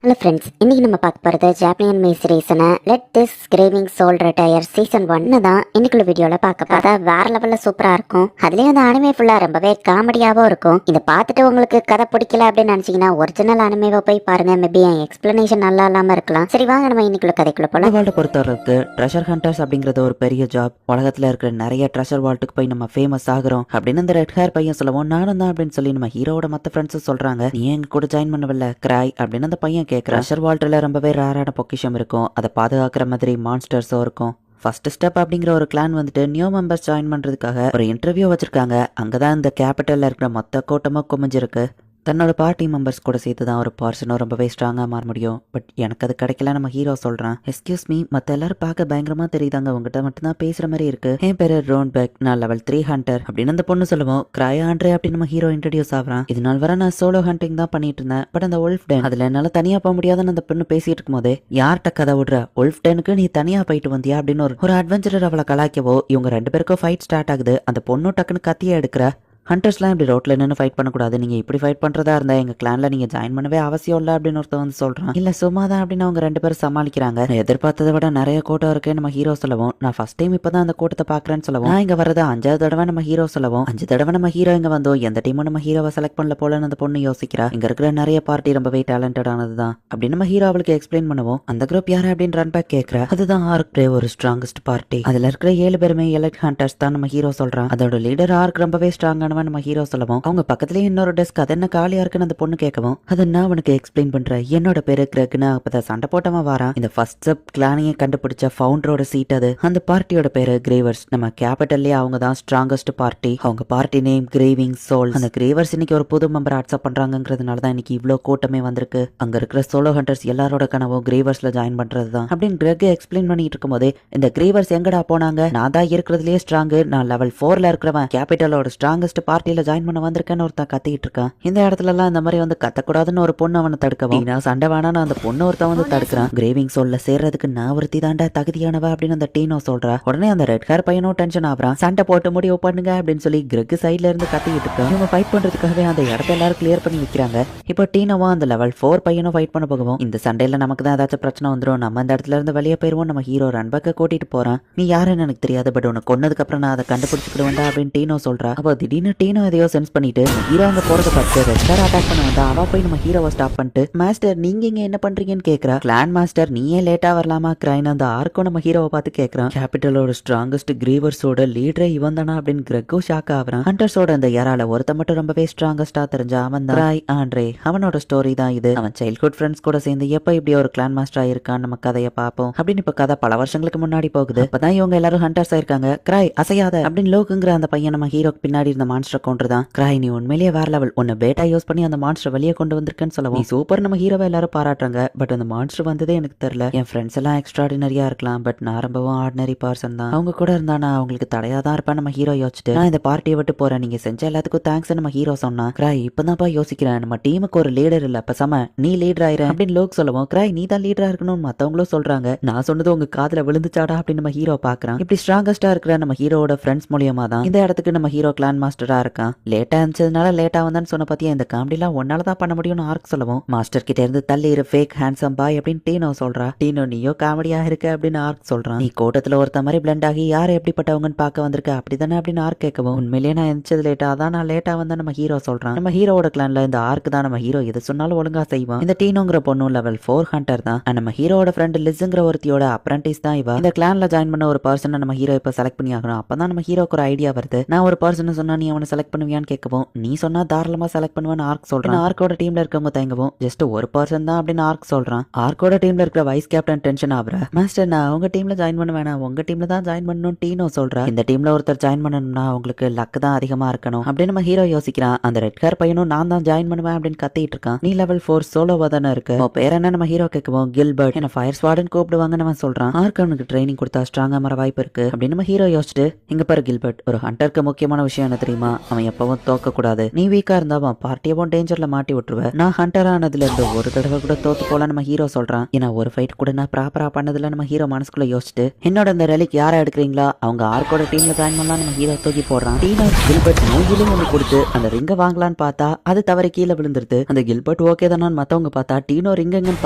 Hello friends, இன்னைக்கு நம்ம பார்க்க போகிறது ஜாப்பனியன் மே சீரீஸனை let this grieving soul retire season 1 தான் இன்னைக்குள்ள வீடியோவில் பார்க்க போகிறோம். வேற லெவலில் சூப்பராக இருக்கும். அதுலேயும் அந்த அனிமே ஃபுல்லாக ரொம்பவே காமெடியாகவும் இருக்கும். இதை பார்த்துட்டு உங்களுக்கு கதை பிடிக்கல அப்படின்னு நினச்சிங்கன்னா ஒரிஜினல் அனிமேவை போய் பாருங்க. மேபி என் எக்ஸ்பிளனேஷன் நல்லா இல்லாமல் இருக்கலாம். சரி வாங்க நம்ம இன்னைக்குள்ள கதைக்குள்ள போகலாம். வேர்ல்டை பொறுத்தவரைக்கு ட்ரெஷர் ஹண்டர்ஸ் அப்படிங்கிறது ஒரு பெரிய ஜாப். உலகத்தில் இருக்கிற நிறைய ட்ரெஷர் வால்ட்டுக்கு போய் நம்ம ஃபேமஸ் ஆகிறோம் அப்படின்னு இந்த ரெட் ஹேர் பையன் சொல்லுவோம். நானும் தான் அப்படின்னு சொல்லி நம்ம ஹீரோட மற்ற ஃப்ரெண்ட்ஸும் சொல்கிறாங்க. நீ எங்க கூட ஜாயின் பண்ணவில்லை கிராய் அப்படின்னு அந்த பையன் கேட்குறான். ட்ரெஷர் வால்ட்டில் ரொம்பவே ரேரான பொக்கிஷம் இருக்கும். அதை பாதுகாக்கிற மாதிரி மான்ஸ்டர்ஸும் இருக்கும். ஃபர்ஸ்ட் ஸ்டெப் அப்படிங்கிற ஒரு கிளான் வந்துட்டு நியூ மெம்பர்ஸ் ஜாயின் பண்ணுறதுக்காக ஒரு இன்டர்வியூ வச்சிருக்காங்க. அங்கே தான் இந்த கேபிட்டலில் இருக்கிற மொத்த கூட்டமாக குமிஞ்சிருக்கு. தன்னோட பார்ட்டி மெம்பர்ஸ் கூட சேர்த்து தான் ஒரு பர்சனும் ரொம்பவே ஸ்ட்ராங்காக மாற முடியும். பட் எனக்கு அது கிடைக்கல நம்ம ஹீரோ சொல்கிறான். எக்ஸ்கியூஸ் மீ, மற்ற எல்லாரும் பார்க்க பயங்கரமாக தெரியுதாங்க, உங்ககிட்ட மட்டும்தான் பேசுகிற மாதிரி இருக்கு. என் பேர் ரோன் பேக், நான் லெவல் 3 ஹண்டர் அப்படின்னு அந்த பொண்ணு சொல்லுவோம். கிராய் ஆண்ட்ரே அப்படின்னு நம்ம ஹீரோ இன்ட்ரடியூஸ் ஆகிறான். இது நாள் வர நான் சோலோ ஹண்டிங் தான் பண்ணிட்டு இருந்தேன். பட் அந்த ஒல்ஃப் டென் அதில் என்னால் தனியாக போக முடியாதுன்னு அந்த பொண்ணு பேசிட்டு இருக்கும் போதே யார்கிட்ட கதை விடுற, ஒல்ஃப் டெனுக்கு நீ தனியாக போயிட்டு வந்தியா அப்படின்னு ஒரு அட்வென்ச்சரர் அவளை கலாய்க்கவோ இவங்க 2 பேருக்கும் ஃபைட் ஸ்டார்ட் ஆகுது. அந்த பொண்ணு டக்குன்னு கத்தியை எடுக்கிற. ஹண்டர்ஸ்லாம் இப்படி ரோட்டில் நின்று ஃபைட் பண்ணக்கூடாது, நீங்கள் இப்படி ஃபைட் பண்ணுறதா இருந்தால் எங்கள் கிளானில் நீங்கள் ஜாயின் பண்ணவே அவசியம் இல்லை அப்படின்னு ஒருத்தர் வந்து சொல்கிறான். இல்லை சும்மா தான் அப்படின்னு அவங்க 2 பேரும் சமாளிக்கிறாங்க. நான் எதிர்பார்த்ததை விட நிறைய கூட்டம் இருக்குன்னு நம்ம ஹீரோ சொல்லவும், நான் ஃபர்ஸ்ட் டைம் இப்போ தான் அந்த கூட்டத்தை பார்க்குறேன்னு சொல்லவும், நான் இங்கே வரது 5வது தடவை நம்ம ஹீரோ சொல்லவும், 5 தடவை நம்ம ஹீரோ இங்கே வந்தோம், எந்த டீமும் நம்ம ஹீரோவை செலக்ட் பண்ணல போலன்னு அந்த பொண்ணு யோசிக்கிறா. இங்கே இருக்கிற நிறைய பார்ட்டி ரொம்பவே டேலண்டடானது தான் அப்படின்னு நம்ம ஹீரோ அவளுக்கு எக்ஸ்பிளைன் பண்ணுவோம். அந்த குரூப் யாரு அப்படின்னு ரன் பேக் கேட்குறா. அதுதான் ஆர்க் பிரே, ஒரு ஸ்ட்ராங்கஸ்ட் பார்ட்டி. அதில் இருக்கிற 7 பேருமே எலைட் ஹண்டர்ஸ் தான் நம்ம ஹீரோ சொல்கிறான். அதோட லீடர் ஆர்க் ரொம்பவே ஸ்ட்ராங்கானவன் நம்ம ஹீரோ சொல்லவும், அவங்க பக்கத்துலயே இன்னொரு டெஸ்க், அது என்ன காலியா இருக்குன்னு அந்த பொண்ணு கேட்கவும், அதை நான் உனக்கு எக்ஸ்பிளைன் பண்றேன். என்னோட பேரு கிரெக்னு அப்பதான் சண்டை போட்டவன் வாரான். இந்த ஃபர்ஸ்ட் சப் கிளானையே கண்டுபிடிச்ச ஃபவுண்டரோட சீட் அது. அந்த பார்ட்டியோட பேரு கிரேவர்ஸ். நம்ம கேபிட்டல்லே அவங்க தான் ஸ்ட்ராங்கஸ்ட் பார்ட்டி. அவங்க பார்ட்டி நேம் கிரேவிங் சோல். அந்த கிரேவர்ஸ் இன்னைக்கு ஒரு புது மெம்பர் அக்செப்ட் பண்றாங்கிறதுனால தான் இன்னைக்கு இவ்வளோ கூட்டமே வந்திருக்கு. அங்க இருக்கிற சோலோ ஹண்டர்ஸ் எல்லாரோட கனவும் கிரேவர்ஸ்ல ஜாயின் பண்றது தான் அப்படின்னு கிரெக் எக்ஸ்பிளைன் பண்ணிட்டு இருக்கும் போதே, இந்த கிரேவர்ஸ் எங்கடா போனாங்க, நான் தான் இருக்கிறதுலயே ஸ்ட்ராங், நான் லெவல் 4ல இருக்கிறவன், கேபிட்டலோட ஸ்ட்ராங்கஸ்ட் பார்ட்டியில ஜாயின் பண்ண வந்திருக்கேன்னு ஒருத்தன் கத்திட்டு இருக்கான். இந்த இடத்துல எல்லாம் இந்த மாதிரி வந்து கத்தக்கூடாதுன்னு ஒரு பொண்ணு அவனை தடுக்கவும், நான் சண்டை வேணான்னு அந்த பொண்ணு ஒருத்தன் வந்து தடுக்கிறான். கிரேவிங் சோல்ல சேர்றதுக்கு நான் ஒருத்தி தாண்டா தகுதியானவ அப்படின்னு அந்த டீனோ சொல்றா. உடனே அந்த ரெட் ஹேர் பையனும் டென்ஷன் ஆகுறான். சண்டை போட்டு முடிவு பண்ணுங்க அப்படின்னு சொல்லி கிரெக் சைட்ல இருந்து கத்திட்டு இருக்கான். இவங்க ஃபைட் பண்றதுக்காகவே அந்த இடத்த எல்லாரும் கிளியர் பண்ணி வைக்கிறாங்க. இப்போ டீனோவா அந்த லெவல் 4 பையனும் ஃபைட் பண்ண போகவும், இந்த சண்டையில நமக்கு தான் ஏதாச்சும் பிரச்சனை வந்துடும், நம்ம இந்த இடத்துல இருந்து வெளியே போயிருவோம். நம்ம ஹீரோ ரன்பக்க கூட்டிட்டு போறான். நீ யாருன்னு எனக்கு தெரியாது, பட் உனக்கு கொன்னதுக்கு அப்புறம் நான் அதை கண்டுபிடிச்சிக்கிடுவேன்டா அப்படின்னு டீனோ சொல்றா. அப்போ திடீர்னு டீனோ எதையோ சென்ஸ் பண்ணிட்டு ஹீரோ அங்க போறத பார்த்து ரெட் ஹேர் அட்டாக் பண்ண வந்தா. அவ போய் நம்ம ஹீரோவை ஸ்டாப் பண்ணிட்டு, மாஸ்டர் நீங்க இங்க என்ன பண்றீங்கன்னு கேக்குறா. கிளான் மாஸ்டர் நீயே லேட்டா வரலாமா கிரைன் அந்த ஆர்க்கும் நம்ம ஹீரோவை பார்த்து கேட்கறான். கேபிட்டலோட ஸ்ட்ராங்கஸ்ட் கிரீவர்ஸோட லீடரே இவன் தானா அப்படின்னு கிரெக்கோ ஷாக் ஆகுறான். ஹண்டர்ஸோட அந்த யாரால ஒருத்த மட்டும் ரொம்பவே ஸ்ட்ராங்கஸ்டா தெரிஞ்சா அவன் தான் கிராய் ஆண்ட்ரே. அவனோட ஸ்டோரி தான் இது. அவன் சைல்ட்ஹுட் ஃப்ரெண்ட்ஸ் கூட சேர்ந்து எப்ப இப்படி ஒரு கிளான் மாஸ்டர் ஆயிருக்கான்னு நம்ம கதையை பார்ப்போம் அப்படின்னு. இப்ப கதை பல வருஷங்களுக்கு முன்னாடி போகுது. அப்பதான் இவங்க எல்லாரும் ஹண்டர்ஸ் ஆயிருக்காங்க. கிராய் அசையாத அப்படின்னு லோக்குங்கிற அந்த பையன் நம்ம ஹீரோக்கு பின்னாடி இருந்த மான்ஸ்டர் கொண்டுதான். கிராய் நீ உண்மையிலேயே வேற லெவல், உன்னை பேட்டா யூஸ் பண்ணி அந்த மான்ஸ்டர் வெளியே கொண்டு வந்திருக்கேன்னு சொல்லவும், நீ சூப்பர் நம்ம ஹீரோவை எல்லாரும் பாராட்டுறாங்க. பட் அந்த மான்ஸ்டர் வந்ததே எனக்கு தெரியல. என் ஃப்ரெண்ட்ஸ் எல்லாம் எக்ஸ்ட்ராடினரியா இருக்கலாம், பட் நான் ரொம்பவும் ஆர்டினரி பர்சன் தான். அவங்க கூட இருந்தா நான் அவங்களுக்கு தடையா தான் இருப்பேன் நம்ம ஹீரோ யோசிச்சுட்டு, நான் இந்த பார்ட்டியை விட்டு போறேன், நீங்க செஞ்ச எல்லாத்துக்கும் தேங்க்ஸ் நம்ம ஹீரோ சொன்னா. கிராய் இப்பதான்ப்பா யோசிக்கிறேன், நம்ம டீமுக்கு ஒரு லீடர் இல்ல, பேசாம நீ லீடர் ஆயிர அப்படின்னு லோக் சொல்லவும், கிராய் நீ தான் லீடரா இருக்கணும்னு மத்தவங்களும் சொல்றாங்க. நான் சொன்னது உங்க காதுல விழுந்துச்சாடா அப்படின்னு நம்ம ஹீரோ பாக்குறான். இப்படி ஸ்ட்ராங்கஸ்டா இருக்கிற நம்ம ஹீரோட ஃப்ரெண்ட்ஸ் மூலியமா தான் இந்த இடத்துக்கு நம்ம ஹீரோ கிளான் மாஸ்டரா இருக்கான். லேட்டா இருந்துச்சதுனால லேட்டா வந்தான்னு சொன்ன பத்தியா, இந்த காமெடிலாம் ஒன்னாலதான் பண்ண முடியும்னு ஆர்க் சொல்லவும், மாஸ்டர் கிட்ட இருந்து தள்ளி இரு ஃபேக் ஹேண்ட்ஸம் பாய் அப்படின்னு டீனோ சொல்றா. டீனோ நீயோ காமெடியா இருக்க அப்படின்னு ஆர்க் சொல்றான். நீ கூட்டத்துல ஒருத்த மாதிரி பிளண்ட் ஆகி யார் எப்படிப்பட்டவங்கன்னு பார்க்க வந்திருக்க அப்படிதானே அப்படின்னு ஆர்க் கேட்கவும், உண்மையிலேயே நான் எந்திச்சது லேட்டா, அதான் நான் லேட்டா வந்தா நம்ம ஹீரோ சொல்றான். நம்ம ஹீரோட கிளான்ல இந்த ஆர்க் தான் நம்ம ஹீரோ எது சொன்னாலும் ஒழுங்கா செய்வான். இந்த டீனோங்கிற பொண்ணு லெவல் 4 ஹண்டர் தான். நம்ம ஹீரோட ஃப்ரெண்ட் லிஸ்ங்கிற ஒருத்தியோட அப்ரண்டிஸ் தான் இவ. இந்த கிளான்ல ஜாயின் பண்ண ஒரு பர்சனை நம்ம ஹீரோ இப்ப செலக்ட் பண்ணி ஆகணும். அப்பதான் நம்ம ஹீரோக்கு ஒரு ஐடியா வருது. நான் ஒரு பர்சன் சொன்னா நீ அவனை செலக்ட் பண்ணுவியான்னு கேட்கவும், நீ சொன்னா தாராளமா செலக்ட் பண்ணுவேன்னு ஆர்க் சொல்றான். ஆர்க்கோட டீம்ல இருக்கவங்க தயங்கவும், ஜஸ்ட் ஒரு பர்சன் தான் அப்படின்னு ஆர்க் சொல்றான். ஆர்க்கோட டீம்ல இருக்கிற வைஸ் கேப்டன் டென்ஷன் ஆகுற. மாஸ்டர் நான் உங்க டீம்ல ஜாயின் பண்ண வேணாம், உங்க டீம்ல தான் ஜாயின் பண்ணணும் டீனோ சொல்றா. இந்த டீம்ல ஒருத்தர் ஜாயின் பண்ணணும்னா உங்களுக்கு லக் தான் அதிகமா இருக்கணும் அப்படின்னு நம்ம ஹீரோ யோசிக்கிறான். அந்த ரெட் ஹேர் பையனும் நான் தான் ஜாயின் பண்ணுவேன் அப்படின்னு கத்திட்டு இருக்கான். நீ லெவல் 4 சோலோவா தானே இருக்கு, பேர் என்ன நம்ம ஹீரோ கேட்கவும், கில்பர்ட் என்ன ஃபயர் ஸ்வார்டன் கூப்பிடுவாங்கன்னு அவன் சொல்றான். ஆர்க் அவனுக்கு ட்ரைனிங் கொடுத்தா ஸ்ட்ராங்கா மர வாய்ப்பு இருக்கு அப்படின்னு நம்ம ஹீரோ யோசிச்சுட்டு, இங்க பாரு கில்பர்ட், ஒரு ஹண்டருக்கு முக்கியமான விஷயம் என்ன தெரியுமா, தான் அவன் எப்பவும் தோக்க கூடாது. நீ வீக்கா இருந்தா அவன் பார்ட்டியவும் டேஞ்சர்ல மாட்டி விட்டுருவ. நான் ஹண்டர் ஆனதுல இருந்து ஒரு தடவை கூட தோத்து போல நம்ம ஹீரோ சொல்றான். ஏன்னா ஒரு ஃபைட் கூட நான் ப்ராப்பரா பண்ணதுல நம்ம ஹீரோ மனசுக்குள்ள யோசிச்சுட்டு என்னோட இந்த ரெலிக் யாரை எடுக்கிறீங்களா அவங்க ஆர்க்கோட டீம்ல ஜாயின் பண்ணலாம் நம்ம ஹீரோ தூக்கி போடுறான். டீனா கில்பர்ட் நோயிலும் ஒண்ணு கொடுத்து அந்த ரிங்க வாங்கலான்னு பார்த்தா அது தவறி கீழே விழுந்துருது. அந்த கில்பர்ட் ஓகே தானு மத்தவங்க பார்த்தா டீனோ ரிங் எங்கன்னு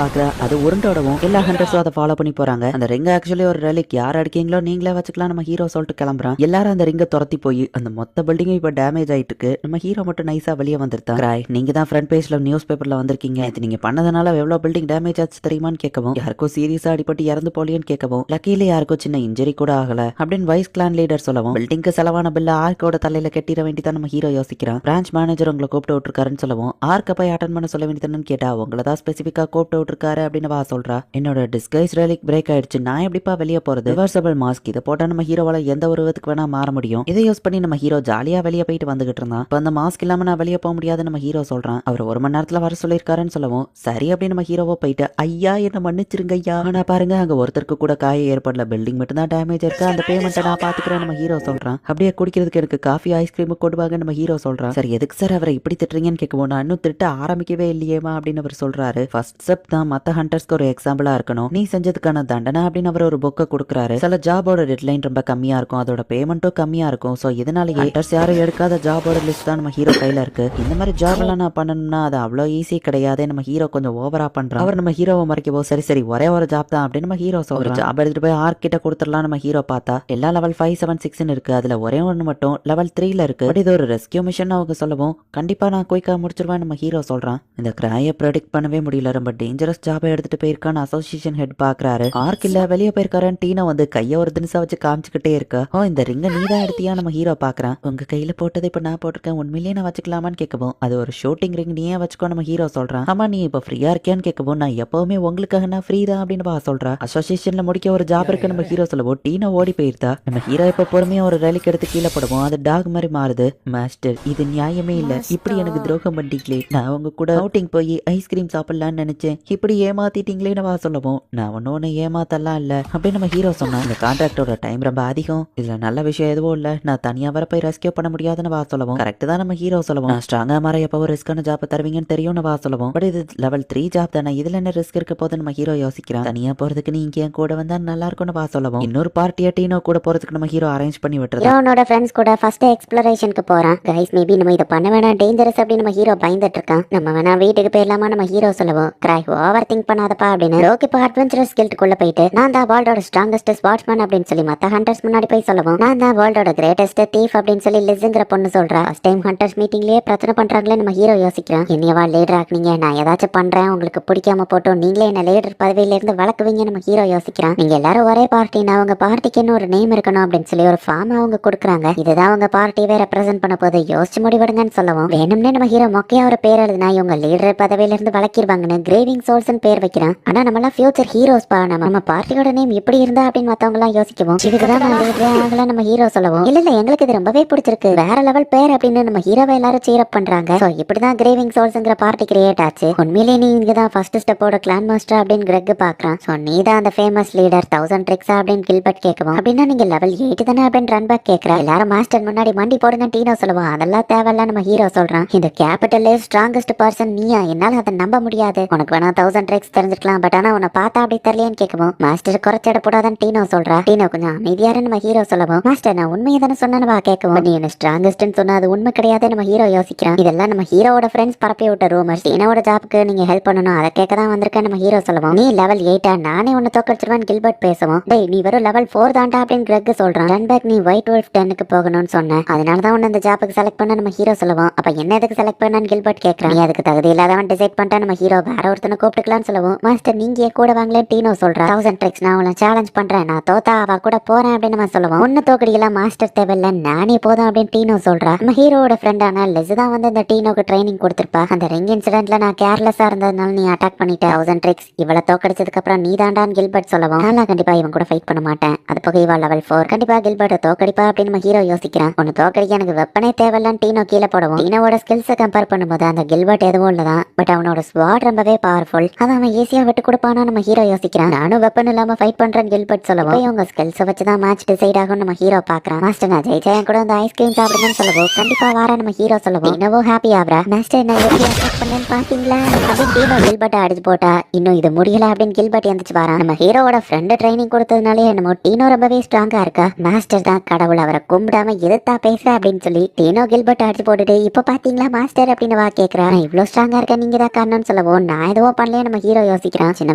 பாக்குற அது உருண்டோடவும் எல்லா ஹண்டர்ஸும் அதை ஃபாலோ பண்ணி போறாங்க. அந்த ரிங் ஆக்சுவலி ஒரு ரெலிக் யார் அடிக்கீங்களோ நீங்களே வச்சுக்கலாம் நம்ம ஹீரோ சொல்லிட்டு கிளம்புறான். எல்லாரும் அந்த ரிங்க துரத்தி போய் அந்த மொத்த பில்டிங்கும் இப்ப டேமேஜ் ஆயிட்டு இருக்கு. நம்ம ஹீரோ மட்டும் நைஸா வெளியே வந்துருத்தான். ராய் நீங்க தான் ஃப்ரண்ட் பேஜ்ல நியூஸ் பேப்பர்ல வந்திருக்கீங்க. இது நீங்க பண்ணதுனால எவ்வளவு பில்டிங் டேமேஜ் ஆச்சு தெரியுமான்னு கேட்கவும் யாருக்கும் சீரியஸா அடிப்பட்டு இறந்து போலியன்னு கேட்கவும் லக்கியில யாருக்கும் சின்ன இன்ஜுரி கூட ஆகல அப்படின்னு வைஸ் கிளான் லீடர் சொல்லவும் பில்டிங்க்கு செலவான பில்ல ஆர்க்கோட தலையில கட்டிட வேண்டியதான் நம்ம ஹீரோ யோசிக்கிறான். பிரான்ச் மேனேஜர் உங்களை கூப்பிட்டு விட்டுருக்காருன்னு சொல்லவும் ஆர்க்க போய் அட்டன் பண்ண சொல்ல வேண்டியதுன்னு கேட்டா உங்களை தான் ஸ்பெசிஃபிக்கா கூப்பிட்டு விட்டுருக்காரு அப்படின்னு வா சொல்றா. என்னோட டிஸ்கைஸ் ரெலிக் பிரேக் ஆயிடுச்சு நான் எப்படிப்பா வெளியே போறது. ரிவர்சபிள் மாஸ்க் இதை போட்டா நம்ம ஹீரோவால எந்த ஒரு விதத்துக்கு வேணா மாற முடியும். இதை யூஸ் பண்ணி நம்ம ஹீரோ ஜாலியா வெளியே போயிட்டு வந்துகிட்டு இருந்தான். இப்ப அந்த மாஸ்க் இல்லாம நான் வெளியே போக முடியாது நம்ம ஹீரோ சொல்றான். அவர் 1 மணி நேரத்துல வர சொல்லியிருக்காருன்னு சொல்லவும் சரி அப்படின்னு நம்ம ஹீரோவோ போயிட்டு ஐயா என்ன மன்னிச்சிருங்க ஐயா. ஆனா பாருங்க அங்க ஒருத்தருக்கு கூட காயம் ஏற்படல. பில்டிங் மட்டும் தான் டேமேஜ் இருக்கு. அந்த பேமெண்ட்டை நான் பாத்துக்கிறேன் நம்ம ஹீரோ சொல்றான். அப்படியே குடிக்கிறதுக்கு எனக்கு காஃபி ஐஸ்கிரீம் கொடுவாங்க நம்ம ஹீரோ சொல்றான். சரி எதுக்கு சார் அவரை இப்படி திட்டுறீங்கன்னு கேட்கவும் நான் இன்னும் திட்ட ஆரம்பிக்கவே இல்லையேமா அப்படின்னு அவர் சொல்றாரு. ஃபர்ஸ்ட் ஸ்டெப் தான் மத்த ஹண்டர்ஸ்க்கு ஒரு எக்ஸாம்பிளா இருக்கணும். நீ செஞ்சதுக்கான தண்டனை அப்படின்னு அவர் ஒரு புக்கை கொடுக்குறாரு. சில ஜாபோட டெட்லைன் ரொம்ப கம்மியா இருக்கும். அதோட பேமெண்ட்டும் கம்மியா இருக்கும். சோ இதனாலேயே ஹண்டர்ஸ் யாரும் எடுக்காத ஜாபோட லிஸ்ட் தான் நம்ம ஹீரோ கையில இருக்கு. இந்த மாதிரி ஜாப் எல்லாம் நான் பண்ணணும்னா அது அவ்வளவு ஈஸி கிடையாது. நம்ம ஹீரோ கொஞ்சம் ஓவரா பண்றான். அவர் நம்ம ஹீரோவை மறைக்கவோ சரி சரி ஒரே ஒரு ஜாப் தான் அப்படின்னு நம்ம ஹீரோ சொல்றான். ஜாப் எடுத்துட்டு போய் ஆர்க் கிட்ட கொடுத்துடலாம் நம்ம ஹீரோ பார்த்தா எல்லா லெவல் 5, 7, 6 இருக்கு. அதுல ஒரே ஒன்று மட்டும் லெவல் 3ல இருக்கு. பட் இது ஒரு ரெஸ்கியூ மிஷன் அவங்க சொல்லவும் கண்டிப்பா நான் குயிக்கா முடிச்சிருவேன் நம்ம ஹீரோ சொல்றான். இந்த கிராய ப்ரெடிக்ட் பண்ணவே முடியல. ரொம்ப டேஞ்சரஸ் ஜாபை எடுத்துட்டு போயிருக்கான்னு அசோசியேஷன் ஹெட் பாக்குறாரு. ஆர்க் இல்ல வெளியே போயிருக்காருன்னு டீனா வந்து கைய ஒரு தினசா வச்சு காமிச்சுக்கிட்டே இருக்கா. ஓ இந்த ரிங்க நீ தான் எடுத்தியா நம்ம ஹீரோ பாக்குறான். உங்க கையில போட்டதை இப்ப நான் போட்டிருக்கேன் உண்மையிலேயே நான் வச்சுக்கலாமான்னு கேட்கவும் அது ஒரு ஷூட்டிங் ரிங் நீயே வச்சுக்கோ நம்ம ஹீரோ சொல்றான். ஆமா நீ இப்ப ஃப்ரீயா இருக்கியான்னு கேட்கவும் நான் எப்பவுமே உங்களுக்காக நான் ஃப்ரீ தான் அப்படின்னு சொல்றா. அசோசியேஷன்ல முடிக்க ஒரு ஜாப் இருக்கு நம்ம ஹீரோ சொல்லவும் டீனா ஓடி போயிருந்தா. நம்ம ஹீரோ இப்ப பொறுமையா ஒரு ரெலிக் எடுத்து கீழே போடுவோம். அது டாக் மாதிரி மாறுது. மாஸ்டர் இது நியாயமே இல்ல. இப்படி எனக்கு துரோகம் பண்ணிட்டீங்களே. நான் உங்க கூட அவுட்டிங் போய் ஐஸ்கிரீம் சாப்பிடலான்னு நினைச்சேன். இப்படி ஏமாத்திட்டீங்களேன்னு வா சொல்லவும் நான் ஒன்னு ஏமாத்தலாம் இல்ல அப்படின்னு நம்ம ஹீரோ சொன்னா. இந்த கான்ட்ராக்டோட டைம் ரொம்ப அதிகம். இதுல நல்ல விஷயம் எதுவும் இல்ல. நான் தனியா வர போய் ரெஸ்கியூ பண்ண முடியாதுன்னு வா சொல்லவும் கரெக்ட் தான் நம்ம ஹீரோ சொல்லவும் நான் ஸ்ட்ராங்கா மாற எப்பவும் ரிஸ்கான ஜாப் தருவீங்கன்னு தெரியும்னு வா சொல்லவும் பட் இது லெவல் 3 ஜாப் தானே இதுல என்ன ரிஸ்க் இருக்க போது நம்ம ஹீரோ யோசிக்கிறான். தனியா போறதுக்கு நீ இங்க கூட வந்தா நல்லா இருக்கும்னு வா சொல்லவும் இன்னொரு பார்ட்டியா டீனோ கூட போறதுக்கு நம்ம ஹீரோ அரேஞ்ச் பண்ணி விட்டுறான். ஹீரோனோட ஃப்ரெண்ட்ஸ் கூட ஃபர்ஸ்ட் எக்ஸ்ப்ளோரேஷனுக்கு போறான். கைஸ் மேபி நம்ம இதை பண்ண வேணாம் டேஞ்சரஸ் அப்படின்னு நம்ம ஹீரோ பயந்துட்டு இருக்கான். நம்ம வேணா வீட்டுக்கு போயிடலாமா நம்ம ஹீரோ சொல்லுவோம். கிராய் ஓவர் திங்க் பண்ணாதப்பா அப்படின்னு லோக் இப்போ அட்வென்ச்சரஸ் கில்ட்டுக்குள்ள போயிட்டு நான் தான் வேர்ல்டோட ஸ்ட்ராங்கஸ்ட் ஸ்பாட்ஸ்மேன் அப்படின்னு சொல்லி மத்த ஹண்டர்ஸ் முன்னாடி போய் சொல்லுவோம். நான் தான் வேர்ல்டோட கிரேட்டஸ்ட் தீஃப் அப்படின்னு சொல்லி லிஸ்ங்கிற பொண்ணு சொல்றா. ஃபர்ஸ்ட் டைம் ஹண்டர்ஸ் மீட்டிங்லயே பிரச்சனை பண்றாங்களே நம்ம ஹீரோ யோசிக்கிறான். என்னையவா லீடர் ஆக்குனீங்க நான் ஏதாச்சும் பண்றேன் உங்களுக்கு பிடிக்காம போட்டோம் நீங்களே என்ன லீடர் பதவியில இருந்து வளர்க்குவீங்க நம்ம ஹீரோ யோசிக்கிறான். நீங்க எல்லாரும் ஒரே பார்ட்டினா அவங்க பார்ட்டிக்குன்னு ஒரு நேம் இருக்கணும் அப்படின்னு சொல்லி ஒரு ஃபார்ம் அவங்க கொடுக்குறாங்க. இதுதான் அவங்க பார்ட்டியவே ரெப்ரசென்ட் பண்ண போது யோசிச்சு முடிவெடுங்கன்னு சொல்லவும் வேணும்னே நம்ம ஹீரோ மொக்கையா ஒரு பேர் எழுதுனா இவங்க லீடர் பதவியில இருந்து வளர்க்கிருவாங்கன்னு கிரேவிங் சோல்ஸ் பேர் வைக்கிறான். ஆனா நம்மளாம் ஃபியூச்சர் ஹீரோஸ் பா. நம்ம பார்ட்டியோட நேம் இப்படி இருந்தா அப்படின்னு மத்தவங்க எல்லாம் யோசிக்கவும் இதுக்குதான் நான் லீடரே ஆகல நம்ம ஹீரோ சொல்லவும் இல்ல எங்களுக்கு இது ரொம்பவே பிடிச்சிருக்கு வேற லெவல் பேர் அப்படின்னு நம்ம ஹீரோவை எல்லாரும் சீரப் பண்றாங்க. சோ இப்படிதான் கிரேவிங் சோல்ஸ்ங்கிற பார்ட்டி கிரியேட் ஆச்சு. உண்மையிலேயே நீ இங்கதான் ஃபர்ஸ்ட் ஸ்டெப்போட கிளான் மாஸ்டர் அப்படின்னு கிரெக் பாக்குறான். சோ நீ தான் அந்த ஃபேமஸ் லீடர் 1000 ட்ரிக்ஸா அப்படின்னு கில்பர்ட் கேட்கவும் அப்படின்னா நீங்க லெவல் 8 தானே அப்படின்னு ரன் பேக் கேட்கறா. எல்லாரும் மாஸ்டர் முன்னாடி மண்டி போடுங்க டீனோ சொல்லுவான். அதெல்லாம் தேவையில்ல நம்ம ஹீரோ சொல்றான். இந்த கேபிட்டல்லே ஸ்ட்ராங்கஸ்ட் பர்சன் நீயா என்னால அதை நம்ப முடியாது. உனக்கு வேணா 1000 ட்ரிக்ஸ் தெரிஞ்சிருக்கலாம் பட் ஆனா உன்னை பார்த்தா அப்படி தெரியலையேன்னு கேட்கவும் மாஸ்டர் குறைச்சிட போடாதான்னு டீனோ சொல்றா. டீனோ கொஞ்சம் அமைதியாரு நம்ம ஹீரோ சொல்லவும் மாஸ்டர் நான் உண்மையை தானே சொன்னேன்னு வா கேட்கவும் நீ என்ன ஸ்ட்ராங்கஸ்ட்னு சொன்னா அது உண்மை கிடையாது நம்ம ஹீரோ யோசிக்கிறான். இதெல்லாம் நம்ம ஹீரோவோட ஃப்ரெண்ட்ஸ் பரப்பி விட்ட ரூமர்ஸ். டீனோட ஜாப்க்கு நீங்க ஹெல்ப் பண்ணணும் அதை கேட்க தான் வந்திருக்கேன் நம்ம ஹீரோ சொல்லவும் நீ லெவல் 8 நானே உன்னை தோக்கடிச்சிருவேன் கில்பர்ட் பேசவும் டேய் நீ வெறும் லெவல் 4 தான்டா அப்படின்னு கிரெக் சொல்றான். ரன் பேக் நீ ஒயிட் வுல்ஃப் 10க்கு போகணும்னு சொன்னேன் அதனால தான் உன்னை அந்த ஜாப்புக்கு செலக்ட் பண்ண நம்ம ஹீரோ சொல்லுவோம். அப்ப என்ன எதுக்கு செலக்ட் பண்ணான்னு கில்பர்ட் கேட்கறான். நீ அதுக்கு தகுதி இல்லாதவன் டிசைட் பண்ணிட்டா நம்ம ஹீரோ வேற ஒருத்தனை கூப்பிட்டுக்கலாம்னு சொல்லுவோம். மாஸ்டர் நீங்க ஏன் கூட வாங்கலன்னு டீனோ சொல்றா. 1000 ட்ரிக்ஸ் நான் உன்னை சேலஞ்ச் பண்றேன் நான் தோத்தா அவ கூட போறேன் அப்படின்னு நம்ம சொல்லுவோம். ஒன்னு தோக்கடிக்கலாம் மாஸ்டர் தேவையில்ல நானே போதும் அப்படின்னு டீனோ சொல்றா. நம்ம ஹீரோட ஃப்ரெண்டான லெஸ் தான் வந்து அந்த டீனோக்கு ட்ரைனிங் கொடுத்திருப்பா. அந்த ரிங் இன்சிடென்ட்ல நான் கேர்லெஸ்ஸா இருந்ததுனால நீ அட்டாக் பண்ணிட்ட 1000 ட்ரிக்ஸ் இவளை தோக்கடிச்சதுக்கு அப்புறம் நீ தாண்டான்னு கில்பர்ட் சொல்லுவோம். நான் கண்டிப்பா இவன் கூட ஃபைட் பண்ண மாட்டேன் அது போக இவா லெவல் 4 கண்டிப்பா கில்பர்ட்டை தோக்கடிப்பா அப்படின்னு நம்ம ஹீரோ யோசிக்கிறான். ஒன்னு தோக்கடிக்க எனக்கு வெப்பனே தேவையில்லன்னு டீனோ கீழே போடுவோம். டீனோட ஸ்கில்ஸை கம்பேர் பண்ணும்போது அந்த கில்பர்ட் எதுவும் இல்லதான் பட் அவனோட ஸ்வாட் ரொம்பவே பவர்ஃபுல். அதை அவன் ஈஸியா விட்டு கொடுப்பானா நம்ம ஹீரோ யோசிக்கிறான். நானும் வெப்பன் இல்லாம ஃபைட் பண்றேன் கில்பர்ட் சொல்லவும் இவங்க ஸ்கில்ஸை வச்சுதான் மேட்ச் டிசைட் ஆகும் நம்ம ஹீரோ பாக்குறான். மாஸ்டர் நான் ஜெயிச்சா என் கூட அந்த ஐஸ்கிரீம் அப்படின்னு சொல்லவும் கண்டிப்பா வாரா நம்ம ஹீரோ சொல்லவும் என்னவோ ஹாப்பி ஆகுறா. மாஸ்டர் நான் எப்படி அட்டாக் பண்ணேன்னு பாத்தீங்களா அப்படின்னு டீனோ கில்பர்ட்டை அடிச்சு போட்டா. இன்னும் இது முடியல அப்படின்னு கில்பர்ட் எந்திரிச்சு வரா. நம்ம ஹீரோவோட ஃப்ரெண்டு ட்ரைனிங் கொடுத்ததுனாலே என்னமோ டீனோ ரொம்பவே ஸ்ட்ராங்கா இருக்கா. மாஸ்டர் தான் கடவுள், அவரை கும்பிடாம எதிர்த்தா பேசுற அப்படின்னு சொல்லி டீனோ கில்பர்ட் அடிச்சு போட்டுட்டு இப்ப பாத்தீங்களா மாஸ்டர் அப்படின்னு வா கேக்குறா. நான் இவ்வளவு ஸ்ட்ராங்கா இருக்க நீங்க தான் காரணம்னு சொல்லவும் நான் எதுவும் பண்ணலையே நம்ம ஹீரோ யோசிக்கிறான். சின்ன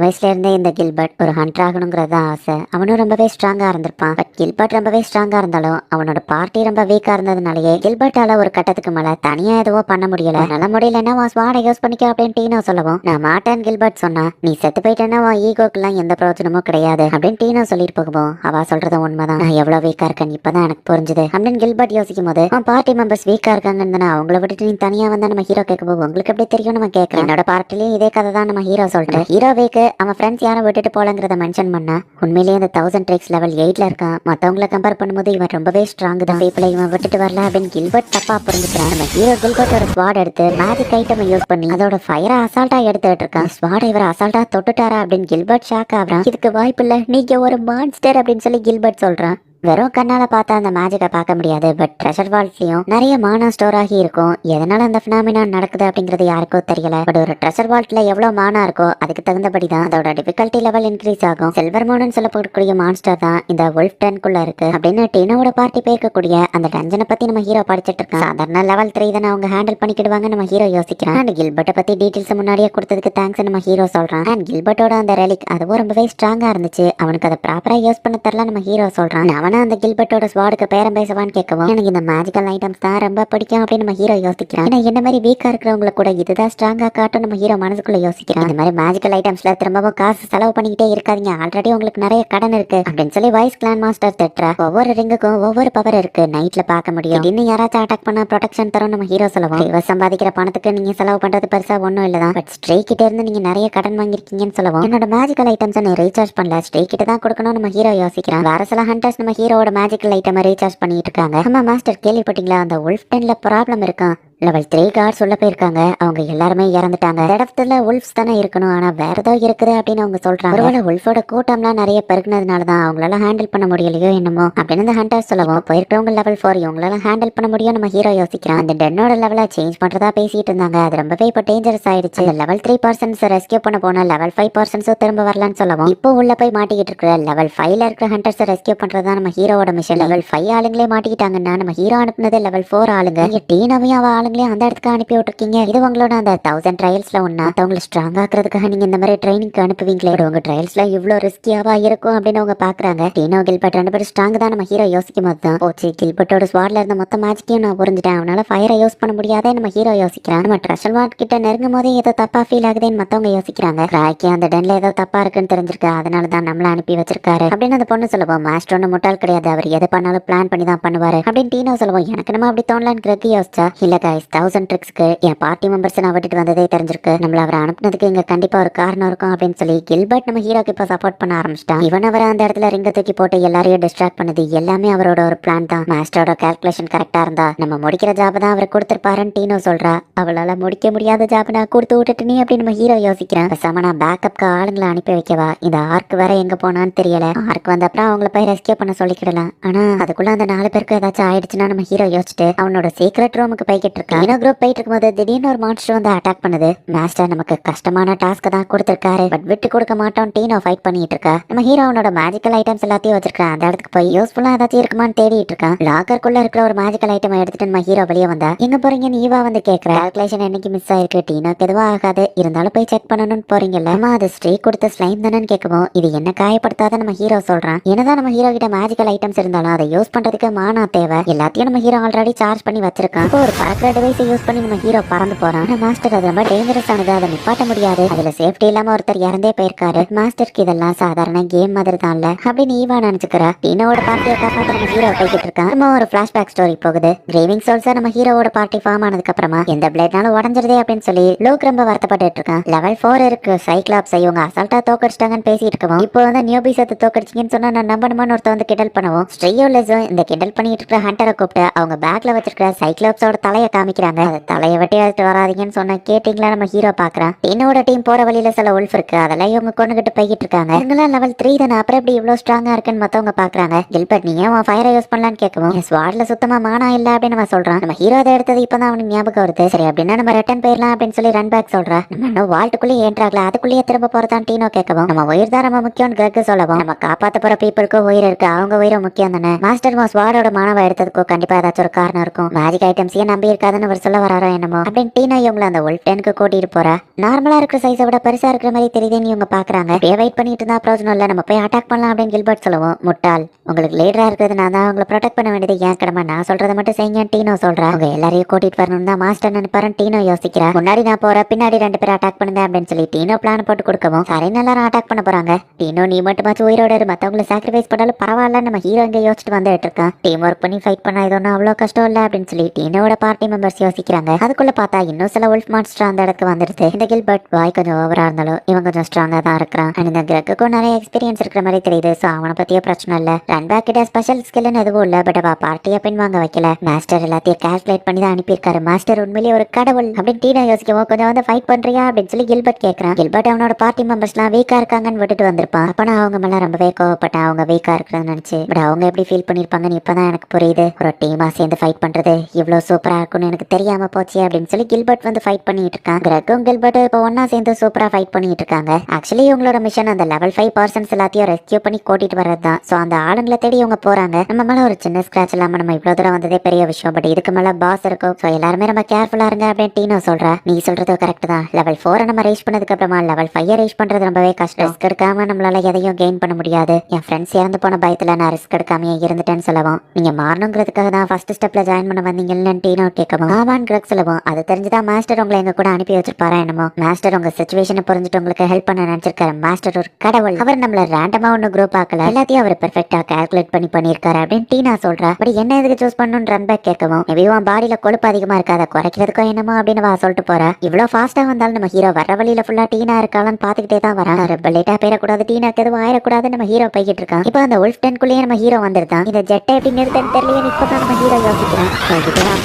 வயசுல இருந்தே இந்த கில்பர்ட் ஒரு ஹண்டர் ஆகணுங்கிறதா ஆசை. அவனும் ரொம்பவே ஸ்ட்ராங்கா இருந்திருப்பான். பட் கில்பர்ட் ரொம்பவே ஸ்ட்ராங்கா இருந்தாலும் அவனோட பார்ட்டி ரொம்ப வீக்கா இருந்ததுனாலயே கில்பர்ட்டால ஒரு கட்டத்துக்கு மேல தனியா எதுவும் பண்ண முடியல. நல்ல முடியலன்னா உன் ஸ்வாடை யூஸ் பண்ணிக்க அப்படின்னு டீனோ சொல்லவும் நான் மாட்டேன் கில்பர்ட் சொன்னா. நீ செத்து போயிட்டேன்னா உன் ஈகோக்கெல்லாம் எந்த பிரயோஜனமும் கிடையாது அப்படின்னு டீனோ சொல்லிட்டு போகும்போது அவ சொல்றது உண்மைதான். நான் எவ்வளவு வீக்கா இருக்கேன்னு இப்பதான் எனக்கு புரிஞ்சுது அப்படின்னு கில்பர்ட் யோசிக்கும் போது பார்ட்டி மெம்பர்ஸ் வீக்கா இருக்காங்கன்னு அவங்கள விட்டுட்டு நீ தனியா வந்தா நம்ம ஹீரோ கேட்கும் உங்களுக்கு எப்படி தெரியும் நம்ம கேட்கறேன். என்னோட பார்ட்டிலையும் இதே கதை தான் நம்ம ஹீரோ சொல்லிட்டு ஹீரோ வீக்கு அவன் ஃப்ரெண்ட்ஸ் யாரும் விட்டுட்டு போலங்கிறத மென்ஷன் பண்ணா. உண்மையிலேயே அந்த 1000 ட்ரிக்ஸ் லெவல் 8ல இருக்கான். மத்தவங்களை கம்பேர் பண்ணும்போது இவன் ரொம்பவே ஸ்ட்ராங் தான். பீப்புளை இவன் விட்டுட்டு வரல அப்படின்னு கில்பர்ட் தப்பா புரிஞ்சுக்கிறான். நம்ம ஹீரோ கில்பர்ட்டோட ஸ்வாட் எடுத்து மேஜிக் ஐட்டம் யூஸ் பண்ணி அதோட ஃபயரை அசால்ட்டா எடுத்துட்டு இருக்கான். ஸ்வாட் இவர் அசால்ட்டா தொட்டுட்டாரா அப்படின்னு கில்பர்ட் ஷாக் ஆகுறான். இதுக்கு வாய்ப்பு இல்ல, நீங்க ஒரு மான்ஸ்டர் அப்படின்னு சொல்லி கில்பர்ட் சொல்றான். வெறும் கண்ணால பார்த்தா அந்த மேஜிக்கை பார்க்க முடியாது. பட் ட்ரெஷர் வால்ட்லயும் நிறைய மானா ஸ்டோர் ஆகி இருக்கும். எதனால அந்த பினாமினா நடக்குது அப்படிங்கிறது யாருக்கோ தெரியல. பட் ஒரு ட்ரெஷர் வால்ட்ல எவ்வளவு மானா இருக்கோ அதுக்கு தகுந்தபடி தான் அதோட டிஃபிகல்ட்டி லெவல் இன்க்ரீஸ் ஆகும். சில்வர் மோனன் சொல்லப்படக்கூடிய மான்ஸ்டர் தான் இந்த வுல்ஃப் டென்குள்ள இருக்கு அப்படின்னு டீனோட பார்ட்டி போயிருக்கக்கூடிய அந்த டஞ்சனை பத்தி நம்ம ஹீரோ படிச்சிட்டு இருக்கான். சாதாரண லெவல் 3 தானே அவங்க ஹேண்டில் பண்ணிக்கிடுவாங்க நம்ம ஹீரோ யோசிக்கிறான். அண்ட் கில்பர்ட்டை பத்தி டீடைல்ஸ் முன்னாடியே கொடுத்ததுக்கு தேங்க்ஸ் நம்ம ஹீரோ சொல்றான். அண்ட் கில்பர்ட்டோட அந்த ரெலிக் அதுவும் ரொம்பவே ஸ்ட்ராங்கா இருந்துச்சு. அவனுக்கு அதை ப்ராப்பரா யூஸ் பண்ண தெரியல நம்ம ஹீரோ சொல்றான். அந்த கில்பர்ட்டோட ஸ்வாடுக்கு பேரம் பேசவான்னு கேட்கவும் எனக்கு இந்த மேஜிக்கல் ஐட்டம்ஸ் தான் ரொம்ப பிடிக்கும் அப்படின்னு நம்ம ஹீரோ யோசிக்கிறான். ஏன்னா என்ன மாதிரி வீக்கா இருக்கிறவங்கள கூட இதுதான் ஸ்ட்ராங்கா காட்டும் நம்ம ஹீரோ மனசுக்குள்ள யோசிக்கிறான். இந்த மாதிரி மேஜிக்கல் ஐட்டம்ஸ்ல திரும்பவும் காசு செலவு பண்ணிக்கிட்டே இருக்காதீங்க, ஆல்ரெடி உங்களுக்கு நிறைய கடன் இருக்கு அப்படின்னு சொல்லி வைஸ் கிளான் மாஸ்டர் திட்டுறா. ஒவ்வொரு ரிங்குக்கும் ஒவ்வொரு பவர் இருக்கு, நைட்ல பார்க்க முடியும். இன்னும் யாராச்சும் அட்டாக் பண்ணா ப்ரொடெக்ஷன் தரும் நம்ம ஹீரோ சொல்லுவோம். இவர் சம்பாதிக்கிற பணத்துக்கு நீங்க செலவு பண்றது பெருசா ஒன்னும் இல்லதான். பட் ஸ்ட்ரே கிட்ட இருந்து நீங்க நிறைய கடன் வாங்கிருக்கீங்கன்னு சொல்லுவோம். என்னோட மேஜிக்கல் ஐட்டம்ஸ் நீ ரீசார்ஜ் பண்ணல, ஸ்ட்ரே கிட்ட தான் கொடுக்கணும் நம்ம ஹீரோ யோசிக்கிறான். வேற சில ஹண்டர்ஸ் நம்ம ஹீரோட மேஜிக்கல் ஐட்டம் ரீசார்ஜ் பண்ணிட்டு இருக்காங்க. ஆமா மாஸ்டர் கேள்விப்பட்டீங்களா அந்த வுல்ஃப் டென்ல ப்ராப்ளம் இருக்கான். லெவல் 3 கார்ட்ஸ் உள்ள போயிருக்காங்க. அவங்க எல்லாருமே இறந்துட்டாங்க. இடத்துல வுல்ஃப்ஸ் தானே இருக்கணும், ஆனா வேற ஏதோ இருக்குது அப்படின்னு அவங்க சொல்றாங்க. ஒருவேளை வுல்ஃபோட கூட்டம்லாம் நிறைய பெருக்குனதுனாலதான் அவங்களால ஹேண்டில் பண்ண முடியலையோ என்னமோ அப்படின்னு அந்த ஹண்டர் சொல்லவும் போயிருக்கவங்க லெவல் 4 இவங்களால ஹேண்டில் பண்ண முடியும் நம்ம ஹீரோ யோசிக்கிறான். அந்த டென்னோட லெவலை சேஞ்ச் பண்றதா பேசிட்டு இருந்தாங்க. அது ரொம்பவே இப்போ டேஞ்சரஸ் ஆயிடுச்சு. அந்த லெவல் 3 பர்சன்ஸ் ரெஸ்கியூ பண்ண போன லெவல் 5 பர்சன்ஸும் திரும்ப வரலான்னு சொல்லவும் இப்போ உள்ள போய் மாட்டிக்கிட்டு இருக்கிற லெவல் 5ல இருக்கிற ஹண்டர்ஸ் ரெஸ்கியூ பண்றதா நம்ம ஹீரோட மிஷன். லெவல் 5 ஆளுங்களே மாட்டிக்கிட்டாங்கன்னா நம்ம ஹீரோ அனுப்புனது லெவல் 4 ஆளுங்க. டீனாவையும் அவ ஆளுங்களையும் அந்த இடத்துக்கு அனுப்பி விட்டுருக்கீங்க. இது உங்களோட அந்த 1000 ட்ரையல்ஸ்ல ஒண்ணா? அவங்களை ஸ்ட்ராங் ஆக்குறதுக்காக நீங்க இந்த மாதிரி ட்ரைனிங் அனுப்புவீங்களே, உங்க ட்ரையல்ஸ்ல இவ்வளவு ரிஸ்கியாவா இருக்கும் அப்படின்னு அவங்க பாக்குறாங்க. டீனோ கில்பர்ட் 2 பேரும் ஸ்ட்ராங் தான் நம்ம ஹீரோ யோசிக்கும் போது தான் போச்சு. கில்பர்ட்டோட ஸ்வாட்ல இருந்த மொத்த மேஜிக்கையும் நான் புரிஞ்சுட்டேன். அவனால ஃபயரை யூஸ் பண்ண முடியாதே நம்ம ஹீரோ யோசிக்கிறான். நம்ம ட்ரெஷர் வாட் கிட்ட நெருங்கும் போதே ஏதோ தப்பா ஃபீல் ஆகுதுன்னு மத்தவங்க யோசிக்கிறாங்க. கிராக்கி அந்த டென்ல ஏதோ தப்பா இருக்குன்னு தெரிஞ்சிருக்கு, அதனால தான் நம்மள அனுப்பி வச்சிருக்காரு அப்படின்னு அந்த பொண்ணு சொல்லுவோம். மாஸ்டர் ஒன்னும் முட்டாள் கிடையாது, அவர் எது பண்ணாலும் பிளான் பண்ணி தான் பண்ணுவாரு அப்படின்னு டீனோ சொல்லுவோம். எனக்கு நம்ம அப்படி தோணலான்னு கிரக் யோசிச்சா இல்ல கைஸ் 1000 ட்ரிக்ஸ்க்கு என் பார்ட்டி மெம்பர்ஸ் நான் விட்டுட்டு வந்ததே தெரிஞ்சிருக்கு. நம்மள அவரை அனுப்புனதுக்கு இங்க கண்டிப்பா ஒரு காரணம் இருக்கும் அப்படின்னு சொல்லி கில்பர்ட் நம்ம ஹீரோக்கு இப்ப சப்போர்ட் பண்ண ஆரம்பிச்சிட்டான். இவன் அவரை அந்த இடத்துல ரிங்க தூக்கி போட்டு எல்லாரையும் டிஸ்ட்ராக்ட் பண்ணது எல்லாமே அவரோட ஒரு பிளான் தான். மாஸ்டரோட கால்குலேஷன் கரெக்டா இருந்தா நம்ம முடிக்கிற ஜாப் தான் அவர் கொடுத்திருப்பாருன்னு டீனோ சொல்றா. அவளால முடிக்க முடியாத ஜாப் நான் கொடுத்து விட்டுட்டு நீ அப்படின்னு நம்ம ஹீரோ யோசிக்கிறேன். பேசாம நான் பேக்கப்க்கு ஆளுங்களை அனுப்பி வைக்கவா? இந்த ஆர்க் வேற எங்க போனான்னு தெரியல. ஆர்க் வந்த அப்புறம் அவங்கள போய் ரெஸ்கியூ பண்ண சொல்லிக்கிடலாம். ஆனா அதுக்குள்ள அந்த 4 பேருக்கு ஏதாச்சும் ஆயிடுச்சுன்னா நம்ம ஹீரோ யோசிச்சுட்டு அவனோட சீக்ரெட் ரூமுக்கு போய்கிட்டு இருக்கான். குரூப் போயிட்டு இருக்கும்போது திடீர்னு ஒரு மான்ஸ்டர் வந்து அட்டாக் பண்ணுது. மாஸ்டர் நமக்கு கஷ்டமான டாஸ்க் தான் கொடுத்திருக்காரு, பட் விட்டு கொடுக்க மாட்டோம் டீனோ ஃபைட் பண்ணிட்டு இருக்கா. நம்ம ஹீரோ அவனோட மேஜிக்கல் ஐட்டம்ஸ் எல்லாத்தையும் வச்சிருக்கான். அந்த இடத்துக்கு போய் யூஸ்ஃபுல்லா ஏதாச்சும் இருக்குமான்னு தேடிட்டு இருக்கான். லாக்கருக்குள்ள இருக்கிற ஒரு மேஜிக்கல் ஐட்டம் எடுத்துட்டு நம்ம ஹீரோ வெளியே வந்தா எங்க போறீங்கன்னு ஈவா வந்து கேக்குற. கால்குலேஷன் என்னைக்கு மிஸ் ஆயிருக்கு, டீனோக்கு எதுவும் ஆகாது, இருந்தாலும் போய் செக் பண்ணணும்னு போறீங்கல்ல. அம்மா அது ஸ்ட்ரே கொடுத்த ஸ்லைம் தானேன்னு கேட்கவும் இது என்ன காயப்படுத்தாத நம்ம ஹீரோ சொல்றான். என்னதான் நம்ம ஹீரோ கிட்ட மேஜிக்கல் ஐட்டம்ஸ் இருந்தாலும் அதை யூஸ் பண்றதுக்கு மானா தேவை. எல்லாத்தையும் நம்ம ஹீரோ ஆல்ரெடி சார்ஜ் பண்ணி வச்சிருக்கான். இப்போ ஒரு பறக்கிற டிவைஸ் யூஸ் பண்ணி நம்ம ஹீரோ பறந்து போறான். மாஸ்டர் அது ரொம்ப டேஞ்சரஸ் ஆனது, அதை நிப்பாட்ட முடியாது, அதுல சேஃப்டி இல்லாம ஒருத்தர் இறந்தே போயிருக்காரு. மாஸ்டருக்கு இதெல்லாம் சாதாரண கேம் மாதிரி தான் இல்ல அப்படின்னு ஈவா நினைச்சுக்கிறா. டீனோட பார்ட்டியை காப்பாற்ற நம்ம ஹீரோ போய்கிட்டு இருக்கான். நம்ம ஒரு பிளாஷ்பேக் ஸ்டோரி போகுது. கிரேவிங் சோல்ஸா நம்ம ஹீரோவோட பார்ட்டி ஃபார்ம் ஆனதுக்கு அப்புறமா எந்த பிளேட்னாலும் உடஞ்சிருதே அப்படின்னு சொல்லி லோக் ரொம்ப வருத்தப்பட்டு இருக்கான். லெவல் 4 இருக்கு சைக்ளாப்ஸ் இவங்க அசால்ட்டா தோக்கடிச்சிட்டாங்கன்னு பேசிட்டு இருக்கோம். இப்போ வந்து நியூபி சத்து தோக்கடிச்சிங்கன்னு சொன்னா நான் நம்பணுமான்னு ஒருத்த வந்து கிண்டல் பண்ணுவோம். ஸ்ட்ரெயோலெஸும் இந்த கிண்டல் பண்ணிட்டு இருக்கிற ஹண்டரை கூப்பிட்டு அவங்க பேக்ல வச்சிருக்கிற சைக்ளாப்ஸோட தலையை காமிக்கிறாங்க. அதை தலையை வெட்டி எடுத்து வராதீங்கன்னு சொன்ன கேட்டீங்களா நம்ம ஹீரோ பாக்குறான். டீனோட டீம் போற வழியில சில உல்ஃப் இருக்கு, அதெல்லாம் இவங்க கொண்டுகிட்டு போய்கிட்டு இருக்காங்க. இவங்களாம் லெவல் 3 தானே, அப்புறம் எப்படி இவ்வளவு ஸ்ட்ராங்கா இருக்குன்னு மத்தவங்க பாக்குறாங்க. கில்பர்ட் நீ ஏன் ஃபயரை யூஸ் பண்ணலான்னு கேட்கவும் ஸ்வாட்ல சுத்தமா மானா இல்ல அப்படின்னு நம்ம சொல்றான். நம்ம ஹீரோ அதை எடுத்தது இப்பதான் அவனுக்கு ஞாபகம் வருது. சரி அப்படின்னா நம்ம ரிட்டர்ன் போயிடலாம் அப்படின்னு சொல்லி ரன் பேக் சொல்றா. நம்ம இன்னும் வால்ட்டுக்குள்ளேயே ஏன்றாங்களா, அதுக்குள்ளேயே திரும்ப போறதான் டீனோ கேட்கவும் நம்ம உயிர் தான் நம்ம முக்கியம் கிரக் சொல்லவும் நம்ம காப்பாத்த போற பீப்புளுக்கு உயிர் இருக்கு, அவங்க உயிரும் முக்கியம் தானே. மாஸ்டர் ஸ்வாடோட மானவை எடுத்ததுக்கும் கண்டிப்பா ஏதாச்சும் ஒரு காரணம் இருக்கும். மேஜிக் ஐட்டம்ஸையே நம்பி இருக்காதுன்னு அவர் சொல்ல வராரோ என்னமோ அப்படின்னு டீனா இவங்களை அந்த உல்ஃப் டெனுக்கு கூட்டிட்டு போறா. நார்மலா இருக்கிற சைஸை விட பெருசா இருக்கிற மாதிரி தெரியுதுன்னு இவங்க பாக்குறாங்க. அப்படியே வெயிட் பண்ணிட்டு இருந்தா பிரயோஜனம் இல்ல, நம்ம போய் அட்டாக் பண்ணலாம் அப்படின்னு கில்பர்ட் சொல்லவும் முட்டாள், உங்களுக்கு லீடரா இருக்கிறது நான் தான், உங்களை ப்ரொடெக்ட் பண்ண வேண்டியது ஏன் கடமை, நான் சொல்றதை மட்டும் செய்யுங்க டீனோ சொல்றா. அவங்க எல்லாரையும் கூட்டிட்டு வரணும் தான் மாஸ்டர் நினைப்பாரு டீனோ யோசிக்கிறா. முன்னாடி நான் போற பின்னாடி 2 பேர் அட்டாக் பண்ணுங்க அப்படின்னு சொல்லி டீனோ பிளான் போட்டு கொடுக்கவும் சரின்னு எல்லாரும் அட்டாக் பண்ண போறாங்க. டீனோ நீ மட்டுமாச்சும் உயிரோட இரு, மத்தவங்களை சாக்ரிஃபைஸ் பண்ணாலும் பரவாயில்ல நம்ம ஹீரோ இங்க யோசிச்சுட்டு வந்துட்டு இருக்கான். டீம் ஒர்க் பண்ணி ஃபைட் பண்ணா இது ஒன்றும் அவ்வளோ கஷ்டம் இல்லை அப்படின்னு சொல்லி டீனோட பார்ட்டி மெம்பர்ஸ் யோசிக்கிறாங்க. அதுக்குள்ள பார்த்தா இன்னும் சில உல்ஃப் மான்ஸ்டர் அந்த இடத்துக்கு வந்துடுது. இந்த கில்பர்ட் வாய் கொஞ்சம் ஓவரா இருந்தாலும் இவன் கொஞ்சம் ஸ்ட்ராங்கா தான் இருக்கிறான். அண்ட் இந்த கிரக்குக்கும் நிறைய எக்ஸ்பீரியன்ஸ் இருக்கிற மாதிரி தெரியுது. ஸோ அவனை பத்தியே பிரச்சனை இல்லை. ரன் பேக் கிட்ட ஸ்பெஷல் ஸ்கில்னு எதுவும் இல்லை. பட் அவ பார்ட்டியை பின் வாங்க வைக்கல. மாஸ்டர் எல்லாத்தையும் கால்குலேட் பண்ணி தான் அனுப்பியிருக்காரு. மாஸ்டர் உண்மையிலேயே ஒரு கடவுள் அப்படின்னு டீனா யோசிக்கவும் கொஞ்சம் வந்து ஃபைட் பண்றியா அப்படின்னு சொல்லி கில்பர்ட் கேட்கறான். கில்பர்ட் அவனோட பார்ட்டி மெம்பர்ஸ்லாம் வீக்கா இருக்காங்கன்னு விட்டுட்டு வந்திருப்பான். அப்ப நான் அவங்க மேல ரொம்பவே கோவப்பட்டேன், அவங்க வீக்கா இருக்கிறது நினைச்சு. பட் அவங்க எப்படி ஃபீல் பண்ணிருப்பாங்கன்னு இப்பதான் எனக்கு புரியுது. ஒரு டீமா சேர்ந்து ஃபைட் பண்றது இவ்வளவு சூப்பரா இருக்கும்னு எனக்கு தெரியாம போச்சு அப்படின்னு சொல்லி கில்பர்ட் வந்து ஃபைட் பண்ணிட்டு இருக்கான். கிரக்கும் கில்பர்ட் இப்போ ஒன்னா சேர்ந்து சூப்பரா ஃபைட் பண்ணிட்டு இருக்காங்க. ஆக்சுவலி இவங்களோட மிஷன் அந்த லெவல் 5 பர்சன்ஸ் எல்லாத்தையும் ரெஸ்கியூ பண்ணி கூட்டிட்டு வர்றது தான். ஸோ அந்த ஆளுங்களை தேடி இவங்க போறாங்க. நம்ம மேல ஒரு சின்ன ஸ்கிராச் இல்லாம நம்ம இவ்வளவு தூரம் வந்ததே பெரிய விஷயம். பட் இதுக்கு மேல பாஸ் இருக்கும். ஸோ எல்லாருமே நம்ம கேர்ஃபுல்லா இருங்க அப்படின்னு டீனோ சொல்றா. நீ சொல்றது கரெக்ட் தான். லெவல் 4 நம்ம ரீச் பண்ணதுக்கு அப்புறமா லெவல் 5 ரீச் பண்றது ரொம்பவே கஷ்டம். ரிஸ்க் எடுக்காம நம்மளால எதையும் கெயின் பண்ண முடியாது. என் ஃப்ரெண்ட்ஸ் இறந்து போன பயத்துல நான் ரிஸ்க் எடுக்காம இருந்துட்டேன்னு சொல்லவும் நீங்க மாறணுங்கிறதுக்காக தான் ஃபர்ஸ்ட் ஸ்டெப்ல ஜாயின் பண்ண வந்தீங்கன்னு டீனோ கேட்கவும் ஆவான் கிரக் சொல்லவும் அது தெரிஞ்சுதான் மாஸ்டர் உங்களை எங்க கூட அனுப்பி வச்சிருப்பாரா என்னமோ. மாஸ்டர் உங்க சிச்சுவேஷனை புரிஞ்சுட்டு உங்களுக்கு ஹெல்ப் பண்ண நினைச்சிருக்காரு. மாஸ்டர் ஒரு கடவுள். அவர் நம்மள ரேண்டமா ஒன்னு குரூப் ஆக்கல, எல்லாத்தையும் அவர் பெர்ஃபெக்ட்டா கால்குலேட் பண்ணிருக்காரு அப்படின்னு டீனா சொல்றா. பட் என்ன எதுக்கு சூஸ் பண்ணணும்னு ரன் பேக் கேட்கவும் மேபி உன் பாடியில கொழுப்பு அதிகமா இருக்காத குறைக்கிறதுக்கோ என்னமோ அப்படின்னு வா சொல்லிட்டு போறா. இவ்வளவு ஃபாஸ்டா வந்தாலும் நம்ம ஹீரோ வர வழியில ஃபுல்லா டீனா இருக்காளான்னு பாத்துக்கிட்டே தான் வரான். ரொம்ப லேட்டா போயிடக்கூடாது, டீனாக்கு எதுவும் ஆயிடக்கூடாது நம்ம ஹீரோ போய்கிட்டு இருக்கான். இப்போ அந்த உல்ஃப் டென்குள்ளேயே நம்ம ஹீரோ வந்திருக்கான். இந்த ஜெட்டை எப்படி நிறுத்தன்னு தெரியல, இப்பதான் நம்ம ஹீரோ யோசிக்கிறான்.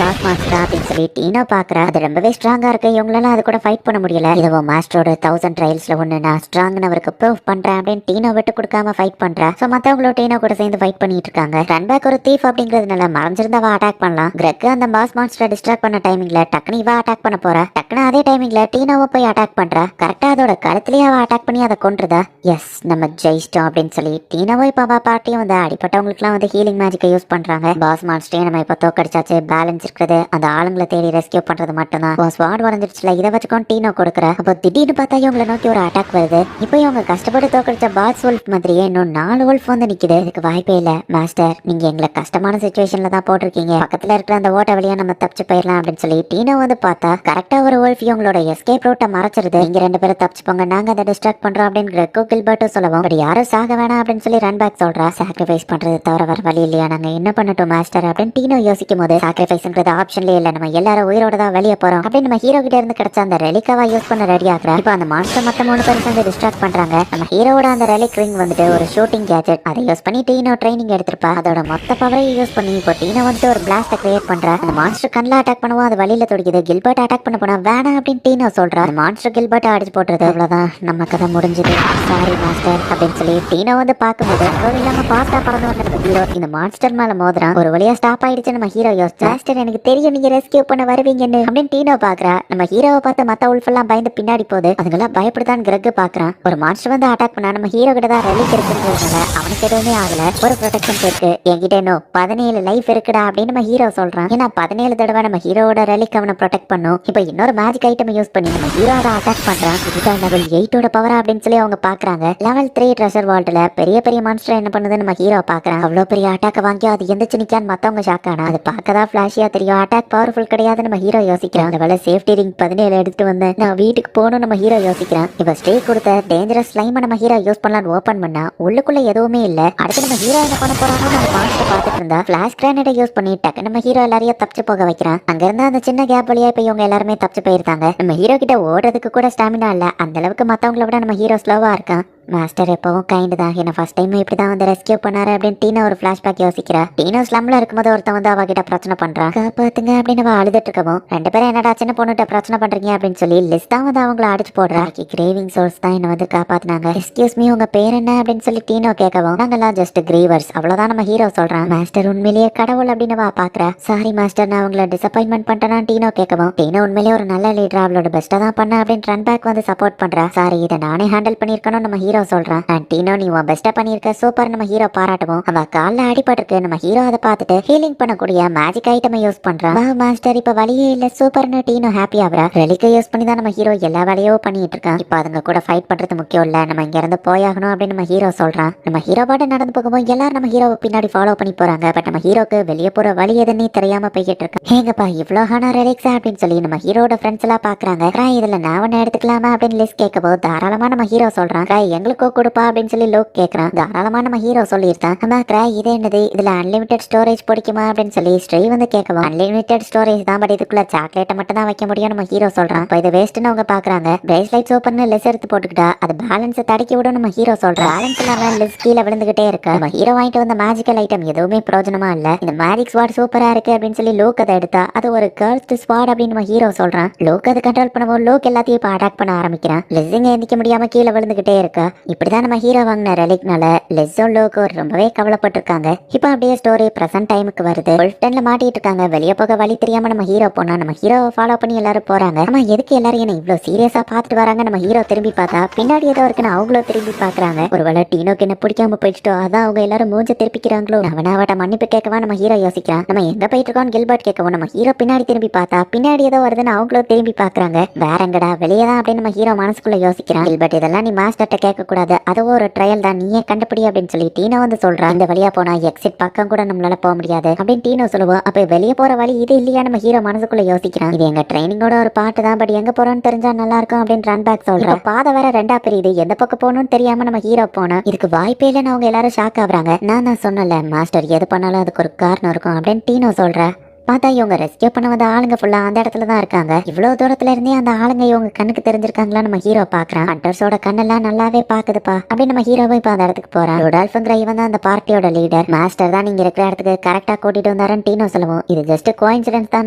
பாஸ் மாஸ்டர் அப்படின்னு சொல்லி டீனோ பாக்குறா. அது ரொம்பவே ஸ்ட்ராங்கா இருக்கு, இவங்களால அது கூட ஃபைட் பண்ண முடியல. இதுவோ மாஸ்டரோட 1000 ட்ரையல்ஸ்ல ஒண்ணு நான் ஸ்ட்ராங்னு அவருக்கு ப்ரூவ் பண்றேன் அப்படின்னு டீனோ விட்டு கொடுக்காம ஃபைட் பண்றா. சோ மத்தவங்களோ டீனோ கூட சேர்ந்து ஃபைட் பண்ணிட்டு இருக்காங்க. ரன் பேக் ஒரு தீஃப் அப்படிங்கறதுனால மறைஞ்சிருந்தவ அட்டாக் பண்ணலாம். கிரக் அந்த பாஸ் மாஸ்டரை டிஸ்ட்ராக்ட் பண்ண டைமிங்ல டக்குனு இவ அட்டாக் பண்ண போறா. டக்குனு அதே டைமிங்ல டீனோவை போய் அட்டாக் பண்றா. கரெக்டா அதோட கழுத்திலேயே அவ அட்டாக் பண்ணி அதை கொன்றுதா. எஸ் நம்ம ஜெயிச்சிட்டோம் அப்படின்னு சொல்லி டீனோவை இப்ப அவ பார்ட்டியும் வந்து அடிப்பட்டவங்களுக்குலாம் வந்து ஹீலிங் மேஜிக்கை யூஸ் பண்றாங்க. பாஸ் மாஸ்டரே நம்ம இப்ப தோக்கடிச்சாச்சு, பேலன்ஸ் இருக்கிறது அந்த ஆளுங்களை தேடி ரெஸ்கியூ பண்றது மட்டும்தான். ஸ்வாட் வரைஞ்சிருச்சுல, இதை வச்சுக்கோ டீனோ கொடுக்குற. அப்போ திடீர்னு பார்த்தா இவங்களை நோக்கி ஒரு அட்டாக் வருது. இப்போ இவங்க கஷ்டப்பட்டு தோக்கடிச்ச பாஸ் உல்ஃப் மாதிரியே இன்னும் 4 உல்ஃப் வந்து நிக்குது. இதுக்கு வாய்ப்பே இல்ல மாஸ்டர், நீங்க எங்களை கஷ்டமான சிச்சுவேஷன்ல தான் போட்டிருக்கீங்க, பக்கத்துல இருக்கிற அந்த ஓட்ட வழியா நம்ம தப்பிச்சு போயிடலாம் அப்படின்னு சொல்லி டீனோ வந்து பார்த்தா கரெக்டா ஒரு உல்ஃப் இவங்களோட எஸ்கேப் ரூட்டை மறைச்சிருது. நீங்க 2 பேரும் தப்பிச்சு போங்க, நாங்க அதை டிஸ்ட்ராக்ட் பண்றோம் அப்படின்னு கிரக்கோ கில்பர்ட்டும் சொல்லவும் பட் யாரும் சாக வேணாம் அப்படின்னு சொல்லி ரன் பேக் சொல்றா. சாக்ரிஃபைஸ் பண்றது தவிர வர வழி இல்லையா, நாங்க என்ன பண்ணட்டும் மாஸ்டர் அப்படின்னு டீனோ யோசிக்கும் போது சாக்ரிஃபைஸ்ங்கிறது ஆப்ஷன்லயே இல்ல, நம்ம எல்லாரும் உயிரோட தான் வெளியே போறோம் அப்படின்னு நம்ம ஹீரோ கிட்ட இருந்து கிடைச்ச அந்த ரெலிக்காவா யூஸ் பண்ண ரெடி ஆகுறா. இப்போ அந்த மான்ஸ்டர் மொத்த 3 பேரும் சேர்ந்து டிஸ்ட்ராக்ட் பண்றாங்க. நம்ம ஹீரோவோட அந்த ரெலிக் ரிங் வந்துட்டு ஒரு ஷூட்டிங் கேஜெட், அதை யூஸ் பண்ணி டீனோ ட்ரைனிங் எடுத்திருப்பா. அதோட மொத்த பவரையும் யூஸ் பண்ணி இப்போ டீனோ வந்துட்டு ஒரு பிளாஸ்ட கிரியேட் பண்றா. அந்த மான்ஸ்டர் கண்ணில் அட்டாக் பண்ணுவோம், அது வழியில துடிக்குது. கில்பர்ட் அட்டாக் பண்ண போனா வேணாம் அப்படின்னு டீனோ சொல்றா. அந்த மான்ஸ்டர் கில்பர்ட் அடிச்சு போட்டுருது. அவ்வளவுதான் நம்ம கதை முடிஞ்சது, சாரி மாஸ்டர் அப்படின்னு சொல்லி டீனோ வந்து பார்க்கும்போது இல்லாம பாஸ்டா பறந்து வந்த ஹீரோ இந்த மான்ஸ்டர் மேல மோதுறான். ஒரு வழியா ஸ்டாப் ஆயிடுச்சு. நம்ம ஹீரோ யோசிச்சு மாஸ்டர் எனக்கு தெரியும் நீங்க ரெஸ்கியூ பண்ண வருவீங்கன்னு அப்படின்னு டீனோ பாக்குறா. நம்ம ஹீரோவை பார்த்து மத்த உல்ஃப் எல்லாம் பயந்து பின்னாடி போகுது. அதுங்கெல்லாம் பயப்படுதான் கிரக் பாக்குறான். ஒரு மான்ஸ்டர் வந்து அட்டாக் பண்ணா நம்ம ஹீரோ கிட்ட தான் ரெலிக் இருக்குன்றதுனால அவனுக்கு எதுவுமே ஆகல. ஒரு ப்ரொடெக்ஷன் இருக்கு, என்கிட்ட இன்னும் 17 லைஃப் இருக்குடா அப்படின்னு நம்ம ஹீரோ சொல்றான். ஏன்னா 17 தடவை நம்ம ஹீரோவோட ரெலிக் அவனை ப்ரொடெக்ட் பண்ணும். இப்போ இன்னொரு மேஜிக் ஐட்டம் யூஸ் பண்ணி நம்ம ஹீரோ அதை அட்டாக் பண்றான். இதுதான் லெவல் 8 பவர் அப்படின்னு சொல்லி அவங்க பாக்குறாங்க. லெவல் 3 ட்ரெஷர் வால்ட்ல பெரிய பெரிய மான்ஸ்டர் என்ன பண்ணுது நம்ம ஹீரோ பாக்குறான். அவ்வளவு பெரிய அட்டாக் வாங்கி அது எந்திரிச்சு நிக்கான்னு மத்தவங்க ஷாக் ஆனா அது பார்க்கதான் பிளாஷியா தெரியும். அட்டாக் பவர்ஃபுல் கிடையாது நம்ம ஹீரோ யோசிக்கிறான். அந்த வேலை சேஃப்டி ரிங் 17 எடுத்துட்டு வந்து நான் வீட்டுக்கு போகணும் நம்ம ஹீரோ யோசிக்கிறான். இப்ப ஸ்டே கொடுத்த டேஞ்சரஸ் ஸ்லைம் நம்ம ஹீரோ யூஸ் பண்ணலான்னு ஓபன் பண்ணா உள்ளுக்குள்ள எதுவுமே இல்ல. அடுத்து நம்ம ஹீரோ என்ன பண்ண போறானோ நம்ம மாஸ்டர் பார்த்துட்டு இருந்தா பிளாஷ் கிரானேட்டை யூஸ் பண்ணி டக்கு நம்ம ஹீரோ எல்லாரையும் தப்பிச்சு போக வைக்கிறான். அங்க இருந்தா அந்த சின்ன கேப் வழியா இப்ப இவங்க எல்லாருமே தப்பிச்சு போயிருந்தாங்க. நம்ம ஹீரோ கிட்ட ஓடுறதுக்கு கூட ஸ்டாமினா இல்ல, அந்த அளவுக்கு மத்தவங்கள விட நம்ம ஹீரோ ஸ்லோவா இருக்கான். மாஸ்டர் எப்பவும் கைண்ட் தான், என்ன ஃபர்ஸ்ட் டைம் இப்படிதான் வந்து ரெஸ்கியூ பண்ணாரு அப்படின்னு டீனா ஒரு ஃபிளாஷ்பேக் யோசிக்கிறா. டீனா ஸ்லம்ல இருக்கும்போது ஒருத்தன் வந்து அவகிட்ட பிரச்சனை பண்றான், காப்பாத்துங்க அப்படின்னு அவ அழுதுட்டு இருக்கவும் ரெண்டு பேரும் என்னடா சின்ன பொண்ணுகிட்ட பிரச்சனை பண்றீங்க அப்படின்னு சொல்லி லிஸ்ட் தான் வந்து அவங்கள அடிச்சு போடுறா. கிரேவிங் சோர்ஸ் தான் என்ன வந்து காப்பாத்தினாங்க. எக்ஸ்கியூஸ் மீ உங்க பேர் என்ன அப்படின்னு சொல்லி டீனோ கேட்கவும் நாங்கெல்லாம் ஜஸ்ட் கிரீவர்ஸ் அவ்வளவுதான் நம்ம ஹீரோ சொல்றான். மாஸ்டர் உண்மையிலேயே கடவுள் அப்படின்னு வா பாக்குறா. சாரி மாஸ்டர் நான் உங்களை டிசப்பாயின்மெண்ட் பண்றேன்னா டீனோ கேட்கவும் டீனோ உண்மையிலேயே ஒரு நல்ல லீடர், அவளோட பெஸ்ட்டா தான் பண்ண அப்படின்னு ரன் பேக் வந்து சப்போர்ட் பண்றா. சாரி இதை நானே ஹேண்டில் பண்ணிருக்கணும் நம்ம ஹீரோ சொல்றான். அண்ட் டீனோ நீ உன் பெஸ்ட்டா பண்ணிருக்க சூப்பர் நம்ம ஹீரோ பாராட்டுவோம். அவ கால்ல அடிபட்டிருக்கு, நம்ம ஹீரோ அதை பார்த்துட்டு ஹீலிங் பண்ணக்கூடிய மேஜிக் ஐட்டம் யூஸ் பண்றான். வா மாஸ்டர் இப்ப வழியே இல்ல சூப்பர்னு டீனோ ஹாப்பி ஆகுறா. ரெலிக்க யூஸ் பண்ணி தான் நம்ம ஹீரோ எல்லா வேலையும் பண்ணிட்டு இருக்கான். இப்ப அதுங்க கூட ஃபைட் பண்றது முக்கியம் இல்ல, நம்ம இங்க இருந்து போயாகணும் அப்படின்னு நம்ம ஹீரோ சொல்றான். நம்ம ஹீரோ பாட்டு நடந்து போகும்போது எல்லாரும் நம்ம ஹீரோவை பின்னாடி ஃபாலோ பண்ணி போறாங்க. பட் நம்ம ஹீரோக்கு வெளியே போற வழி எதுன்னு தெரியாம போய்கிட்டு இருக்கான். ஏங்கப்பா இவ்வளோ ஹானா ரெலிக்ஸா அப்படின்னு சொல்லி நம்ம ஹீரோட ஃப்ரெண்ட்ஸ் எல்லாம் பாக்குறாங்க. இதுல நான் ஒன்னு எடுத்துக்கலாமா அப்படின்னு லிஸ்ட் கேட்கப்போ தாராளமா நம்ம ஹீரோ சொல்றான். எங்களுக்கோ கொடுப்பா அப்படின்னு சொல்லி லோக் கேட்கறான். தாராளமா நம்ம ஹீரோ சொல்லியிருந்தான். ஆமா இது என்னது இதுல அன்லிமிட்டட் ஸ்டோரேஜ் பிடிக்குமா அப்படின்னு சொல்லி ஸ்ரீ வந்து கேட்கவும் அன்லிமிட்டட் ஸ்டோரேஜ் தான், பட் இதுக்குள்ள சாக்லேட்டை மட்டும் தான் வைக்க முடியும் நம்ம ஹீரோ சொல்றான். இப்போ இது வேஸ்ட்னு அவங்க பாக்குறாங்க. பிரேஸ்லைட் சூப்பர்னு லெஸ் எடுத்து போட்டுக்கிட்டா அது பேலன்ஸ் தடுக்கி விடும் நம்ம ஹீரோ சொல்றான். பேலன்ஸ் இல்லாம லெஸ் கீழே விழுந்துகிட்டே இருக்கு. நம்ம ஹீரோ வாங்கிட்டு வந்த மேஜிக்கல் ஐட்டம் எதுவுமே பிரயோஜனமா இல்ல. இந்த மேஜிக் ஸ்வாட் சூப்பரா இருக்கு அப்படின்னு சொல்லி லோக் அதை எடுத்தா அது ஒரு கர்ஸ்ட் ஸ்வாட் அப்படின்னு நம்ம ஹீரோ சொல்றான். லோக் அதை கண்ட்ரோல் பண்ணவும் லோக் எல்லாத்தையும் இப்போ அட்டாக் பண்ண ஆரம்பிக்கிறான். லெஸ்ஸிங்க எந்திக்க முடியாம கீழே விழுந்துகிட்டே இருக்கா. இப்படிதான் நம்ம ஹீரோ வாங்கின ரெலிக்னால லெஸ்ஸோ லோக்கோ ரொம்பவே கவலைப்பட்டிருக்காங்க. இப்போ அப்படியே ஸ்டோரி பிரசன்ட் டைமுக்கு வருது. உல்ஃப்டன்ல மாட்டிட்டு இருக்காங்க. வெளியே போக வழி தெரியாம நம்ம ஹீரோ போனா நம்ம ஹீரோவை ஃபாலோ பண்ணி எல்லாரும் போறாங்க. ஆமா எதுக்கு எல்லாரும் என்ன இவ்வளவு சீரியஸா பாத்துட்டு வராங்க. நம்ம ஹீரோ திரும்பி பார்த்தா பின்னாடி ஏதோ இருக்குன்னு அவங்களும் திரும்பி பாக்குறாங்க. ஒருவேளை டீனோக்கு என்ன பிடிக்காம போயிட்டோ அதான் அவங்க எல்லாரும் மூஞ்ச திருப்பிக்கிறாங்களோ. அவனாவட்ட மன்னிப்பு கேட்கவா நம்ம ஹீரோ யோசிக்கிறான். நம்ம எங்க போயிட்டு இருக்கோம் கில்பர்ட் கேட்கவும் நம்ம ஹீரோ பின்னாடி திரும்பி பார்த்தா பின்னாடி ஏதோ வருதுன்னு அவங்களும் திரும்பி பாக்குறாங்க. வேற எங்கடா வெளியே தான் அப்படின்னு நம்ம ஹீரோ மனசுக்குள்ள யோசிக்கிறான். கில்பர்ட் இதெல்லாம் நீ மாஸ்டர்ட்ட கேட்க கூடாது, அதுவும் ஒரு ட்ரையல் தான், நீயே கண்டுபிடி அப்படின்னு சொல்லி டீனோ வந்து சொல்றான். இந்த வழியா போனா எக்ஸிட் பக்கம் கூட நம்மளால போக முடியாது அப்படின்னு டீனோ சொல்லுவோம். அப்ப வெளியே போற வழி இது இல்லையா நம்ம ஹீரோ மனசுக்குள்ள யோசிக்கிறான். இது எங்க ட்ரைனிங்கோட ஒரு பாட்டு தான், பட் எங்க போறோம்னு தெரிஞ்சா நல்லா இருக்கும் அப்படின்னு ரன் பேக் சொல்றான். பாதை வேற ரெண்டா பிரியுது, எந்த பக்கம் போகணும்னு தெரியாம நம்ம ஹீரோ போனா இதுக்கு வாய்ப்பே இல்லைன்னு அவங்க எல்லாரும் ஷாக் ஆகுறாங்க. நான் தான் சொன்னல மாஸ்டர் எது பண்ணாலும் அதுக்கு ஒரு காரணம் இருக்கும் அப்படின்னு டீனோ சொல்ற. பார்த்தா இவங்க ரெஸ்கியூ பண்ண வந்த ஆளுங்க ஃபுல்லா அந்த இடத்துல தான் இருக்காங்க. இவ்வளவு தூரத்துல இருந்தே அந்த ஆளுங்க இவங்க கண்ணுக்கு தெரிஞ்சிருக்காங்களா நம்ம ஹீரோ பாக்குறான். ஹண்டர்ஸோட கண்ணெல்லாம் நல்லாவே பாக்குதுப்பா அப்படின்னு நம்ம ஹீரோவும் இப்ப அந்த இடத்துக்கு போறான். ருடால்ஃப்ங்கிற இவன் தான் அந்த பார்ட்டியோட லீடர். மாஸ்டர் தான் நீங்க இருக்கிற இடத்துக்கு கரெக்டா கூட்டிட்டு வந்தாருன்னு டீனோ சொல்லுவோம். இது ஜஸ்ட் கோஇன்சிடென்ஸ் தான்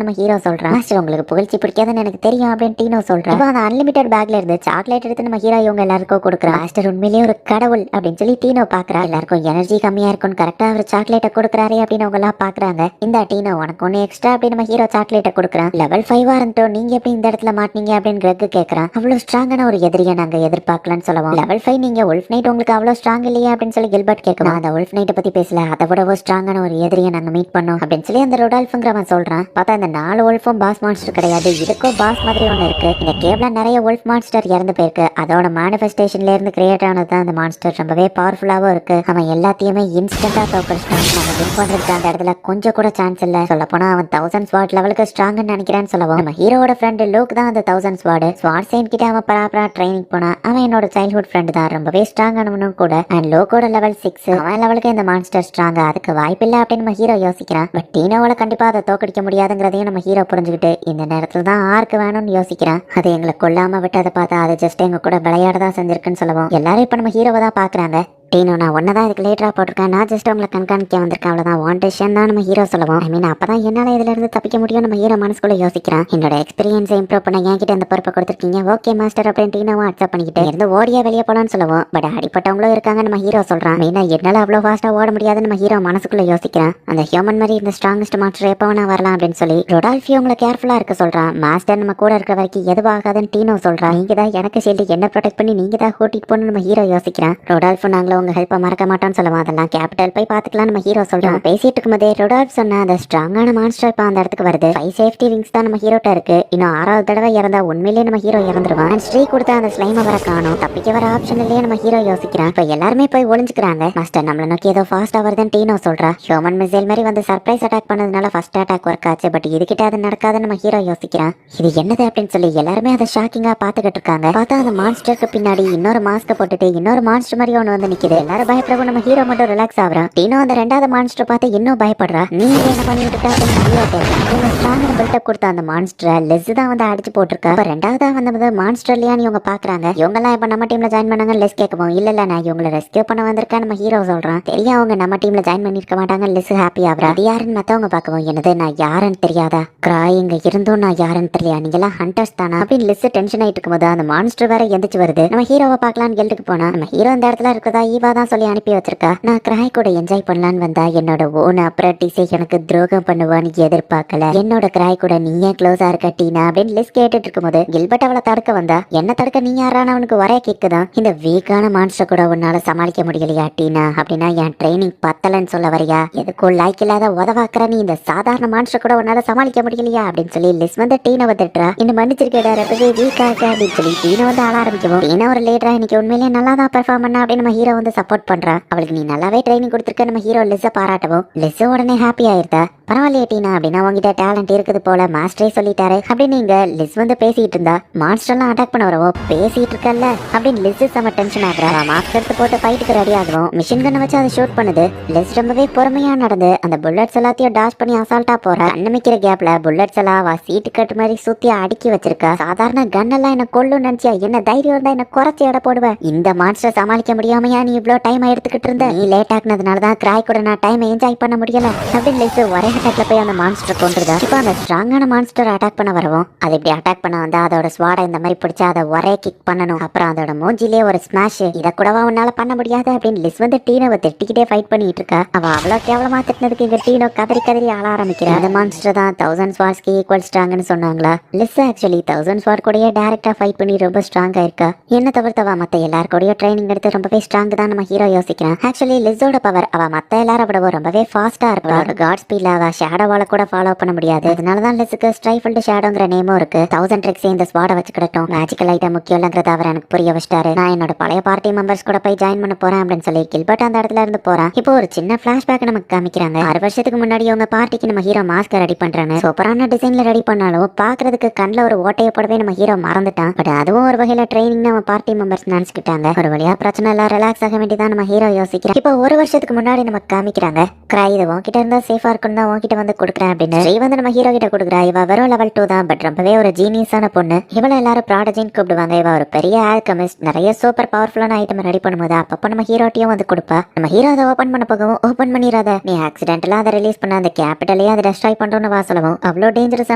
நம்ம ஹீரோ சொல்றான். மாஸ்டர் உங்களுக்கு புகழ்ச்சி பிடிக்காதுன்னு எனக்கு தெரியும் அப்படின்னு டீனோ சொல்றான். இப்போ அந்த அன்லிமிட்டட் பேக்ல இருந்து சாக்லேட் எடுத்து நம்ம ஹீரோ இவங்க எல்லாருக்கும் கொடுக்குறான். மாஸ்டர் உண்மையிலேயே ஒரு கடவுள் அப்படின்னு சொல்லி டீனோ பாக்குறா. எல்லாருக்கும் எனர்ஜி கம்மியா இருக்கும் கரெக்டா அவர் சாக்லேட்டை கொடுக்குறாரு அப்படின்னு அவங்க எல்லாம் பாக்குறாங்க. இந்த டீனோ உனக்கு ஒண்ணு எக்ஸ்ட்ரா அப்படின்னு நம்ம ஹீரோ சாக்லேட்டை கொடுக்குறான். லெவல் 5 இருந்தோம் நீங்க எப்படி இந்த இடத்துல மாட்டீங்க அப்படின்னு கிரெக் கேட்கறான். அவ்வளவு ஸ்ட்ராங்கான ஒரு எதிரியை நாங்க எதிர்பார்க்கலாம்னு சொல்லுவோம். லெவல் 5 நீங்க உல்ஃப் நைட் உங்களுக்கு அவ்வளவு ஸ்ட்ராங் இல்லையா அப்படின்னு சொல்லி கில்பர்ட் கேட்கணும். அந்த உல்ஃப் நைட்டை பத்தி பேசல, அதை விட ஸ்ட்ராங்கான ஒரு எதிரியை நாங்க மீட் பண்ணோம் அப்படின்னு சொல்லி அந்த ருடால்ஃப்ங்கிறவன் சொல்றான். பார்த்தா இந்த 4 உல்ஃபும் பாஸ் மான்ஸ்டர் கிடையாது, இதுக்கும் பாஸ் மாதிரி ஒண்ணு இருக்கு. இந்த கேவ்ல நிறைய உல்ஃப் மான்ஸ்டர் இறந்து போயிருக்கு, அதோட மேனிஃபெஸ்டேஷன்ல இருந்து கிரியேட் ஆனது அந்த மான்ஸ்டர் ரொம்பவே பவர்ஃபுல்லாவும் இருக்கு. அவன் எல்லாத்தையுமே இன்ஸ்டன்டா தோக்கடிச்சிட்டான். நம்ம வின் பண்றதுக்கு அந்த இடத்துல கொஞ்சம் கூட சான்ஸ் இல்ல. சொல்ல போனா அவன் 1000 ஸ்வாட் லெவலுக்கு ஸ்ட்ராங்னு நினைக்கிறான்னு சொல்லுவோம். நம்ம ஹீரோட ஃப்ரெண்ட் லோக் தான் அந்த 1000 ஸ்வாட் சேன் கிட்ட அவன் ப்ராப்பரா ட்ரைனிங் போனா. அவன் என்னோட சைல்ட்ஹுட் ஃப்ரெண்ட் தான், ரொம்பவே ஸ்ட்ராங் ஆனவனும் கூட. அண்ட் லோக்கோட லெவல் 6, அவன் லெவலுக்கு இந்த மான்ஸ்டர் ஸ்ட்ராங், அதுக்கு வாய்ப்பு இல்ல அப்படின்னு நம்ம ஹீரோ யோசிக்கிறான். பட் டீனோவால கண்டிப்பா அதை தோக்கடிக்க முடியாதுங்கிறதையும் நம்ம ஹீரோ புரிஞ்சுக்கிட்டு இந்த நேரத்துல தான் ஆர்க்கு வேணும்னு யோசிக்கிறான். அது எங்களை கொல்லாம விட்டு அதை பார்த்தா அது ஜஸ்ட் எங்க கூட விளையாடதான் செஞ்சிருக்குன்னு சொல்லுவோம். எல்லாரும் இப்ப நம்ம ஹீரோவை தான் பாக்குறாங்க. டீனோ நான் ஒன்னதான் இதுக்கு லேட்டரா போட்டிருக்கேன், நான் ஜஸ்ட் உங்களை கண்காணிக்க வந்திருக்கேன் அவ்வளவுதான், வாண்டேஷன் தான் நம்ம ஹீரோ சொல்லுவோம். ஐ மீன் அப்பதான் என்னால இதுல இருந்து தப்பிக்க முடியும் நம்ம ஹீரோ மனசுக்குள்ள யோசிக்கிறான். என்னோட எக்ஸ்பீரியன்ஸை இம்ப்ரூவ் பண்ண என்கிட்ட இந்த பொறுப்பை கொடுத்துருக்கீங்க, ஓகே மாஸ்டர் அப்படின்னு டீனோவும் அக்செப்ட் பண்ணிக்கிட்டு இருந்து ஓடியா வெளியே போலான்னு சொல்லுவோம். பட் அடிப்பட்டவங்களும் இருக்காங்க நம்ம ஹீரோ சொல்றான். மெயினா என்னால அவ்வளவு ஃபாஸ்டா ஓட முடியாதுன்னு நம்ம ஹீரோ மனசுக்குள்ள யோசிக்கிறான். அந்த ஹியூமன் மாதிரி இந்த ஸ்ட்ராங்கஸ்ட் மாஸ்டர் எப்போ வேணா வரலாம் அப்படின்னு சொல்லி ரொடால்ஃபி உங்களை கேர்ஃபுல்லா இருக்க சொல்றான். மாஸ்டர் நம்ம கூட இருக்கிற வரைக்கும் எதுவாகாதுன்னு டீனோ சொல்றான். நீங்க தான் எனக்கு ஷீல்டு என்ன ப்ரொடெக்ட் பண்ணி நீங்க தான் கூட்டிட்டு போகணும் நம்ம ஹீரோ யோசிக்கிறான். ரொடால்ஃபு நாங்களும் உங்க ஹெல்ப்பை மறக்க மாட்டோம் சொல்லுவான். அதெல்லாம் கேபிட்டல் போய் பாத்துக்கலாம் நம்ம ஹீரோ சொல்றான். பேசிட்டு இருக்கும்போதே ரொடால்ஃப் சொன்ன அந்த ஸ்ட்ராங்கான மான்ஸ்டர் இப்ப அந்த இடத்துக்கு வருது. 5 சேஃப்டி விங்ஸ் தான் நம்ம ஹீரோட்ட இருக்கு. இன்னும் 6வது தடவை இறந்தா உண்மையிலேயே நம்ம ஹீரோ இறந்துருவான். ஸ்ரீ கொடுத்த அந்த ஸ்லைமை வர காணும், தப்பிக்க வர ஆப்ஷன் இல்லையே நம்ம ஹீரோ யோசிக்கிறான். இப்ப எல்லாருமே போய் ஒளிஞ்சுக்கிறாங்க. மாஸ்டர் நம்மள நோக்கி ஏதோ ஃபாஸ்டா வருதுன்னு டீனோ சொல்றா. ஹியூமன் மிசைல் மாதிரி வந்து சர்ப்ரைஸ் அட்டாக் பண்ணதுனால ஃபர்ஸ்ட் அட்டாக் ஒர்க் ஆச்சு, பட் இதுகிட்ட அது நடக்காதுன்னு நம்ம ஹீரோ யோசிக்கிறான். இது என்னது அப்படின்னு சொல்லி எல்லாருமே அதை ஷாக்கிங்கா பாத்துக்கிட்டு இருக்காங்க. பார்த்தா அந்த மான்ஸ்டருக்கு பின்னாடி இன்னொரு மாஸ்க் போட்டுட்டு இன்னொரு மான்ஸ்டர் மாதிரி ஒன்று வந்து நிக்குது. ஆரம்பிக்குது. எல்லாரும் பயப்படவும் நம்ம ஹீரோ மட்டும் ரிலாக்ஸ் ஆகுறான். டீனோ அந்த ரெண்டாவது மான்ஸ்டர் பார்த்து இன்னும் பயப்படுறா. நீ என்ன பண்ணிட்டு இருக்க அப்படின்னு ஹீரோ கேட்கறான். ஸ்ட்ராங்கர் பில்டப் கொடுத்த அந்த மான்ஸ்டரை லெஸ் தான் வந்து அடிச்சு போட்டிருக்கா. இப்ப ரெண்டாவதா வந்து மான்ஸ்டர் இல்லையான்னு இவங்க பாக்குறாங்க. இவங்க எல்லாம் இப்ப நம்ம டீம்ல ஜாயின் பண்ணாங்க. லெஸ் கேட்கவும் இல்ல நான் இவங்களை ரெஸ்கியூ பண்ண வந்திருக்கேன் நம்ம ஹீரோ சொல்றான். தெரியும் அவங்க நம்ம டீம்ல ஜாயின் பண்ணிருக்க மாட்டாங்க. லெஸ் ஹாப்பி ஆகுறா. அது யாருன்னு மத்தவங்க பாக்கவும் என்னது நான் யாருன்னு தெரியாதா, கிராய் இங்க இருந்தும் நான் யாருன்னு தெரியல, நீங்க எல்லாம் ஹண்டர்ஸ் தானா அப்படின்னு லெஸ் டென்ஷன் ஆயிட்டு இருக்கும்போது அந்த மான்ஸ்டர் வேற எந்திரிச்சு வருது. நம்ம ஹீரோவை பாக்கலான்னு கெல்ட்டுக்கு போனா நம்ம ஹீரோ இந்த இடத்துல இருக்கதா ஈவா தான் சொல்லி அனுப்பி வச்சிருக்கா. நான் கிராய் கூட என்ஜாய் பண்ணலான்னு வந்தா என்னோட ஓன் அப்ரண்டிஸை எனக்கு துரோகம் பண்ணுவான்னு எதிர்பார்க்கல. என்னோட கிராய் கூட நீ ஏன் க்ளோஸா இருக்க டீனா அப்படின்னு லிஸ் கேட்டுட்டு இருக்கும்போது கில்பர்ட் அவளை தடுக்க வந்தா. என்ன தடுக்க நீ யாரான அவனுக்கு வரைய கேக்குதான். இந்த வீக்கான மான்ஸ்டர் கூட உன்னால சமாளிக்க முடியலையா டீனா அப்படின்னா என் ட்ரைனிங் பத்தலன்னு சொல்ல வரையா? எதுக்கும் லாய்க்கு இல்லாத உதவாக்குற நீ இந்த சாதாரண மான்ஸ்டர் கூட உன்னால சமாளிக்க முடியலையா அப்படின்னு சொல்லி லிஸ் வந்து டீனை வந்துட்டுறா. இன்னும் மன்னிச்சிருக்கேடா ரொம்பவே வீக்கா இருக்க அப்படின்னு சொல்லி டீனை வந்து ஆள ஆரம்பிக்கவும் டீனா ஒரு லேட்டரா இன்னைக்கு உண்மையிலேயே நல்லா தான் பெர்ஃபார்ம் பண்ணா அப்படின்னு நம்ம ஹீரோ வந்து சப்போர்ட் பண்றா. அவளுக்கு நீ நல்லாவே ட்ரைனிங் கொடுத்துருக்க நம்ம ஹீரோ லிஸ்ஸை பாராட்டவும் லிஸ் உடனே ஹாப்பி ஆயிருந்தா. பரவாயில்லையே டீனா அப்படின்னா உங்ககிட்ட டேலண்ட் இருக்குது போல மாஸ்டரே சொல்லிட்டாரு அப்படின்னு நீங்க லிஸ் வந்து பேசிட்டு இருந்தா. மான்ஸ்டர்லாம் அட்டாக் பண்ண வரவோ பேசிட்டு இருக்கல அப்படின்னு லிஸ் செம டென்ஷன் ஆகுறா. மாஸ்க் எடுத்து போட்டு ஃபைட்டுக்கு ரெடி ஆகும். மிஷின் கண்ணை வச்சு அதை ஷூட் பண்ணுது. லிஸ் ரொம்பவே பொறுமையா நடந்து அந்த புல்லட்ஸ் எல்லாத்தையும் டாஷ் பண்ணி அசால்ட்டா போறா. அன்னமிக்கிற கேப்ல புல்லட்ஸ் எல்லாம் சீட்டு கட்டு மாதிரி சுத்தி அடுக்கி வச்சிருக்கா. சாதாரண கன் எல்லாம் என்ன கொல்லும் நினைச்சியா? என்ன தைரியம் இருந்தா என்ன குறைச்சி எடை போடுவேன். இந்த மான்ஸ்டர் சமாளிக்க முடியாமையா நீ இவ்வளவு டைம் எடுத்துக்கிட்டு இருந்த? நீ லேட் ஆக்குனதுனாலதான் கிராய் கூட நான் டைம் என்ஜாய் பண்ண முடியல அப்படின்னு லிஸ் ஒரே அட்டாக்ல போய் அந்த மான்ஸ்டர் கொண்டுதா. இப்போ அந்த ஸ்ட்ராங்கான மான்ஸ்டர் அட்டாக் பண்ண வரவும் அது இப்படி அட்டாக் பண்ண வந்தா அதோட ஸ்வாடை இந்த மாதிரி பிடிச்சா அதை ஒரே கிக் பண்ணணும். அப்புறம் அதோட மூஞ்சிலே ஒரு ஸ்மாஷ். இதை கூடவா உன்னால பண்ண முடியாது அப்படின்னு லிஸ் வந்து டீனோவை திட்டிக்கிட்டே ஃபைட் பண்ணிட்டு இருக்கா. அவ அவ்வளவு கேவலமா திட்டினதுக்கு இங்க டீனோ கதறி கதறி ஆள ஆரம்பிக்கிறா. அந்த மான்ஸ்டர் தான் 1000 ஸ்வாட்ஸ்க்கு ஈக்குவல் ஸ்ட்ராங்னு சொன்னாங்களா? லிஸ் ஆக்சுவலி 1000 ஸ்வாட் கூடயே டைரக்டா ஃபைட் பண்ணி ரொம்ப ஸ்ட்ராங்கா இருக்கா. என்ன தவிர்த்தவா மத்த எல்லாரும் கூடயும் ட்ரைனிங் எடுத்து ரொம்பவே ஸ்ட்ராங் தான் நம்ம ஹீரோ யோசிக்கிறான். ஆக்சுவலி லிஸோட பவர் அவ மத்த எல்லாரும் விடவும் ரொம்பவே ஃபாஸ்டா இருக்கா. காட் ஸ்பீட்ல அவ ஷேடோவால கூட ஃபாலோ பண்ண முடியாது. அதனாலதான் லிஸுக்கு ஸ்ட்ரைஃபில்டு ஷேடோங்கிற நேமும் இருக்கு. 1000 ட்ரிக்ஸ் இந்த ஸ்வாட வச்சுக்கிட்டோம். மேஜிக்கல் ஐட்டம் முக்கியம் இல்லங்கிறத அவர் எனக்கு புரிய வச்சிட்டாரு. நான் என்னோட பழைய பார்ட்டி மெம்பர்ஸ் கூட போய் ஜாயின் பண்ண போறேன் அப்படின்னு சொல்லி கில்பர்ட் அந்த இடத்துல இருந்து போறான். இப்போ ஒரு சின்ன பிளாஷ்பேக் நமக்கு காமிக்கிறாங்க. 6 வருஷத்துக்கு முன்னாடி அவங்க பார்ட்டிக்கு நம்ம ஹீரோ மாஸ்க் ரெடி பண்றாங்க. சூப்பரான டிசைன்ல ரெடி பண்ணாலும் பாக்குறதுக்கு கண்ணுல ஒரு ஓட்டைய போடவே நம்ம ஹீரோ மறந்துட்டான். பட் அதுவும் ஒரு வகையில ட்ரைனிங் நம்ம பார்ட்டி மெம்பர்ஸ் நினைச்சுக்கிட்டாங்க. ஒரு வழியா பிரச்சனை இல்ல ரிலாக்ஸ் ஆக வேண்டியதான் நம்ம ஹீரோ யோசிக்கிறேன். இப்போ 1 வருஷத்துக்கு முன்னாடி நமக்கு காமிக்கிறாங்க. கிராய் இதை உன்கிட்ட இருந்தா சேஃபா இருக்குன்னு தான் உன்கிட்ட வந்து கொடுக்குறேன் அப்படின்னு ஸ்ரீ வந்து நம்ம ஹீரோ கிட்ட கொடுக்குறா. இவ வெறும் லெவல் 2 தான். பட் ரொம்பவே ஒரு ஜீனியஸான பொண்ணு. இவளை எல்லாரும் ப்ராடஜின்னு கூப்பிடுவாங்க. இவ ஒரு பெரிய ஆல்கமிஸ்ட். நிறைய சூப்பர் பவர்ஃபுல்லான ஐட்டம் ரெடி பண்ணும்போது அப்பப்போ நம்ம ஹீரோட்டையும் வந்து கொடுப்பா. நம்ம ஹீரோ அதை ஓபன் பண்ண போகவும் ஓபன் பண்ணிடாத, நீ ஆக்சிடென்ட்ல அதை ரிலீஸ் பண்ண அந்த கேபிட்டலையே அதை டெஸ்ட்ராய் பண்றோம்னு வா சொல்லவும் அவ்வளோ டேஞ்சரஸ்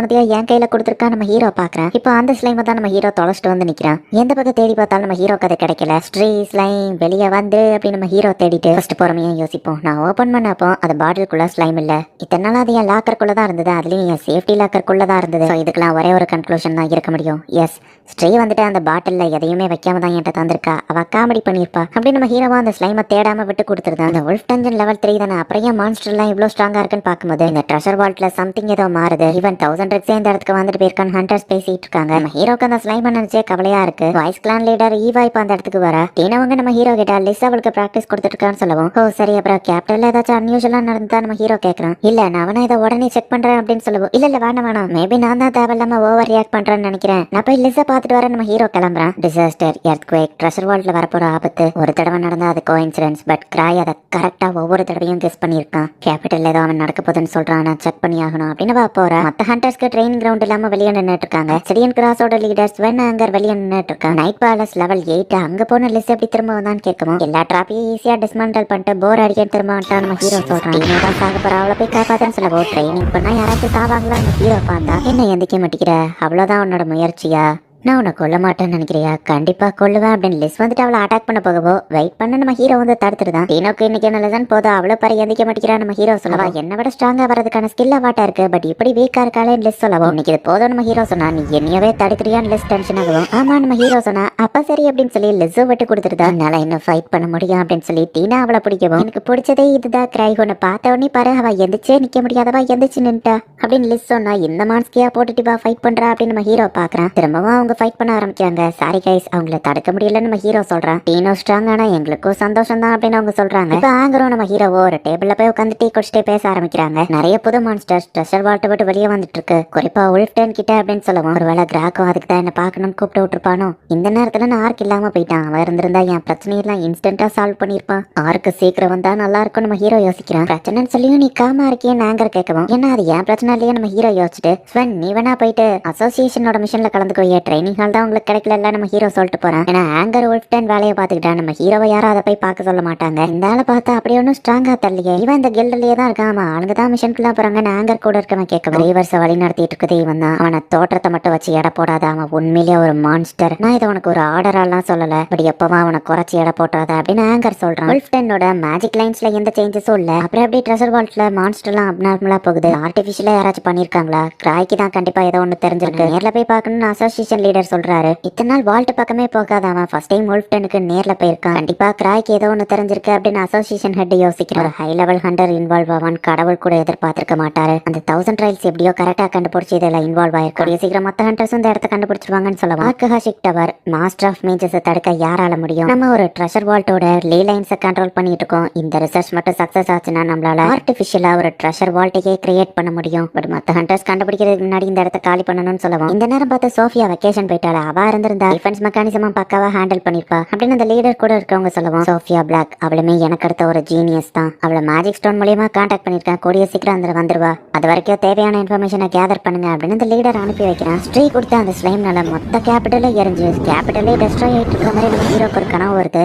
ஆனதையா என் கையில கொடுத்துருக்கா நம்ம ஹீரோ பாக்குறேன். இப்போ அந்த ஸ்லைமை தான் நம்ம ஹீரோ தொலைச்சிட்டு வந்து நிக்கிறான். எந்த பக்கம் தேடி பார்த்தாலும் நம்ம ஹீரோ கதை கிடைக்கல. ஸ்ட்ரீ ஸ்லைம் வெளியே வந்து அப்படின்னு நம்ம ஹீரோ தேடிட்டு ஃபர்ஸ்ட் பொறுமையா யோசிப்போம். நான் ஓபன் பண்ணப்போ அது பாட்டிலுக்குள்ள ஸ்லைம் இல்ல. இத்தனை நாள் அது என் லாக்கருக்குள்ள தான் இருந்தது. அதுலயும் என் சேஃப்டி லாக்கருக்குள்ள தான் இருந்தது. இதுக்கெல்லாம் ஒரே ஒரு கன்க்ளூஷன் தான் இருக்க முடியும். எஸ், ஸ்ட்ரீ வந்துட்டு அந்த பாட்டில்ல எதையுமே வைக்காம தான் என்கிட்ட தந்திருக்கா. அவ காமெடி பண்ணிருப்பா அப்படின்னு நம்ம ஹீரோவா அந்த ஸ்லைமை தேடாம விட்டு கொடுத்துருந்தா. அந்த உல்ஃப் டஞ்சன் லெவல் 3 தானே. அப்புறம் ஏன் மான்ஸ்டர் எல்லாம் இவ்வளவு ஸ்ட்ராங்கா இருக்குன்னு பார்க்கும்போது இந்த ட்ரெஷர் வால்ட்ல சம்திங் ஏதோ மாறுது. ஈவன் 1000 ட்ரிக்ஸ் இந்த இடத்துக்கு வந்துட்டு போயிருக்கான்னு ஹண்டர்ஸ் பேசிட்டு இருக்காங்க. நம்ம ஹீரோக்கு அந்த ஸ்லைமை நினைச்சே கவலையா இருக்கு. வாய்ஸ் கிளான் லீடர் ஈவா இப்ப அந்த இடத்துக்கு வர டீனவங்க நம்ம ஹீரோ கிட்ட லிஸ் அவளுக்கு பிராக்டிஸ் கொடுத்துட்டு இருக்கான்னு சொல்லவும் ஓ சரி. அப்புறம் கேப்டன்ல ஏதாச்சும் அன்யூஷுவலா நடந்தா நம்ம ஹீரோ கேட்கறான். இல்ல நான் அவனை இதை உடனே செக் பண்றேன் அப்படின்னு சொல்லுவோம். இல்ல வேணாம் மேபி நான் தான் தேவையில்லாம ஓவர் ரியாக்ட் பண்றேன்னு நினைக்கிறேன். நான் போய் லிஸை பார்த்துட்டு வரேன் நம்ம ஹீரோ கிளம்புறான். டிசாஸ்டர், எர்த்குவேக், ட்ரெஷர் வால்ட்ல வரப்போற ஆபத்து. ஒரு தடவை நடந்தா அது கோஇன்சிடென்ஸ். பட் கிராய் அதை கரெக்டா ஒவ்வொரு தடவையும் கெஸ் பண்ணியிருக்கான். கேபிட்டல் ஏதோ அவன் நடக்க போதுன்னு சொல்றான். நான் செக் பண்ணி ஆகணும் அப்படின்னு போறேன். மத்த ஹண்டர்ஸ்க்கு ட்ரைனிங் கிரவுண்ட் இல்லாம வெளியே நின்னுட்டு இருக்காங்க. செடியன் கிராஸோட லீடர்ஸ் வென் அங்கர் வெளியே நின்னுட்டு இருக்காங்க. நைட் பேலஸ் லெவல் 8 அங்க போன லிஸ் எப்படி திரும்ப வந்தான்னு கேட்கவும் எல்லா டிராப்பையும் ஈஸியா டிஸ்மண்டல் பண்ணிட்டு போர் அடிக்க திரும்ப வந்துட்டா நம்ம ஹீரோ சொல்றான். தான் சாக போற அவளை போய் காப்பாத்தன்னு சொல்லவோ ட்ரைனிங் பண்ணா யாராச்சும் சாவாங்களா நம்ம ஹீரோ பார்த்தா என்ன எந்திக்க மாட்டேங்கிற, அவ்வளவுதான் உன்னோட முயற்சியா, நான் உன்னை கொல்ல மாட்டேன்னு நினைக்கிறியா? கண்டிப்பா கொல்லுவேன் அப்படின்னு லிஸ் வந்துட்டு அவளை அட்டாக் பண்ண போகவோ வெயிட் பண்ண நம்ம ஹீரோ வந்து தடுத்துருதான். டீனோக்கு இன்னைக்கு என்ன லெசன் போதும் அவ்வளோ பரி எந்திக்க மாட்டேங்கிறா நம்ம ஹீரோ சொல்லவா. என்ன விட ஸ்ட்ராங்கா வரதுக்கான ஸ்கில் அவாட்டா இருக்கு. பட் இப்படி வீக்கா இருக்காளேன்னு லிஸ் சொல்லவோ இன்னைக்கு இது போதும் நம்ம ஹீரோ சொன்னா. நீ என்னையவே தடுக்கிறியான்னு லிஸ் டென்ஷன் ஆகும். ஆமா நம்ம ஹீரோ சொன்னா அப்ப சரி அப்படின்னு சொல்லி லிஸ்ஸோ விட்டு கொடுத்துருதா. என்னால இன்னும் ஃபைட் பண்ண முடியும் அப்படின்னு சொல்லி டீனா அவளை பிடிக்கவும் எனக்கு பிடிச்சதே இதுதான் கிராய். உன்னை பார்த்த உடனே பாரு அவ எந்திரிச்சே நிக்க முடியாதவா எந்திரிச்சு நின்ட்டா அப்படின்னு லிஸ் சொன்னா. இந்த மான்ஸ்கியா போட்டுட்டு வா ஃபைட் பண்றா அப்படின்னு நம்ம ஹீரோ பாக்குறான். திரும்பவும் அவங்க ஃபைட் பண்ண ஆரம்பிக்கிறாங்க. சாரி கைஸ், அவங்கள தடுக்க முடியலன்னு நம்ம ஹீரோ சொல்றான். டீனோ ஸ்ட்ராங், ஆனா எங்களுக்கும் சந்தோஷம் தான் அப்படின்னு அவங்க சொல்றாங்க. இப்ப ஆங்கரும் நம்ம ஹீரோவோ ஒரு டேபிள்ல போய் உட்காந்து டீ குடிச்சிட்டே பேச ஆரம்பிக்கிறாங்க. நிறைய புது மான்ஸ்டர்ஸ் ட்ரெஷர் வால்ட்டை விட்டு வெளியே வந்துட்டு இருக்கு. குறிப்பா உல்ஃப்டன் கிட்ட அப்படின்னு சொல்லுவோம். ஒருவேளை கிராக்கும் அதுக்கு தான் என்ன பார்க்கணும்னு கூப்பிட்டு விட்டுருப்பானோ. இந்த நேரத்துல நான் ஆர்க் இல்லாம போயிட்டான். அவன் இருந்திருந்தா என் பிரச்சனையெல்லாம் இன்ஸ்டன்டா சால்வ் பண்ணிருப்பான். ஆர்க்கு சீக்கிரம் வந்தா நல்லா இருக்கும் நம்ம ஹீரோ யோசிக்கிறான். பிரச்சனைன்னு சொல்லியும் நீ காமா இருக்கியன்னு ஆங்கர் கேட்கவும், ஏன்னா அது என் பிரச்சனை இல்லையே நம்ம ஹீரோ யோசிச்சுட்டு, ஸ்வென் நீ வேணா போயிட்டு அசோசியேஷனோட மிஷன்ல கலந்துக்கோயே, ட்ரைனிங் ஹால் தான் உங்களுக்கு கிடைக்கல நம்ம ஹீரோ சொல்லிட்டு போறான். ஏன்னா ஆங்கர் உல்ஃப்டன் வேலையை பார்த்துக்கிட்டா நம்ம ஹீரோவை யாரும் அதை போய் பார்க்க சொல்ல மாட்டாங்க. இந்த ஆளை பார்த்தா அப்படியே ஒன்னும் ஸ்ட்ராங்கா தெரியலையே, இவன் இந்த கில்ட்லயே தான் இருக்கான். ஆளுங்க தான் மிஷனுக்குள்ள போறாங்கன்னு ஆங்கர் கூட இருக்கவன் கேட்கணும். ரீவர்ஸை வழி நடத்திட்டு இருக்குது இவன் தான். அவனை தோற்றத்தை மட்டும் வச்சு எடை போடாத, அவன் உண்மையிலேயே ஒரு மான்ஸ்டர். நான் இதை உனக்கு ஒரு ஆர்டரெல்லாம் சொல்லல, பட் எப்பவா அவனை குறைச்சி எடை போட்டாத அப்படின்னு ஆங்கர் சொல்றான். உல்ஃப்டனோட மேஜிக் லைன்ஸ்ல எந்த சேஞ்சஸும் இல்ல. அப்புறம் அப்படியே ட்ரெஷர் வால்ட்ல மான்ஸ்டர்லாம் அப்நார்மலா போகுது. ஆர்டிபிஷியலா யாராச்சும் பண்ணிருக்காங்களா? கிராய்க்கு தான் கண்டிப்பா ஏதோ ஒண்ணு தெரிஞ்சிருக்கு. நேர்ல போய் பார்க்கணும்னு அசோசியேஷன் லீடர் சொல்றாரு. இத்தனை நாள் வால்ட் பக்கமே போகாத அவன் ஃபர்ஸ்ட் டைம் உல்ஃப்டனுக்கு நேர்ல போயிருக்கான். கண்டிப்பா கிராய்க்கு ஏதோ ஒண்ணு தெரிஞ்சிருக்கு அப்படின்னு அசோசியேஷன் ஹெட் யோசிக்கிறார். ஹை லெவல் ஹண்டர் இன்வால்வ் ஆவான் கடவுள் கூட எதிர்பார்த்திருக்க மாட்டாரு. அந்த 1000 ட்ரைல்ஸ் எப்படியோ கரெக்டா கண்டுபிடிச்சி இதுல இன்வால்வ் ஆயிருக்கு. சீக்கிரம் மத்த ஹண்டர்ஸ் இந்த இடத்த கண்டுபிடிச்சிருவாங்கன்னு சொல்லுவாங்க. ஆர்கஹாஷிக் டவர் மாஸ்டர் ஆஃப் மேஜஸ் தடுக்க யாரால முடியும்? நம்ம ஒரு ட்ரெஷர் வால்ட்டோட லீ லைன்ஸை கண்ட்ரோல் பண்ணிட்டு இருக்கோம். இந்த ரிசர்ச் மட்டும் சக்சஸ் ஆச்சுன்னா நம்மளால ஆர்டிபிஷியலா ஒரு ட்ரெஷர் வால்ட்டையே கிரியேட் பண்ண முடியும். பட் மத்த ஹண்டர்ஸ் கண்டுபிடிக்கிறதுக்கு முன்னாடி இந்த இடத்த காலி பண்ணணும்னு சொல்லுவோம். இந்த நேரம் பார்த்து சோஃபியா வெக்கேஷன் போயிட்டால. அவ இருந்திருந்தா டிஃபென்ஸ் மெக்கானிசமா பக்காவா ஹேண்டில் பண்ணிருப்பா அப்படின்னு அந்த லீடர் கூட இருக்கவங்க சொல்லுவோம். சோஃபியா பிளாக் அவளுமே எனக்கு அடுத்த ஒரு ஜீனியஸ் தான். அவளை மேஜிக் ஸ்டோன் மூலியமா கான்டாக்ட் பண்ணிருக்கேன். கூடிய சீக்கிரம் அந்த வந்துருவா. அது வரைக்கும் தேவையான இன்ஃபர்மேஷனை கேதர் பண்ணுங்க அப்படின்னு அந்த லீடர் அனுப்பி வைக்கிறான். ஸ்ட்ரீ கொடுத்து அந்த ஸ்லைம்னால மொத்த கேபிட்டலே எரிஞ்சு கேபிட்டலே டெஸ்ட்ராய் ஆயிட்டு இருக்கிற மாதிரி நம்ம ஹீரோக்கு ஒரு கனவு வருது.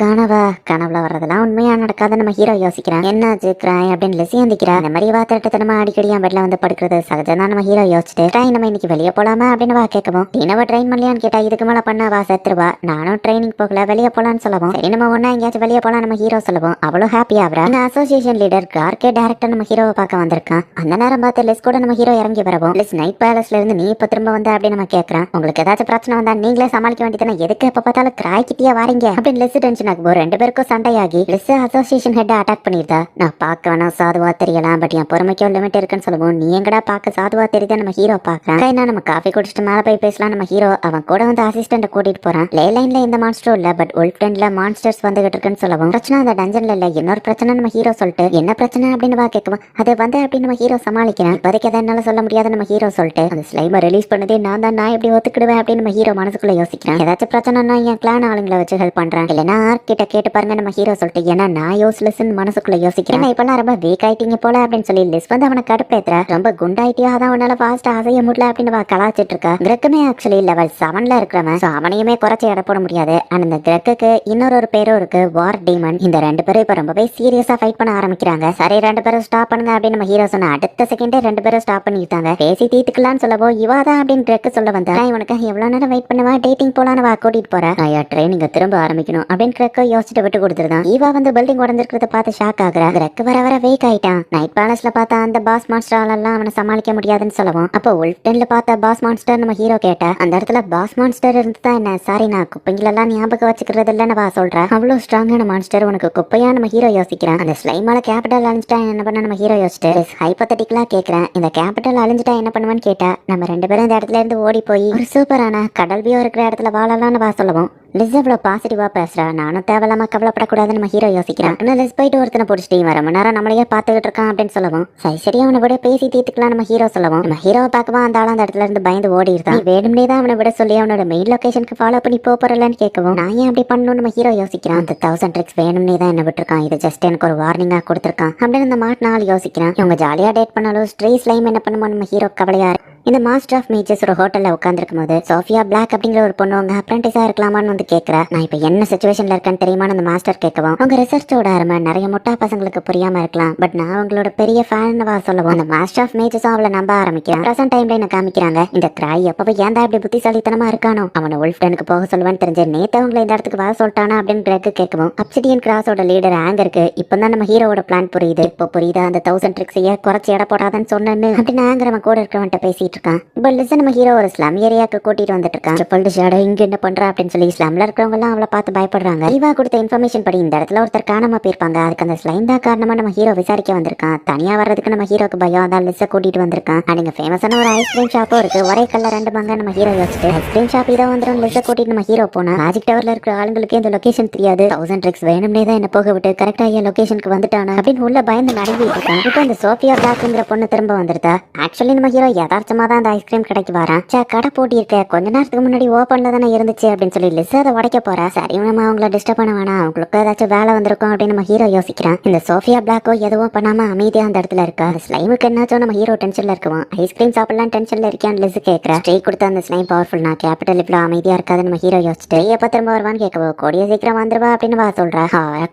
கனவா? கனவுல வர்றதெல்லாம் உண்மையா நடக்காத நம்ம ஹீரோ யோசிக்கிறான். என்னாச்சு கிராய் அப்படின்னு லெசி அந்திக்கிறா. இந்த மாதிரி வாத்திட்டு நம்ம அடிக்கடி என் பெட்ல வந்து படுக்கிறது சகஜம் தான் நம்ம ஹீரோ யோசிச்சுட்டு, ட்ரெயின் நம்ம இன்னைக்கு வெளியே போலாமா அப்படின்னு வா கேட்கவும், டீனவா ட்ரெயின் பண்ணலையான்னு கேட்டா இதுக்கு மேல பண்ணா வா செத்துருவா, நானும் ட்ரைனிங் போகல வெளியே போலான்னு சொல்லவும், சரி நம்ம ஒன்னா எங்கேயாச்சும் வெளியே போலாம் நம்ம ஹீரோ சொல்லவும் அவ்வளவு ஹாப்பி ஆகுறா. இந்த அசோசியேஷன் லீடர் கார்கே டைரக்டர் நம்ம ஹீரோவை பார்க்க வந்திருக்கான். அந்த நேரம் பார்த்து லெஸ் கூட நம்ம ஹீரோ இறங்கி வரவும், லெஸ் நைட் பேலஸ்ல இருந்து நீ இப்ப திரும்ப வந்த அப்படின்னு நம்ம கேட்கறான். உங்களுக்கு ஏதாச்சும் பிரச்சனை வந்தா நீங்களே சமாளிக்க வேண்டியதானே, எதுக்கு எப்ப பார்த்தாலும் கிராய் கிட்டியா வாரீங்க அப்படின்னு லெஸ் டென்ஷன் ஆகும். ரெண்டு பேருக்கும் சண்டையாகி லெஸ் அசோசியேஷன் ஹெட் அட்டாக் பண்ணிருந்தா. நான் பார்க்க வேணா சாதுவா தெரியலாம், பட் என் பொறுமைக்கும் லிமிட் இருக்குன்னு சொல்லுவோம். நீ எங்கடா பார்க்க சாதுவா தெரியுதா நம்ம ஹீரோ பாக்குறான். நம்ம காஃபி குடிச்சிட்டு மேல போய் பேசலாம் நம்ம ஹீரோ அவன் கூட வந்து அசிஸ்டன்ட் கூட்டிட்டு போறான். லே லைன்ல இந்த மான்ஸ்டர் இல்ல, பட் உல்ஃப்டன்ல மான்ஸ்டர்ஸ் வந்துகிட்டு இருக்குன்னு சொல்லவும், பிரச்சனை அந்த டஞ்சன்ல இல்ல, இன்னொரு பிரச்சனை நம்ம ஹீரோ சொல்லிட்டு, என்ன பிரச்சனை அப்படின்னு வா கேட்கவும், அது வந்து அப்படின்னு நம்ம ஹீரோ சமாளிக்கிறான். இப்போதைக்கு அதை என்னால சொல்ல முடியாது நம்ம ஹீரோ சொல்லிட்டு, அந்த ஸ்லைமை ரிலீஸ் பண்ணதே நான் தான், நான் எப்படி ஒத்துக்கிடுவேன் அப்படின்னு நம்ம ஹீரோ மனசுக்குள்ள யோசிக்கிறேன். ஏதாச்சும் பிரச்சனைனா என் கிளான் ஆளுங்களை வச்சு ஹெல்ப் பண்றேன், இல்லைன்னா ஆர்க் கிட்ட கேட்டு பாருங்க நம்ம ஹீரோ சொல்லிட்டு, ஏன்னா நான் யோஸ்லெஸ்ன்னு மனசுக்குள்ள யோசிக்கிறேன். இப்பெல்லாம் ரொம்ப வீக் ஆயிட்டீங்க போல அப்படின்னு சொல்லி லிஸ் வந்து அவனை கடுப்பேத்துற. ரொம்ப குண்டாயிட்டியா, அதான் அவனால ஃபாஸ்டா அசைய முடியல அப்படின்னு கலாச்சிட்டு இருக்கா. கிரக்குமே ஆக்சுவலி லெவல் 7ல இருக்கிறவன், அவனையுமே குறைச்சி எடை போட முடியாது. அண்ட் இந்த கிரக்குக்கு இன்னொரு பேரும் இருக்கு, வார் டீமன். இந்த ரெண்டு பேரும் இப்ப ரொம்பவே சீரியஸா ஃபைட் பண்ண ஆரம்பிக்கிறாங்க. சரி ரெண்டு பேரும் ஸ்டாப் பண்ணுங்க அப்படின்னு நம்ம ஹீரோ சொன்ன அடுத்த செகண்டே ரெண்டு பேரும் ஸ்டாப் பண்ணிட்டாங்க. பேசி தீத்துக்கலான்னு சொல்லவோ, இவாதான் அப்படின்னு கிரக்கு சொல்ல வந்தா, இவனுக்கு எவ்வளவு நேரம் வெயிட் பண்ணுவா, டேட்டிங் போலான்னு வா கூட்டிட்டு போற, நான் ட்ரெயினிங் திரும்ப ஆரம்பிக்கணும் அப்படின்னு கிரக்கோ யோசிச்சுட்டு விட்டு கொடுத்துருதான். இவா வந்து பில்டிங் உடஞ்சிருக்கிறத பார்த்து ஷாக் ஆகுறா. கிரக்கு வர வர வீக் ஆயிட்டான். நைட் பேலஸ்ல பார்த்தா அந்த பாஸ் மான்ஸ்டர் எல்லாம் அவனை சமாளிக்க முடியாதுன்னு சொல்லவும், அப்போ உல்ஃப்டன்ல பார்த்த பாஸ் மான்ஸ்டர் நம்ம ஹீரோ கேட்டா, அந்த இடத்துல பாஸ் மான்ஸ்டர் இருந்துதான் என்ன, சாரி நான் குப்பைங்களெல்லாம் ஞாபகம் வச்சுக்கிறது இல்லன்னு வா சொல்ற, அவ்வளவு ஸ்ட்ராங்கான மான்ஸ்டர் உனக்கு குப்பையா நம்ம ஹீரோ யோசிக்கிறான். அந்த ஸ்லைமால கேபிட்டல் அழிஞ்சிட்டா என்ன பண்ண நம்ம ஹீரோ யோசிச்சுட்டு, ஹைபோதட்டிக்கலா கேட்கிறேன், இந்த கேபிட்டல் அழிஞ்சிட்டா என்ன பண்ணுவான்னு கேட்டா, நம்ம ரெண்டு பேரும் இந்த இடத்துல இருந்து ஓடி போய் ஒரு சூப்பரான கடல் வியூ இருக்கிற இடத்துல வாழலாம்னு வா சொல்லவும், லிஸ் அவ்வளவு பாசிட்டிவா பேசுறா. நானும் தேவையில்லாம கவலைப்படக்கூடாதுன்னு நம்ம ஹீரோ யோசிக்கிறான். லிஸ் போயிட்டு ஒருத்தனை பிடிச்சிட்டு வர மணி நேரம் நம்மளையே பார்த்துக்கிட்டு இருக்கான் அப்படின்னு சொல்லவும், சரி அவனை விட பேசி தீர்த்துக்கலாம் நம்ம ஹீரோ சொல்லவும், நம்ம ஹீரோவை பார்க்கவா அந்த ஆள் அந்த இடத்துல இருந்து பயந்து ஓடி இருந்தான். வேணும்னே தான் அவனை விட சொல்லி அவனோட மெயின் லொகேஷனுக்கு ஃபாலோ பண்ணி போறலன்னு கேட்கவும், நான் ஏன் அப்படி பண்ணணும்னு நம்ம ஹீரோ யோசிக்கிறான். அந்த 1000 ட்ரிக்ஸ் வேணும்னே தான் என்ன விட்டுருக்கான், இது ஜஸ்ட் எனக்கு ஒரு வார்னிங்கா கொடுத்துருக்கான் அப்படின்னு இந்த மாட்டினால் யோசிக்கிறான். இவங்க ஜாலியா டேட் பண்ணாலும் ஸ்ட்ரீஸ் லைம் என்ன பண்ணுமோ நம்ம ஹீரோ கவலையா. இந்த மாஸ்டர் ஆஃப் மேஜஸ் ஒரு ஹோட்டல்ல உட்காந்துருக்கும் போது சோஃபியா பிளாக் அப்படிங்கிற ஒரு பொண்ணு அவங்க அப்ரண்டிஸா இருக்கலாமான்னு வந்து கேட்கறா. நான் இப்ப என்ன சிச்சுவேஷன்ல இருக்கேன்னு தெரியுமான்னு அந்த மாஸ்டர் கேட்கவும், அவங்க ரிசர்ச்சோட அருமை நிறைய முட்டா பசங்களுக்கு புரியாம இருக்கலாம், பட் நான் அவங்களோட பெரிய ஃபேன் சொல்லவும், அந்த மாஸ்டர் ஆஃப் மேஜஸும் அவளை நம்ப ஆரம்பிக்கிறேன். பிரசன்ட் டைம்ல என்ன காமிக்கிறாங்க, இந்த கிராய் எப்பவே ஏன்டா இப்படி புத்திசாலித்தனமா இருக்கானோ, அவனை உல்ஃப்டனுக்கு போக சொல்லுவான்னு தெரிஞ்ச நேத்து அவங்களை இந்த இடத்துக்கு வர சொல்லிட்டானா அப்படின்னு கிரக்கு கேட்கவும், அப்சிடியன் கிராஸோட லீடர் ஆங்கருக்கு இப்பதான் நம்ம ஹீரோட பிளான் புரியுது. இப்போ புரியுதா அந்த 1000 ட்ரிக்ஸையே குறைச்சி எடை போடாதான்னு சொன்னேன்னு அப்படின்னு ஆங்கர் அவன் கூட இருக்கவன்ட்ட பேசிட்டு இருக்கான். இப்போ லிஸ் நம்ம ஹீரோ ஒரு ஸ்லம் ஏரியாவுக்கு கூட்டிட்டு வந்துட்டு இருக்கான். ட்ரிபிள் ஷேடோ இங்க என்ன பண்றா அப்படின்னு சொல்லி ஸ்லம்ல இருக்கிறவங்க எல்லாம் அவளை பார்த்து பயப்படுறாங்க. ஈவா கொடுத்த இன்ஃபர்மேஷன் படி இந்த இடத்துல ஒருத்தர் காணாம போயிருப்பாங்க. அதுக்கு அந்த ஸ்லைம் தான் காரணமா நம்ம ஹீரோ விசாரிக்க வந்திருக்கான். தனியா வர்றதுக்கு நம்ம ஹீரோக்கு பயம், அதான் லிஸ்ஸை கூட்டிட்டு வந்திருக்கான். அங்க ஃபேமஸான ஒரு ஐஸ்கிரீம் ஷாப்பும் இருக்கு. ஒரே கல்ல ரெண்டு பங்க நம்ம ஹீரோ யோசிச்சுட்டு ஐஸ்கிரீம் ஷாப் இதை வந்துடும் லிஸ்ஸை கூட்டிட்டு நம்ம ஹீரோ போனா மேஜிக் டவர்ல இருக்கிற ஆளுங்களுக்கு இந்த லொகேஷன் தெரியாது. 1000 ட்ரிக்ஸ் வேணும்னே தான் என்ன போக விட்டு கரெக்டா என் லொகேஷனுக்கு வந்துட்டானா அப்படின்னு உள்ள பயந்து நடந்துட்டு இருக்கான். இப்போ இந்த சோஃபியா பிளாக்ங்கிற பொண்ணு திரும்ப வந்துருதா. ஆக்சுவலி நம்ம ஹீரோ யதார்த்தமா தான் அந்த ஐஸ்கிரீம் கடைக்கு வரான். கடை போட்டி இருக்க கொஞ்ச நேரத்துக்கு முன்னாடி ஓப்பன்ல தானே இருந்துச்சு அப்படின்னு சொல்லி லிஸ் அதை உடைக்க போறா. சரி நம்ம அவங்கள டிஸ்டர்ப் பண்ண வேணாம், அவங்களுக்கு ஏதாச்சும் வேலை வந்திருக்கும் அப்படின்னு நம்ம ஹீரோ யோசிக்கிறான். இந்த சோஃபியா பிளாக்கோ எதுவும் பண்ணாம அமைதியா அந்த இடத்துல இருக்கா. அந்த ஸ்லைமுக்கு என்னாச்சும் நம்ம ஹீரோ டென்ஷன்ல இருக்குவான். ஐஸ்கிரீம் சாப்பிடலாம் டென்ஷன்ல இருக்கான்னு லிஸ் கேட்கறா. ஸ்ட்ரே கொடுத்த அந்த ஸ்லைம் பவர்ஃபுல், நான் கேபிட்டல் இவ்வளவு அமைதியா இருக்காது நம்ம ஹீரோ யோசிச்சுட்டு எப்ப திரும்ப வருவான்னு கேட்கவோ கூடிய சீக்கிரம் வந்துருவா அப்படின்னு வா சொல்றா.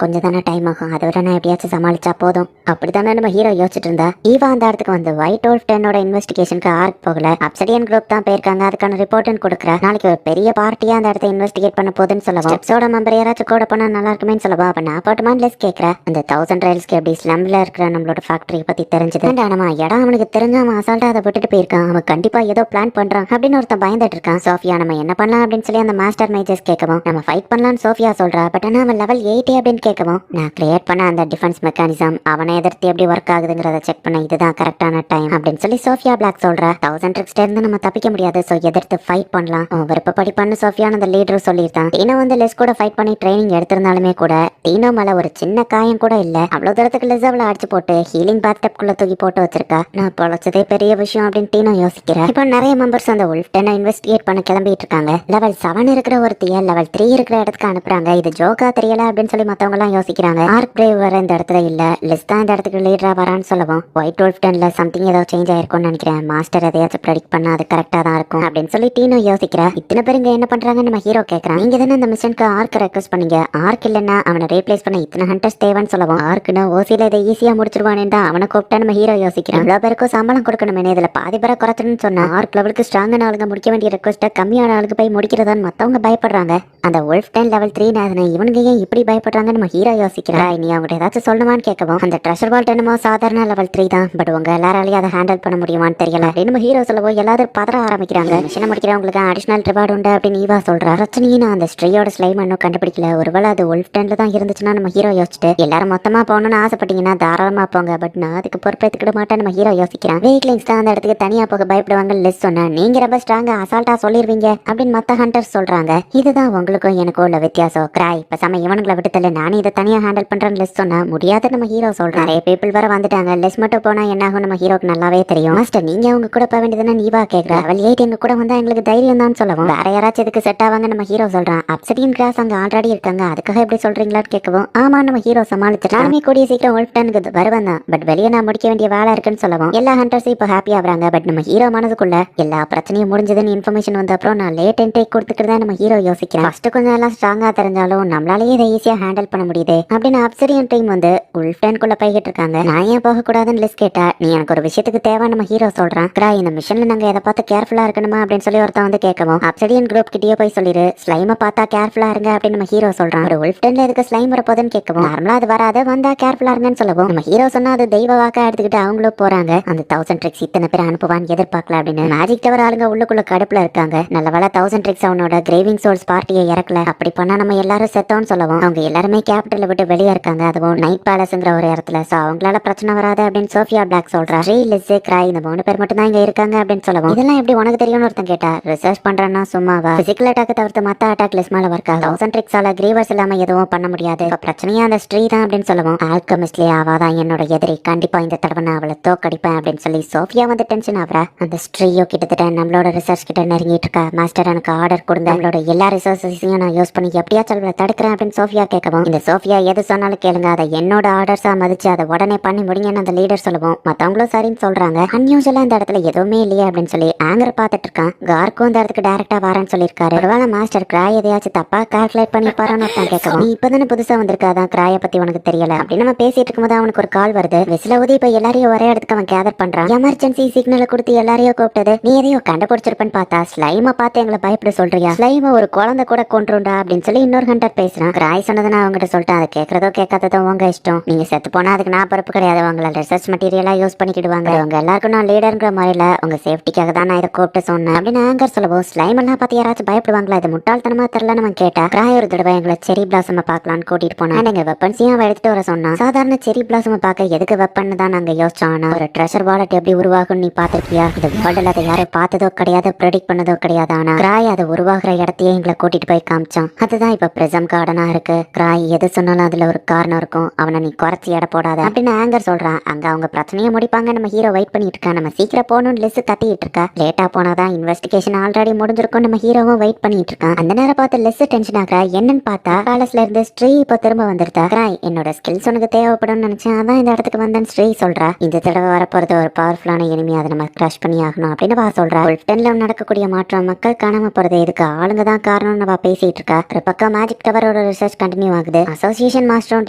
கொஞ்சம் தானே டைம் ஆகும், அதை விட நான் எப்படியாச்சும் சமாளிச்சா போதும் அப்படித்தானே நம்ம ஹீரோ யோசிச்சுட்டு இருந்தா. ஈவா அந்த இடத்துக்கு வந்து ஒயிட் வோல்ஃப் 10ஓட இன்வெஸ்டிகேஷனுக்கு ஆர்க் போகல, அப்சடியன் குரூப் தான் போயிருக்காங்க. அதுக்கான ரிப்போர்ட்னு கொடுக்குற. நாளைக்கு ஒரு பெரிய பார்ட்டியா அந்த இடத்த இன்வெஸ்டிகேட் பண்ண போதுன்னு சொல்லவும் ஸ்டெப்ஸோட மெம்பர் யாராச்சும் கூட பண்ணா நல்லா இருக்குமேன்னு சொல்லவா. அப்ப நான் போட்டுமான்னு லெஸ் கேட்கற. அந்த 1000 ரைல்ஸ்க்கு எப்படி ஸ்லம்ல இருக்கிற நம்மளோட ஃபேக்டரி பத்தி தெரிஞ்சது. நம்ம இடம் அவனுக்கு தெரிஞ்ச அவன் அசால்ட்டா அதை விட்டுட்டு போயிருக்கான். அவன் கண்டிப்பா ஏதோ பிளான் பண்றான் அப்படின்னு ஒருத்தன் பயந்துட்டு இருக்கான். சோஃபியா நம்ம என்ன பண்ணலாம் அப்படின்னு சொல்லி அந்த மாஸ்டர் மேஜர்ஸ் கேட்கவும் நம்ம ஃபைட் பண்ணலாம்னு சோஃபியா சொல்றா. பட் ஆனா அவன் லெவல் 8 அப்படின்னு கேட்கவும் நான் கிரியேட் பண்ண அந்த டிஃபென்ஸ் மெக்கானிசம் அவனை எதிர்த்து எப்படி ஒர்க் ஆகுதுங்கிறத செக் பண்ண இதுதான் கரெக்டான டைம் அப்படின்னு சொல்லி சோஃபியா பிளாக் சொல்றா. 1000 ட்ரிக்ஸ்ல இருந்து நம்ம தப்பிக்க முடியாது, சோ எதிர்த்து ஃபைட் பண்ணலாம், விருப்பப்படி பண்ணு சோஃபியான்னு அந்த லீடர் சொல்லியிருந்தான். டீனோ வந்து லெஸ் கூட ஃபைட் பண்ணி ட்ரைனிங் எடுத்திருந்தாலுமே கூட டீனோ மேல ஒரு சின்ன காயம் கூட இல்ல. அவ்வளவு தூரத்துக்கு லெஸ் அவளை அடிச்சு போட்டு ஹீலிங் பாத்டப்குள்ள தூக்கி போட்டு வச்சிருக்கா. நான் பொழைச்சதே பெரிய விஷயம் அப்படின்னு டீனோ யோசிக்கிறேன். இப்போ நிறைய மெம்பர்ஸ் அந்த வுல்ஃப் 10 இன்வெஸ்டிகேட் பண்ண கிளம்பிட்டு இருக்காங்க. லெவல் 7 இருக்கிற ஒருத்திய லெவல் 3 இருக்கிற இடத்துக்கு அனுப்புறாங்க. இது ஜோக்கா தெரியல அப்படின்னு சொல்லி மத்தவங்க எல்லாம் யோசிக்கிறாங்க. ஆர்க் பிரேவ் வர இந்த இடத்துல இல்ல, லிஸ் தான் இந்த இடத்துக்கு லீடரா வரான்னு சொல்லவும் ஒயிட் வோல்ஃப் 10ல சம்திங் ஏதோ சேஞ்ச் ஆயிருக்கும்னு நினைக்கிறேன். மாஸ்டர் எதையாச்சும் ப்ரெடிக்ட் பண்ணா அது கரெக்டா தான் இருக்கும் அப்படின்னு சொல்லி டீனோ யோசிக்கிறா. இத்தனை பேர் இங்க என்ன பண்றாங்கன்னு நம்ம ஹீரோ கேட்கறான். நீங்க தானே இந்த மிஷனுக்கு ஆர்க் ரெக்வெஸ்ட் பண்ணீங்க, ஆர்க் இல்லன்னா அவனை ரீப்ளேஸ் பண்ண இத்தனை ஹண்டர்ஸ் தேவைன்னு சொல்லவும் ஆர்க்குன்னு ஓசியில இதை ஈஸியா முடிச்சிருவானேன்னு அவனை கூப்பிட்டா நம்ம ஹீரோ யோசிக்கிறான். இவ்வளவு பேருக்கும் சம்பளம் கொடுக்கணுமே, இதுல பாதி பேரை குறைச்சணும்னு சொன்னா ஆர்க் லெவலுக்கு ஸ்ட்ராங்கான ஆளுங்க முடிக்க வேண்டிய ரெக்வெஸ்ட்டை கம்மியான ஆளுக்கு போய் முடிக்கிறதான்னு மத்தவங்க பயப்படுறாங்க. அந்த வுல்ஃப் 10 லெவல் 3 நான் இவனுங்க ஏன் இப்படி பயப்படுறாங்கன்னு நம்ம ஹீரோ யோசிக்கிறா. நீ அவங்க ஏதாச்சும் சொல்லணுமான்னு கேட்கவும் அந்த ட்ரெஷர் வால்ட் என்னமோ சாதாரண லெவல் 3 தான், பட் உங்க எல்லாராலையும் அதை ஹேண்டில் பண்ண முடியுமான்னு தெரியல அப்படின்னு நம்ம ஹீரோ சொல்லவும் எல்லாரும் பதற ஆரம்பிக்கிறாங்க. மிஷனை முடிக்கிறவங்களுக்கு அடிஷனல் ரிவார்டு உண்டு அப்படின்னு ஈவா சொல்றா. பிரச்சனையும் அந்த ஸ்ட்ரீயோட ஸ்லைம் இன்னும் கண்டுபிடிக்கல, ஒருவேளை அது வுல்ஃப் 10ல தான் இருந்துச்சுன்னா நம்ம ஹீரோ யோசிச்சுட்டு எல்லாரும் மொத்தமா போகணும்னு ஆசைப்பட்டீங்கன்னா தாராளமா போங்க, பட் நான் அதுக்கு பொறுப்பேற்றுக்கிட மாட்டேன் நம்ம ஹீரோ யோசிக்கிறான். வீக்லிங்ஸ் தான் அந்த இடத்துக்கு தனியா போக பயப்படுவாங்க லெஸ் சொன்னா நீங்க ரொம்ப ஸ்ட்ராங்கா அசால்ட்டா சொல்லிருவீங்க அப்படின்னு மத்த ஹண்டர்ஸ் சொல்றாங்க. இதுதான் உங்களுக்கும் எனக்கும் உள்ள வித்தியாசம். கிராய் பேசாம இவனுங்களை விட்டு தள்ள, நானே இதை தனியா ஹேண்டில் பண்றேன்னு லெஸ் சொன்னா முடியாது நம்ம ஹீரோ சொல்றான். நிறைய பீப்புள் வர வந்துட்டாங்க, லெஸ் மட்டும் போனா என்ன ஆகும் நம்ம ஹீரோக்கு நல்லாவே தெரியும். மாஸ்டர் நீங்க அவங்க கூட போக வேண்டியதுன்னு நீவா கேக்குற. லெவல் 8 எங்க கூட வந்தா எங்களுக்கு தைரியம் தான் சொல்லவும் வேற யாராச்சும் இதுக்கு செட் ஆவாங்க நம்ம ஹீரோ சொல்றான். அப்சடியன் கிராஸ் அங்க ஆல்ரெடி இருக்காங்க, அதுக்காக எப்படி சொல்றீங்களான்னு கேட்கவும் ஆமா நம்ம ஹீரோ சமாளிச்சு நானுமே கூடிய சீக்கிரம் வுல்ஃப் 10க்கு வருவேன் தான், பட் வெளியே நான் முடிக்க வேண்டிய வேலை இருக்குன்னு சொல்லவும் எல்லா ஹண்டர்ஸும் இப்போ ஹாப்பி ஆகுறாங்க. பட் நம்ம ஹீரோ மனசுக்குள்ள எல்லா பிரச்சனையும் முடிஞ்சதுன்னு இன்ஃபர்மேஷன் வந்த அப்புறம் நான் லேட் இன்டேக் கொடுத்துக்கிறதா நம்ம ஹீரோ யோசிக்கிறேன். ஃபர்ஸ்ட் கொஞ்சம் எல்லாம் ஸ்ட்ராங்கா தெரிஞ்சாலும் நம்மளாலேயே இதை ஈஸியா ஹேண்டில் பண்ண முடியுது அப்படின்னு அப்சடியன் டீம் வந்து வுல்ஃப் 10க்குள்ள போய்கிட்டு இருக்காங்க. நான் ஏன் போக கூடாதுன்னு லிஸ்ட் கேட்டா நீ எனக்கு ஒரு விஷயத்துக்கு தேவை நம்ம ஹீரோ சொல்றான். கிராய் இந்த மிஷன்ல நாங்க எதை பார்த்து கேர்ஃபுல்லா இருக்கணுமா அப்படின்னு சொல்லி ஒருத்தன் வந்து கேட்கவும் அப்சடியன் குரூப் கிட்டயே போய் சொல்லிரு ஸ்லைமை பார்த்தா கேர்ஃபுல்லா இருங்க அப்படின்னு நம்ம ஹீரோ சொல்றான். ஒரு வுல்ஃப் 10ல எதுக்கு ஸ்லைம் வரப்போதுன்னு கேட்கவும் நார்மலா அது வராது, வந்தா கேர்ஃபுல்லா இருங்கன்னு சொல்லவும் நம்ம ஹீரோ சொன்னா அது தெய்வ வாக்கா எடுத்துக்கிட்டு அவங்களும் போறாங்க. அந்த 1000 ட்ரிக்ஸ் இத்தனை பேர் அனுப்புவான்னு எதிர்பார்க்கல அப்படின்னு மேஜிக் டவர் ஆளுங்க உள்ளுக்குள்ள கடுப்புல இருக்காங்க. நல்ல வேளை 1000 ட்ரிக்ஸ் அவனோட கிரேவிங் சோல்ஸ் பார்ட்டியை இறக்கல, அப்படி பண்ணா நம்ம எல்லாரும் செத்தோம்னு சொல்லவும் அவங்க எல்லாருமே கேபிட்டலை விட்டு வெளியே இருக்காங்க, அதுவும் நைட் பேலஸ்ங்கிற ஒரு இடத்துல. சோ அவங்களால பிரச்சனை வராது அப்படின்னு சோஃபியா பிளாக் சொல்றா. ஸ்ரீ லிஸ் கிராய் இந்த 3 பேர் மட்டும் தான் இங்க இருக்காங்க அப்படின்னு சொல்லவும் இதெல்லாம் எப்படி உனக்கு தெரியும்னு ஒருத்தன் கேட்டா. ரிசர்ச் பண்றேன்னா சும்மாவா, பிசிக்கல் அட்டாக் தவிர்த்து மத்த அட்டாக் லிஸ் மேல ஒர்க் ஆகும். 1000 ட்ரிக்ஸால கிரீவர்ஸ் இல்லாம எதுவும் பண்ண முடியாது, பிரச்சனையா அந்த ஸ்ட்ரீ தான் அப்படின்னு சொல்லவும் ஆல்கமிஸ்ட்லயே ஆவாதான் என்னோட எதிரி, கண்டிப்பா இந்த தடவை நான் அவளை தோக்கடிப்பேன் அப்படின்னு சொல்லி சோஃபியா வந்து டென்ஷன் ஆகுறா. அந்த ஸ்ட்ரீயோ கிட்டத்தட்ட நம்மளோட ரிசர்ச் கிட்ட நெருங்கிட்டு இருக்கா. மாஸ்டர் எனக்கு ஆர்டர் கொடுங்க, நம்மளோட எல்லா ரிசோர்ஸையும் நான் யூஸ் பண்ணி எப்படியாச்சும் அவளை தடுக்கிறேன் அப்படின்னு சோஃபியா கேட்கவும் இந்த சோஃபியா எது சொன்னாலும் கேளுங்க, அதை என்னோட ஆர்டர்ஸா மதிச்சு அதை உடனே பண்ணி முடிங்கன்னு அந்த லீடர் சொல்லவும் மத்தவங்களும் சரின்னு சொல்றாங்க. அன்யூஷுவலா இந்த இடத்துல எதுவுமே இல்லையே அப்படின்னு சொல்லி ஆங்கர் பார்த்துட்டு இருக்கான். கார்க்கும் இந்த இடத்துக்கு டைரக்டா வரேன்னு சொல்லியிருக்காரு. ஒருவேளை மாஸ்டர் கிராய் எதையாச்சும் தப்பா கால்குலேட் பண்ணி பாருன்னு ஒருத்தன் கேட்கவும் நீ இப்பதானே புதுசா வந்திருக்காதான் கிராய பத்தி உனக்கு தெரியல அப்படின்னு நம்ம பேசிட்டு இருக்கும்போது அவனுக்கு ஒரு கால் வருது. விசில ஊதி இப்ப எல்லாரையும் ஒரே இடத்துக்கு அவன் கேதர் பண்றான். எமர்ஜென்சி சிக்னலை கொடுத்து எல்லாரையும் கூப்பிட்டது நீ எதையோ கண்டுபிடிச்சிருப்பேன்னு பார்த்தா ஸ்லைமை பார்த்து எங்களை பயப்பட சொல்றியா, ஸ்லைமை ஒரு குழந்தை கூட கொண்டுருண்டா அப்படின்னு சொல்லி இன்னொரு ஹண்டர் பேசுறான். கிராய் சொன்னதை நான் அவங்ககிட்ட சொல்லிட்டேன், அதை கேட்கறதோ கேட்காததோ உங்க இஷ்டம். நீங்க செத்து போனா அதுக்கு நான் பொறுப்பு கிடையாது. உங்களை ரிசர்ச் மெட்டீரியலா யூஸ் பண்ணிக்கிடுவாங்க. உங்க எல்லாருக்கும் நான் லீடர்ங்கிற முறையில உங்க சேஃப்டிக்காக தான் நான் இதை கூப்பிட்டு சொன்னேன் அப்படின்னு ஆங்கர் சொல்லவும், ஸ்லைம் எல்லாம் பார்த்து யாராச்சும் பயப்படுவாங்களா? இது முட்டாள்தனமா தெரியல நம்ம கேட்டா. கிராய் ஒரு தடவை எங்களை செரி பிளாசம் பார்க்கலான்னு கூட்டிட்டு போனா. எங்க வெப்பன்ஸையும் எடுத்துட்டு வர சொன்னா. சாதாரண செரி பிளாசம் பார்க்க எதுக்கு வெப்பன் தான் நாங்க யோசிச்சோம். ஆனா ஒரு ட்ரெஷர் வாலெட் எப்படி உருவாகும் நீ பாத்திருக்கியா? இந்த வேர்ல்டுல அதை யாரும் பார்த்ததோ கிடையாது, ப்ரெடிக்ட் பண்ணதோ கிடையாது. ஆனா கிராய் அதை உருவாகிற இடத்தையே எங்களை கூட்டிட்டு போய் காமிச்சான். அதுதான் இப்ப பிரிசம் கார்டனா இருக்கு. கிராய் எது சொன்னாலும் அதுல ஒரு காரணம் இருக்கும். அவனை நீ குறைச்சி எடை போடாத அப்படின்னு ஆங்கர் சொல்றான். அங்க அவங்க பிரச்சனையை முடிப்பாங்க. நம்ம ஹீரோ வெயிட் பண்ணிட்டு இருக்கா. நம்ம சீக்கிரம் போகணும்னு லிஸ்ட் கத்திட்டு இருக்கா. லேட்டா போனாதான் இன்வெஸ்டிகேஷன் ஆல்ரெடி முடிஞ்சிருக்கும். நம்ம ஹீரோவும் வெயிட் பண்ணிட்டு இருக்கான். அந்த நேரம் பார்த்து லிஸ்ட் டென்ஷன் ஆகிறா. என்னன்னு பார்த்தா பேலஸ்ல இருந்து ஸ்ரீ இப்போ திரும்ப வந்துருத்தா. கிராய் என்னோட ஸ்கில்ஸ் உனக்கு தேவைப்படும் நினைச்சேன், அதான் இந்த இடத்துக்கு வந்தேன் ஸ்ரீ சொல்றா. இந்த தடவை வரப்போறது ஒரு பவர்ஃபுல்லான எனிமி, அதை நம்ம கிராஷ் பண்ணி ஆகணும் அப்படின்னு வா சொல்றா. உல்ஃப்டன்ல நடக்கக்கூடிய மாற்றம், மக்கள் காணாம போறது, இதுக்கு ஆளுங்க தான் காரணம்னு வா பேசிட்டு இருக்கா. ஒரு பக்கம் மேஜிக் டவரோட ரிசர்ச் கண்டினியூ ஆகுது. அசோசியேஷன் மாஸ்டரும்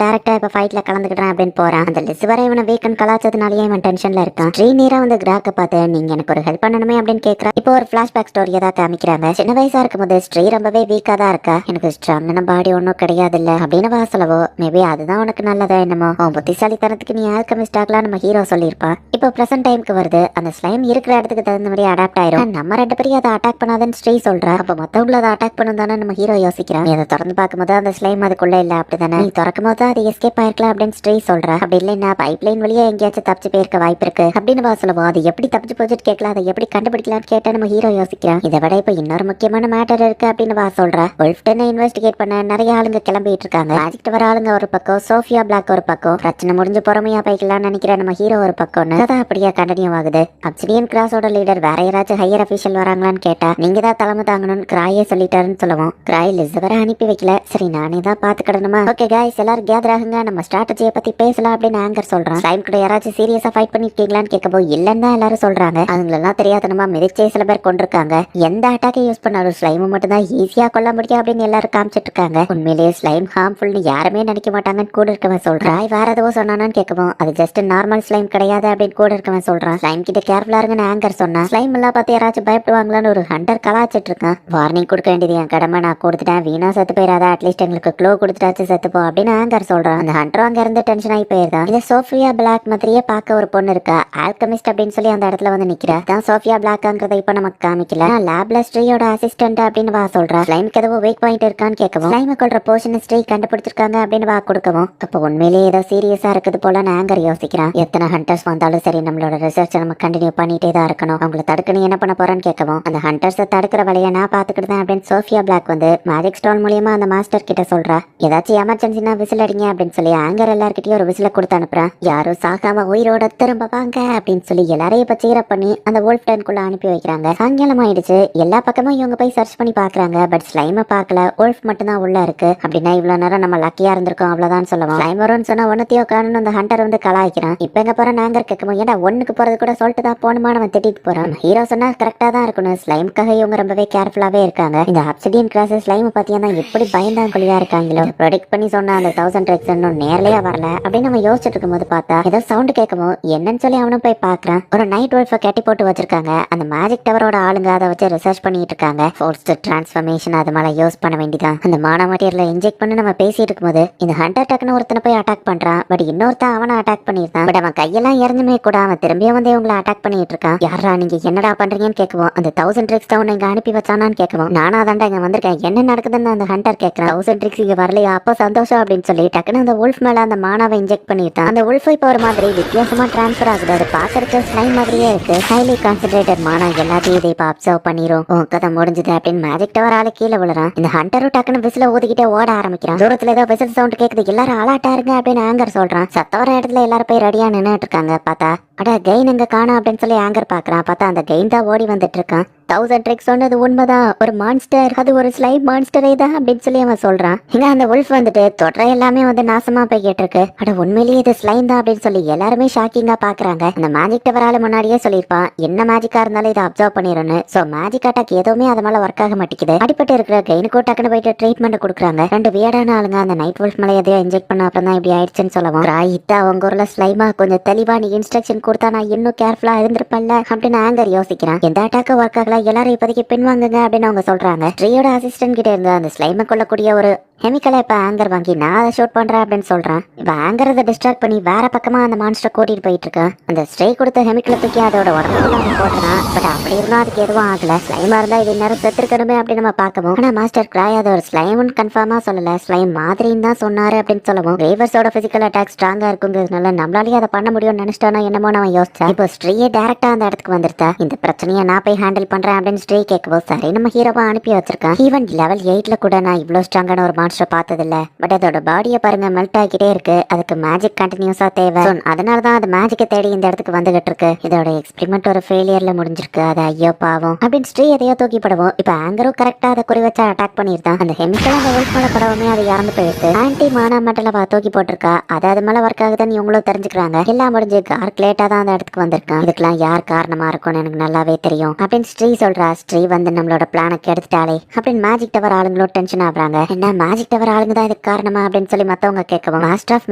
டைரக்டா இப்ப ஃபைட்ல கலந்துக்கிட்டேன் அப்படின்னு போறான். அந்த லிஸ்ட் வரை இவனை வீக்கன் கலாச்சதுனாலேயே இவன் டென்ஷன்ல இருக்கான். ஸ்ரீ நேரா வந்து கிராக்க பார்த்து நீங்க எனக்கு ஒரு ஹெல்ப் பண்ணணுமே அப்படின்னு கேட்கறா. இப்போ ஒரு பிளாஷ்பேக் ஸ்டோரியை தான் காமிக்கிறாங்க. சின்ன வயசா இருக்கும்போது ஸ்ரீ ரொம்பவே வீக்கா தான் இருக்கா. எனக்கு ஸ்ட்ராங்கான பாடி ஒன்றும் கிடையாது இல்ல அப்படின்னு வா சொல்லவோ, மேபி அதுதான் உனக்கு நல்லதா என்னமோ. உன் புத்திசாலித்தனத்துக்கு நீ ஆல்கெமிஸ்ட் ஆகலாம் நம்ம ஹீரோ சொல்லியிருப்பான். இப்போ பிரசன்ட் டைமுக்கு வருது. அந்த ஸ்லைம் இருக்கிற இடத்துக்கு தகுந்த மாதிரி அடாப்ட் ஆயிரும். நம்ம ரெண்டு பேரும் அதை அட்டாக் பண்ணாதன்னு ஸ்ரீ சொல்றா. அப்ப மத்தவங்கள அதை அட்டாக் பண்ணும் தானே நம்ம ஹீரோ யோசிக்கிறான். அதை திறந்து பார்க்கும்போது அந்த ஸ்லைம் அதுக்குள்ள இல்ல அப்படிதானே. நீ திறக்கும் போது அது எஸ்கேப் ஆயிருக்கலாம் அப்படின்னு ஸ்ட்ரீ சொல்றா. அப்படி இல்லைன்னா பைப்லைன் வழியா எங்கேயாச்சும் தப்பிச்சு போயிருக்க வாய்ப்பு இருக்கு அப்படின்னு வா சொல்லுவோம். அது எப்படி தப்பிச்சு போச்சுட்டு கேட்கலாம், அதை எப்படி கண்டுபிடிக்கலாம்னு கேட்டா நம்ம ஹீரோ யோசிக்கிறான். இதை விட இப்ப இன்னொரு முக்கியமான மேட்டர் இருக்கு அப்படின்னு வா சொல்றா. உல்ஃப்டனை இன்வெஸ்டிகேட் பண்ண நிறைய ஆளுங்க கிளம்பிட்டு இருக்காங்க. மேஜிக் டவர் ஆளுங்க ஒரு பக்கம், சோஃபியா பிளாக் ஒரு பக்கம். பிரச்சனை முடிஞ்சு பொறுமையா போய்க்கலாம்னு நினைக்கிற நம்ம ஹீரோ ஒரு பக்கம்னு அதான் அப்படியே கண்டினியூ ஆகுது. அப்சிடியன் கிராஸோட லீடர் வேற யாராச்சும் ஹையர் அபிஷியல் வராங்களான்னு கேட்டா நீங்க தான் தலைமை தாங்கணும்னு கிராயே சொல்லிட்டாருன்னு சொல்லுவோம். கிராய் லிஸ்ட் வர அனுப்பி வைக்கல. சரி நானே தான் பாத்துக்கிடணுமா? ஓகே காய்ஸ் எல்லாரும் கேதர் ஆகுங்க, நம்ம ஸ்ட்ராட்டஜியை பத்தி பேசலாம் அப்படின்னு ஆங்கர் சொல்றான். ஸ்லைம் கூட யாராச்சும் சீரியஸா ஃபைட் பண்ணிருக்கீங்களான்னு கேட்கப்போ இல்லன்னு தான் எல்லாரும் சொல்றாங்க. அதுங்களெல்லாம் தெரியாதனமா மிதிச்சே சில பேர் கொண்டிருக்காங்க. எந்த அட்டாக்கை யூஸ் பண்ணாலும் ஸ்லைம் மட்டும் தான் ஈஸியா கொல்ல முடியும் அப்படின்னு எல்லாரும் காமிச்சிட்டு இருக்காங்க. உண்மையிலேயே ஸ்லைம் ஹார்ம்ஃபுல்னு யாருமே நினைக்க மாட்டாங்கன்னு கூட இருக்கவன் சொல்றான். வேற ஏதோ சொன்னானு கேட்கவும் அது ஜஸ்ட் நார்மல் ஸ்லைம் கிடையாது அப்படின்னு கூட இருக்கவன் சொல்றான். ஸ்லைம் கிட்ட கேர்ஃபுல்லா இருங்கன்னு ஆங்கர் சொன்னா. ஸ்லைம் எல்லாம் பார்த்து யாராச்சும் பயப்படுவாங்களான்னு ஒரு ஹண்டர் கலாச்சிட்டு இருக்கான். வார்னிங் கொடுக்க வேண்டியது என் கடமை, நான் கொடுத்துட்டேன், வீணா செத்து போயிடாத, அட்லீஸ்ட் எங்களுக்கு க்ளோ கொடுத்துட்டாச்சு செத்துப்போ அப்படின்னு ஆங்கர் சொல்றான். அந்த ஹண்டரும் அங்க இருந்து டென்ஷன் ஆகி போயிருந்தான். இந்த சோஃபியா பிளாக் மாதிரியே பார்க்க ஒரு பொண்ணு இருக்கா, ஆல்கெமிஸ்ட் அப்படின்னு சொல்லி அந்த இடத்துல வந்து நிக்கிறா. தான் சோஃபியா பிளாக்ங்கிறத இப்ப நமக்கு காமிக்கல. லேப்ல ஸ்ட்ரீயோட அசிஸ்டன்ட் அப்படின்னு வா சொல்றா. ஸ்லைமுக்கு ஏதோ வீக் பாயிண்ட் இருக்கான்னு கேட்கவும் ஸ்லைமை கொள்ற போர்ஷன் ஸ்ட்ரீ கண்டுபிடிச்சிருக்காங்க அப்படின்னு வா கொடுக்கவும் அப்ப உண்மையிலேயே ஏதோ சீரியஸா இருக்குது போல ஆங்கர் யோசிக்கிறான். எத்தனை ஹண்டர்ஸ் வந்தாலும் சரி நம்மளோட ரிசர்ச் நம்ம கண்டினியூ பண்ணிட்டே தான் இருக்கணும். அவங்களை தடுக்கணும் என்ன பண்ண போறேன்னு கேட்கவும் அந்த ஹண்டர்ஸை தடுக்கிற வழியை நான் பாத்துக்கிட்டேன் அப்படின்னு சோஃபியா பிளாக் வந்து மேஜிக் ஸ்டோன் மூலியமா அந்த மாஸ்டர் கிட்ட சொல்றா. ஏதாச்சும் எமர்ஜென்சினா விசில் அடிங்க அப்படின்னு சொல்லி ஆங்கர் எல்லார்கிட்டயும் ஒரு விசில கொடுத்து அனுப்புறான். யாரும் சாகாம உயிரோட திரும்ப வாங்க அப்படின்னு சொல்லி எல்லாரையும் இப்ப சீரப் பண்ணி அந்த வோல்ஃப்டன்குள்ள அனுப்பி வைக்கிறாங்க. சாயங்காலம் ஆயிடுச்சு. எல்லா பக்கமும் இவங்க போய் சர்ச் பண்ணி பாக்குறாங்க. பட் ஸ்லைமை பார்க்கல, வோல்ஃப் மட்டும் தான் உள்ள இருக்கு. அப்படின்னா இவ்வளவு நேரம் நம்ம லக்கியா இருந்திருக்கோம் அவ்வளவுதான் சொல்லுவோம். ஸ்லைம் வரும்னு சொன்னா ஒன்னத்தையோ காரணம் அந்த ஹண்டர் வந்து கலாய்க்கிறான். இப்ப எங்க போற ஆங்கர் கேட்கும் ஏன்னா ஒண்ணுக்கு போறது கூட சொல்லிட்டு தான் போனுமா நம்ம திட்டிட்டு போறோம். ஹீரோ சொன்னா கரெக்டா தான் இருக்கணும். ஸ்லைமுக்காக இவங்க ரொம்பவே கேர்ஃபுல்லாவே இருக்காங்க. இந்த அப்சிடியன் கிராஸ் ஸ்லைம் பாத்தீங்கன்னா எப்படி பயந்தாங்குழியா இருக்காங்களோ. ப்ரொடெக்ட் பண்ணி சொன்ன அந்த 1000 ட்ரிக்ஸ் இன்னும் நேர்லயே வரல அப்படின்னு நம்ம யோசிச்சுட்டு இருக்கும்போது பார்த்தா ஏதோ சவுண்ட் கேட்கவும் என்னன்னு சொல்லி அவனும் போய் பாக்குறான். ஒரு நைட் wolf கட்டி போட்டு வச்சிருக்காங்க. அந்த மேஜிக் டவரோட ஆளுங்க அதை வச்சு ரிசர்ச் பண்ணிட்டு இருக்காங்க. ஃபோர்ஸ்ட் டிரான்ஸ்ஃபர்மேஷன் அது மேல யூஸ் பண்ண வேண்டியதான். அந்த மான மெட்டீரியலை இன்ஜெக்ட் பண்ணி நம்ம பேசிட்டு இருக்கும்போது இந்த ஹண்டர் டக்குன்னு ஒருத்தனை போய் அட்டாக் பண்றான். பட் இன்னொருத்தன் அவனை அட்டாக் பண்ணிருந்தான். பட் அவன் கையெல்லாம் இறந்துமே கூட அவன் திரும்பியும் வந்து இவங்களை அட்டாக் பண்ணிட்டு இருக்கான். யாரா நீங்க என்னடா பண்றீங்கன்னு கேட்கவும் அந்த 1000 ட்ரிக்ஸ் தான் இங்க அனுப்பி வச்சானான்னு கேட்கவும் நானா தாண்டா இங்க வந்திருக்கேன், என்ன நடக்குதுன்னு அந்த ஹண்டர் கேட்கறான். 1000 ட்ரிக்ஸ் இங்க வரலையா, அப்போ சந்தோஷம் அப்படின்னு சொல்லி டக்குன்னு அந்த wolf மேல அந்த மானாவை இன்ஜெக்ட் பண்ணிட்டான். அந்த wolf இப்போ ஒரு மாதிரி வித்தியாசமா டிரான்ஸ்ஃபர் ஆகுது. அது பாக்குறதுக்கு ஸ்லைம் மாதிரியே இருக்கு. ஹைலி கான்சென்ட்ரேட்டட் மானா எல்லாத்தையும் இதை இப்ப அப்சர்வ் பண்ணிரும். உன் கதை முடிஞ்சது அப்படின்னு மேஜிக் டவர் ஆளு கீழே விழுறான். இந்த ஹண்டரும் டக்குன்னு விசில ஊதிக்கிட்டே ஓட ஆரம்பிக்கிறான். தூரத்துல ஏதோ விசில் சவுண்ட் கேக்குது. எல்லாரும் அலாட்டா இருங்க அப்படின்னு ஆங்கர் சொல்றான். சத்த வர இடத்துல எல்லாரும் போய் ரெடியா நின்னுட்டு இருக்காங்க. பார்த்தா அட கெயின் எங்க காணோம் அப்படின்னு சொல்லி ஆங்கர் பாக்குறான். பார்த்தா அந்த கெயின் தான் ஓடி வந்துட்டு இருக்கான். 1000 ட்ரிக்ஸ் சொன்னது உண்மைதான், ஒரு மான்ஸ்டர், அது ஒரு ஸ்லைம் மான்ஸ்டரே தான் அப்படின்னு சொல்லி அவன் சொல்றான். இங்க அந்த wolf வந்துட்டு தொடர எல்லாமே வந்து நாசமா போய்கிட்டு இருக்கு. அட உண்மையிலேயே இது ஸ்லைம் தான் அப்படின்னு சொல்லி எல்லாருமே ஷாக்கிங்கா பாக்குறாங்க. அந்த மேஜிக் டவரால முன்னாடியே சொல்லியிருப்பான் என்ன மேஜிக்கா இருந்தாலும் இதை அப்சர்வ் பண்ணிருன்னு. சோ மேஜிக் அட்டாக் எதுவுமே அது மேல ஒர்க் ஆக மாட்டேங்குது. அடிப்பட்டு இருக்கிற கெயினுக்கு டக்குன்னு போயிட்டு ட்ரீட்மெண்ட் கொடுக்குறாங்க. ரெண்டு வியடான ஆளுங்க அந்த நைட் wolf மேல எதையோ இன்ஜெக்ட் பண்ண அப்புறம் தான் இப்படி ஆயிடுச்சுன்னு சொல்லவும் ராயித்தா அவங்க ஊர்ல ஸ்லைமா கொஞ்சம் தெளிவா நீ இன்ஸ்ட்ரக்ஷன் வார்னிங் கொடுத்தா நான் இன்னும் கேர்ஃபுல்லா இருந்திருப்பேன்ல அப்படின்னு ஆங்கர் யோசிக்கிறான். எந்த அட்டாக்கு ஒர்க் ஆகல, எல்லாரும் இப்போதைக்கு பின்வாங்குங்க அப்படின்னு அவங்க சொல்றாங்க. ஸ்ரீயோட அசிஸ்டன்ட் கிட்ட இருந்து அந்த ஸ்லைமை கொள்ளக்கூடிய ஒரு கெமிக்கலை இப்ப ஆங்கர் வாங்கி நான் அதை ஷூட் பண்றேன் அப்படின்னு சொல்றான். இப்ப ஆங்கர் அதை டிஸ்ட்ராக்ட் பண்ணி வேற பக்கமா அந்த மான்ஸ்டர் கூட்டிட்டு போயிட்டு இருக்கான். அந்த ஸ்ட்ரை கொடுத்த கெமிக்கலை தூக்கி அதோட உடம்புல போட்டுறான். பட் அப்படி இருந்தா அதுக்கு எதுவும் ஆகல. ஸ்லைமா இருந்தா இது நேரம் செத்துருக்கணுமே அப்படின்னு நம்ம பார்க்கவும், ஆனா மாஸ்டர் கிராய் அதை ஒரு ஸ்லைம்னு கன்ஃபார்மா சொல்லல, ஸ்லைம் மாதிரின்னு தான் சொன்னாரு அப்படின்னு சொல்லவும், ரேவர்ஸோட பிசிக்கல் அட்டாக் ஸ்ட்ராங்கா இருக்குங்கிறதுனால நம்மளாலேயே அதை பண்ண முடியும்னு நினைச்சிட்டானோ என்னமோ நம்ம யோசிச்சா. இப்போ ஸ்ட்ரீயே டேரக்டா அந்த இடத்துக்கு வந்துருத்தா. இந்த பிரச்சனையை நான் போய் ஹேண்டில் பண்றேன் அப்படின்னு ஸ்ட்ரீ கேட்கவும், சரி நம்ம ஹீரோவா அனுப்பி வச்சிருக்கான். ஈவன் லெவல் 8ல கூட நான் இவ்வளவு ஸ்ட்ராங்கான ஒரு மான்ஸ்டர் பார்த்ததில்ல. பட் அதோட பாடியை பாருங்க, மெல்ட் ஆகிட்டே இருக்கு. அதுக்கு மேஜிக் கண்டினியூஸா தேவை. அதனாலதான் அது மேஜிக்கை தேடி இந்த இடத்துக்கு வந்துகிட்டு இருக்கு. இதோட எக்ஸ்பெரிமெண்ட் ஒரு ஃபெயிலியர்ல முடிஞ்சிருக்கு. அது ஐயோ பாவம் அப்படின்னு ஸ்ட்ரீ எதையோ தூக்கி படுவோம். இப்ப ஆங்கரும் கரெக்டா அதை குறி வச்சா அட்டாக் பண்ணிருந்தான். அந்த கெமிக்கல் அந்த wolf மேல படவுமே அது இறந்து போயிருக்கு. ஆன்டி மானா மெட்டல தூக்கி போட்டிருக்கா. அது மேல ஒர்க் ஆகுதுன்னு இவங்களும் தெரிஞ்சுக்கிறாங்க. எல்லாம் முடிஞ்சு கார்க் லேட்டா தான் அந்த இடத்துக்கு வந்திருக்கான். இதுக்கெல்லாம் யார் காரணமா இருக்கும்னு எனக்கு நல்லாவே தெரியும் அப்படின்னு ஸ்ட்ரீ சொல்றா. ஸ்ட்ரீ வந்து நம்மளோட பிளானை கெடுத்துட்டாலே அப்படின்னு மேஜிக் டவர் ஆளுங்களும் டென்ஷன் ஆகுறாங்க. என்ன மேஜிக் டவர் ஆளுங்க தான் இதுக்கு காரணமா அப்படின்னு சொல்லி மத்தவங்க கேட்கவும், மாஸ்டர் ஆஃப்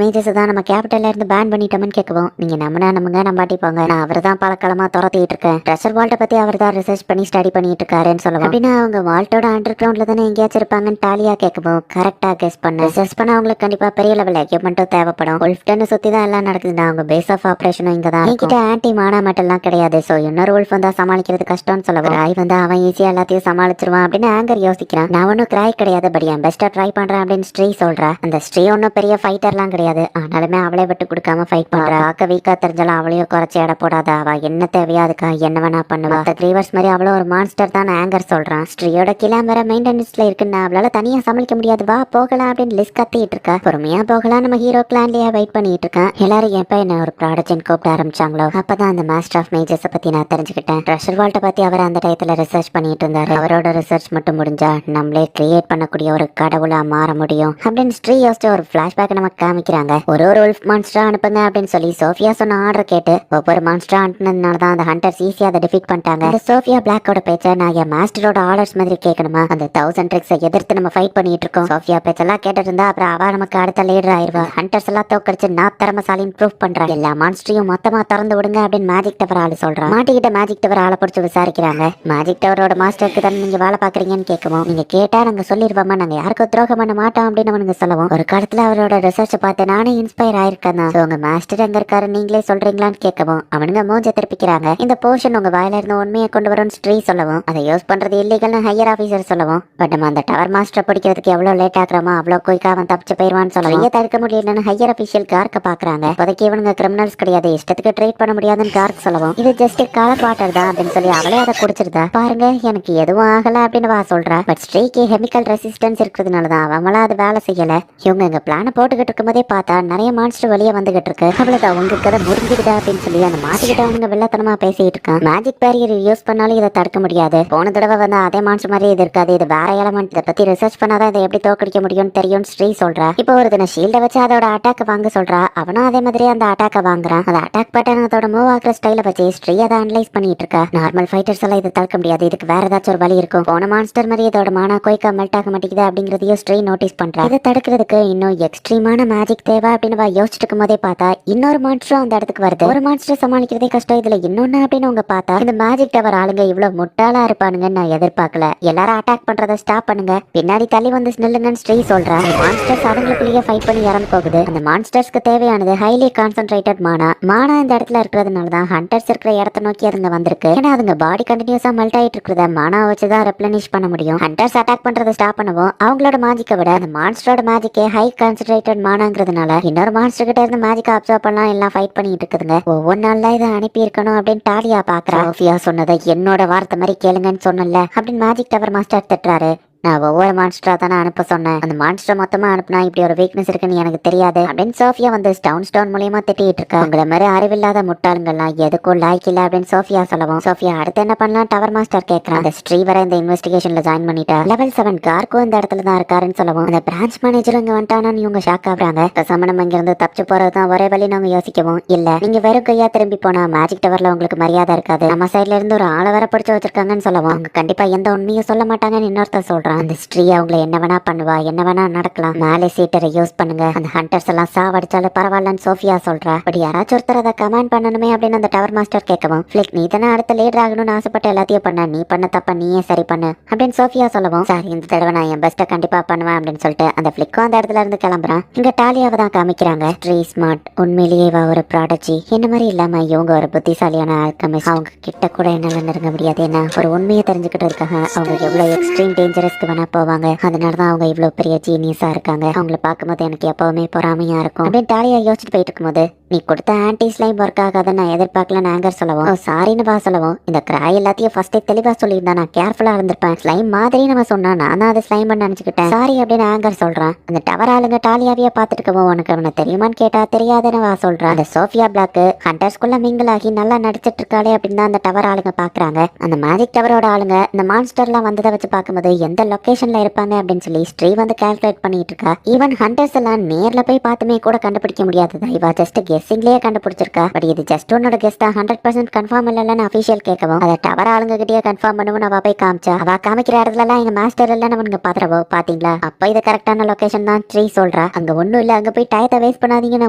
மேஜஸ் தான் நம்ம கேபிட்டல்ல இருந்து பேன் பண்ணிட்டோம்னு கேட்கவும், நீங்க நம்புங்க நம்பாட்டி போங்க, நான் அவர் தான் பல காலமா துரத்திட்டு இருக்கேன். ட்ரெஷர் வால்ட்டை பத்தி அவர் தான் ரிசர்ச் பண்ணி ஸ்டடி பண்ணிட்டு இருக்காருன்னு சொல்லுவோம். அப்படின்னா அவங்க வால்ட்டோட அண்டர் கிரவுண்ட்ல தானே எங்கேயாச்சும் இருப்பாங்கன்னு டாலியா கேட்கவும், கரெக்டா கெஸ் பண்ண ரிசர்ச் பண்ண அவங்களுக்கு கண்டிப்பா பெரிய லெவல் எக்யூப்மெண்ட்டும் தேவைப்படும். உல்ஃப்டன்னு சுத்தி தான் எல்லாம் நடக்குதுன்னா அவங்க பேஸ் ஆஃப் ஆபரேஷனும் இங்க தான். என்கிட்ட ஆன்டி மானா மெட்டல்லாம் கிடையாது. சோ இன்னொரு உல்ஃப் வந்தா சமாளிக்கிறது கஷ்டம்னு சொல்லுவோம். ராய் வந்து அவன் ஈஸியா எல்லாத்தையும் சமாளிச்சிருவான் அப்படின்னு ஆங்கர் யோசிக்கிறான். நான் ஒன்னும் கிராய் கிடையாது, பட் என் பெஸ்டா ட்ரை பண்றேன் அப்படின்னு ஸ்ட்ரீ சொல்றா. அந்த ஸ்ட்ரீ ஒன்னும் பெரிய ஃபைட்டர்லாம் கிடையாது. ஆனாலுமே அவளை விட்டு கொடுக்காம ஃபைட் பண்றா. பார்க்க வீக்கா தெரிஞ்சாலும் அவளையும் குறைச்சி எடை போடாத. அவ என்ன தேவையா அதுக்கா என்ன வேணா பண்ணுவா. கிரீவர்ஸ் மாதிரி அவளும் ஒரு மான்ஸ்டர் தான் ஆங்கர் சொல்றான். ஸ்ட்ரீயோட கிளாம் வேற மெயின்டெனன்ஸ்ல இருக்குன்னு அவளால தனியா சமாளிக்க முடியாது, வா போகலாம் அப்படின்னு லிஸ்ட் கத்திட்டு இருக்கா. பொறுமையா போகலாம், நம்ம ஹீரோ கிளான்லயே வெயிட் பண்ணிட்டு இருக்கான். எல்லாரும் எப்ப என்ன ஒரு ப்ராடக்ட் கூப்பிட ஆரம்பிச்சாங்களோ அப்பதான் அந்த மாஸ்டர் ஆஃப் மேஜர்ஸ் பத்தி நான் தெரிஞ்சுக்கிட்டேன். ட்ரெஷர் வால்ட்டை பத்தி அவர் அந்த டயத்துல ரிசர்ச் பண்ணிட்டு இருந்தாரு. அவரோட ரிசர்ச் மட்டும் முடிஞ்சா நம்மளே கிரியேட் பண்ணக்கூடிய ஒரு கடவுளா மாற முடியும் அப்படின்னு ஸ்ட்ரீ யோசிச்ச ஒரு பிளாஷ்பேக் நமக்கு காமிக்கிறாங்க. ஒரு wolf மான்ஸ்டரா அனுப்புங்க அப்படின்னு சொல்லி சோஃபியா சொன்ன ஆர்டர் கேட்டு ஒவ்வொரு மான்ஸ்டரா அனுப்புனதுனால தான் அந்த ஹண்டர்ஸ் ஈஸியா அதை டிஃபீட் பண்ணிட்டாங்க. அந்த சோஃபியா பிளாக்கோட பேச்ச நான் என் மாஸ்டரோட ஆர்டர்ஸ் மாதிரி கேட்கணுமா? அந்த 1000 ட்ரிக்ஸை எதிர்த்து நம்ம ஃபைட் பண்ணிட்டு இருக்கோம். சோஃபியா பேச்செல்லாம் கேட்டுட்டு இருந்தா அப்புறம் அவ நமக்கு அடுத்த லீடர் ஆயிருவா. ஹண்டர்ஸ் எல்லாம் தோக்கடிச்சு நான் திறமசாலின்னு ப்ரூவ் பண்றேன். எல்லா மான்ஸ்டரையும் மொத்தமா திறந்து விடுங்க அப்படின்னு மேஜிக் டவர் ஆளு சொல்றான். மாட்டிக்கிட்ட மேஜிக் டவர் ஆளை பிடிச்சு விசாரிக்கிறாங்க. மேஜிக் டவரோட மாஸ்டருக்கு தானே நீங்க வேலை பாக்குறீங்கன்னு கேட்கவும், நீங்க கேட்டா நாங்க சொல்லிருவோமா, நாங்க யாருக்கும் துரோகம் பண்ண மாட்டோம் அப்படின்னு அவனுங்க சொல்லவும், ஒரு காலத்துல அவரோட ரிசர்ச் பார்த்து நானே இன்ஸ்பயர் ஆயிருக்கேன். உங்க மாஸ்டர் எங்க இருக்காரு நீங்களே சொல்றீங்களான்னு கேட்கவும் அவனுங்க மூஞ்ச திருப்பிக்கிறாங்க. இந்த போர்ஷன் உங்க வாயில இருந்து உண்மையை கொண்டு வரும்னு ஸ்ட்ரீ சொல்லவும், அதை யூஸ் பண்றது இல்லீகல்னு ஹையர் ஆபீசர் சொல்லவும், பட் நம்ம அந்த டவர் மாஸ்டர் பிடிக்கிறதுக்கு எவ்வளவு லேட் ஆகுறோமோ அவ்வளவு குயிக்கா அவன் தப்பிச்சு போயிருவான்னு சொல்லவும், தடுக்க முடியலன்னு ஹையர் அபிஷியல் கார்க்க பாக்குறாங்க. இப்போதைக்கு இவனுங்க கிரிமினல்ஸ் கிடையாது, இஷ்டத்துக்கு ட்ரீட் பண்ண முடியாதுன்னு கார்க் சொல்லவும், இது ஜஸ்ட் காலர் வாட்டர் தான் அப்படின்னு சொல்லி அவளே அதை குடிச்சிருந்தா. பாருங்க எனக்கு எதுவும் ஆகல அப்படின்னு வா சொல்றா. பட் ஸ்ட்ரீக்கு கெமிக்கல் ரெசிஸ்டன்ஸ் இருக்கிறதுனாலதான் அவங்களா அது வேலை செய்யல. இவங்க எங்க பிளான போட்டுக்கிட்டு இருக்கும் போதே பார்த்தா நிறைய மான்ஸ்டர் வெளியே வந்துகிட்டு இருக்கு. அவ்வளவுதான் உங்க கதை முடிஞ்சுக்கிட்டா அப்படின்னு சொல்லி அந்த மாட்டிக்கிட்டவனுங்க வெள்ளத்தனமா பேசிட்டு இருக்கான். மேஜிக் பேரியர் யூஸ் பண்ணாலும் இதை தடுக்க முடியாது. போன தடவை வந்து அதே மான்ஸ்டர் மாதிரி இது இருக்காது, இது வேற எலமெண்ட். இதை பத்தி ரிசர்ச் பண்ணாதான் இதை எப்படி தோக்கடிக்க முடியும்னு தெரியும் ஸ்ட்ரீ சொல்றா. இப்போ ஒரு தின ஷீல்ட வச்சு அதோட அட்டாக் வாங்க சொல்றா. அவனும் அதே மாதிரி அந்த அட்டாக்க வாங்குறான். அந்த அட்டாக் பேட்டர்ன் அதோட மூவ் ஆகிற ஸ்டைல வச்சு ஸ்ட்ரீ அதை அனலைஸ் பண்ணிட்டு இருக்கா. நார்மல் ஃபைட்டர்ஸ் எல்லாம் இதை தடுக்க முடியாது, இதுக்கு வேற ஏதாச்சும் ஒரு வழி இருக்கும். போன மான்ஸ்டர் மாதிரி இதோட மானா குயிக்கா மெல்ட் ஆக மாட்டேங்குது அப்படிங்கறதையும் ஸ்ட்ரீ நோட்டீஸ் பண்றா. இதை தடுக்கிறதுக்கு இன்னும் எக்ஸ்ட்ரீமான மேஜிக் தேவை அப்படின்னு யோசிச்சுட்டு இருக்கும் போதே பார்த்தா இன்னொரு மான்ஸ்டரும் அந்த இடத்துக்கு வருது. ஒரு மான்ஸ்டர் சமாளிக்கிறதே கஷ்டம், இதுல இன்னொன்னு அப்படின்னு உங்க பார்த்தா இந்த மேஜிக் டவர் ஆளுங்க இவ்வளவு முட்டாளா இருப்பானுங்கன்னு நான் எதிர்பார்க்கல. எல்லாரும் அட்டாக் பண்றதை ஸ்டாப் பண்ணுங்க, பின்னாடி தள்ளி வந்து நில்லுங்கன்னு ஸ்ட்ரீ சொல்றா. மான்ஸ்டர்ஸ் அவங்களுக்குள்ளேயே ஃபைட் பண்ணி இறந்து போகுது. அந்த மான்ஸ்டர்ஸ்க்கு தேவையானது ஹைலி கான்சென்ட்ரேட்டட் மானா இந்த இடத்துல இருக்கிறதுனாலதான் ஹண்டர்ஸ் இருக்கிற இடத்த நோக்கி அதுங்க வந்திருக்கு. ஏன்னா அதுங்க பாடி கண்டினியூஸா மெல்ட் ஆயிட்டு இருக்கிறத மானா வச்சுதான் ரெப்ளனிஷ் பண்ண முடியும். ஹண்டர்ஸ் அட்டாக் பண்றதை ஸ்டாப் பண்ணுவோம். அவங்களோட மேஜிக்கை விட அந்த மான்ஸ்டரோட மேஜிக்கே ஹை கான்சென்ட்ரேட்டட் மானாங்கிறதுனால இன்னொரு மான்ஸ்டர் கிட்ட இருந்து மேஜிக் அப்சர்வ் பண்ணலாம் எல்லாம் ஃபைட் பண்ணிட்டு இருக்குதுங்க. ஒவ்வொரு நாள்ல இதை அனுப்பி இருக்கணும் அப்படின்னு டாலியா பாக்குறா. சோஃபியா சொன்னதை என்னோட வார்த்தை மாதிரி கேளுங்கன்னு சொன்னல அப்படின்னு மேஜிக் டவர் மாஸ்டர் திட்டுறாரு. நான் ஒவ்வொரு மான்ஸ்டரா தானே அனுப்ப சொன்னேன், அந்த மான்ஸ்டர் மொத்தமா அனுப்புனா இப்படி ஒரு வீக்னஸ் இருக்குன்னு எனக்கு தெரியாது அப்படின்னு சோஃபியா வந்து ஸ்டோன் மூலியமா திட்டிட்டு இருக்கா. உங்களை மாதிரி அறிவில்லாத முட்டாளுங்கள்லாம் எதுக்கும் லாய்க்கு இல்ல அப்படின்னு சோஃபியா சொல்லவும், சோஃபியா அடுத்து என்ன பண்ணலாம் டவர் மாஸ்டர் கேட்கறான். அந்த ஸ்ட்ரீ வர இந்த இன்வெஸ்டிகேஷன்ல ஜாயின் பண்ணிட்டா. லெவல் 7 கார்க்கும் இந்த இடத்துல தான் இருக்காருன்னு சொல்லவும், அந்த பிரான்ச் மேனேஜர் இங்க வந்துட்டானு இவங்க ஷாக் ஆகுறாங்க. சமணம் இங்க இருந்து தப்பிச்சு போறதுதான் ஒரே வழி நாங்க யோசிக்கவும், இல்ல நீங்க வெறும் கையா திரும்பி போனா மேஜிக் டவர்ல உங்களுக்கு மரியாதை இருக்காது, நம்ம சைட்ல இருந்து ஒரு ஆளை வர பிடிச்சு வச்சிருக்காங்கன்னு சொல்லவும், அவங்க கண்டிப்பா எந்த உண்மையும் சொல்ல மாட்டாங்கன்னு இன்னொருத்தர் சொல்றான். சொல்றான். அந்த ஸ்ரீ அவங்கள என்ன வேணா பண்ணுவா, என்ன வேணா நடக்கலாம், மேலே சீட்டரை யூஸ் பண்ணுங்க, அந்த ஹண்டர்ஸ் எல்லாம் சாவடிச்சாலும் பரவாயில்லன்னு சோஃபியா சொல்றா. பட் யாராச்சும் ஒருத்தர் அதை கமெண்ட் பண்ணணுமே அப்படின்னு அந்த டவர் மாஸ்டர் கேட்கவும், ஃபிளிக் நீ தானே அடுத்த லீடர் ஆகணும்னு ஆசைப்பட்டு எல்லாத்தையும் பண்ண, நீ பண்ண தப்ப நீயே சரி பண்ணு அப்படின்னு சோஃபியா சொல்லவும், சார் இந்த தடவை நான் என் பெஸ்ட்டை கண்டிப்பா பண்ணுவேன் அப்படின்னு சொல்லிட்டு அந்த ஃபிளிக்கும் அந்த இடத்துல இருந்து கிளம்புறான். இங்க டாலியாவை தான் காமிக்கிறாங்க. ட்ரீ ஸ்மார்ட், உண்மையிலேயே இவ ஒரு ப்ராடக்ட், என்ன மாதிரி இல்லாம இவங்க ஒரு புத்திசாலியான ஆல்கமிஸ்ட். அவங்க கிட்ட கூட என்னால நெருங்க முடியாது, ஏன்னா ஒரு உண்மையை தெரிஞ்சுக்கிட்டு இருக்காங்க. அவங்க எவ்வளவு எக்ஸ்ட்ரீம் டேஞ்சரஸ்க்கு வேணா போவாங்க, அதனாலதான் அவங்க இவ்வளவு பெரிய ஜீனியஸா இருக்காங்க. அவங்கள பார்க்கும்போது எனக்கு எப்பவுமே பொறாமையா இருக்கும் அப்படின்னு டாலியா யோசிச்சுட்டு போயிட்டு இருக்கும்போது, நீ கொடுத்த ஆன்டி ஸ்லைம் ஒர்க் ஆகாத நான் எதிர்பார்க்கல ஆங்கர் சொல்லவும், சாரின்னு வா சொல்லவும், இந்த கிராய் எல்லாத்தையும் ஃபர்ஸ்டே தெளிவா சொல்லியிருந்தா நான் கேர்ஃபுல்லா இருந்திருப்பேன், ஸ்லைம் மாதிரி நம்ம சொன்னா நான் அதை ஸ்லைம் நினைச்சுக்கிட்டேன், சாரி அப்படின்னு ஆங்கர் சொல்றான். அந்த டவர் ஆளுங்க டாலியாவையே பார்த்துட்டு இருக்கவும், உனக்கு அவனை தெரியுமான்னு கேட்டா தெரியாதுன்னு வா சொல்றான். அந்த சோஃபியா பிளாக் ஹண்டர்ஸ்குள்ள மிங்கிள் ஆகி நல்லா நடிச்சிட்டு இருக்காளே அப்படின்னு தான் அந்த டவர் ஆளுங்க பாக்குறாங்க. அந்த மேஜிக் டவரோட ஆளுங்க இந்த மான்ஸ்டர்லாம் வந்ததை வச்சு பார்க்கும்போது எந்த லொகேஷன்ல இருப்பாங்க அப்படின்னு சொல்லி ஸ்ரீ வந்து கால்குலேட் பண்ணிட்டு இருக்கா. ஈவன் ஹண்டர்ஸ் எல்லாம் நேர்ல போய் பார்த்துமே கூட கண்டுபிடிக்க முடியாததா இவ ஜஸ்ட் கெஸ்ஸிங்லயே கண்டுபிடிச்சிருக்கா. பட் இது ஜஸ்ட் உன்னோட கெஸ் தான், 100% கன்ஃபார்ம் இல்லைன்னு அபிஷியல் கேட்கவும், அதை டவர் ஆளுங்க கிட்டே கன்ஃபார்ம் பண்ணுவோம் அவ போய் காமிச்சா. அவ காமிக்கிற இடத்துல எல்லாம் எங்க மாஸ்டர் எல்லாம் நமக்கு பாத்துறவோ பாத்தீங்களா, அப்ப இது கரெக்டான லொகேஷன் தான் ஸ்ரீ சொல்றா. அங்க ஒண்ணும் இல்ல, அங்க போய் டயத்தை வேஸ்ட் பண்ணாதீங்கன்னு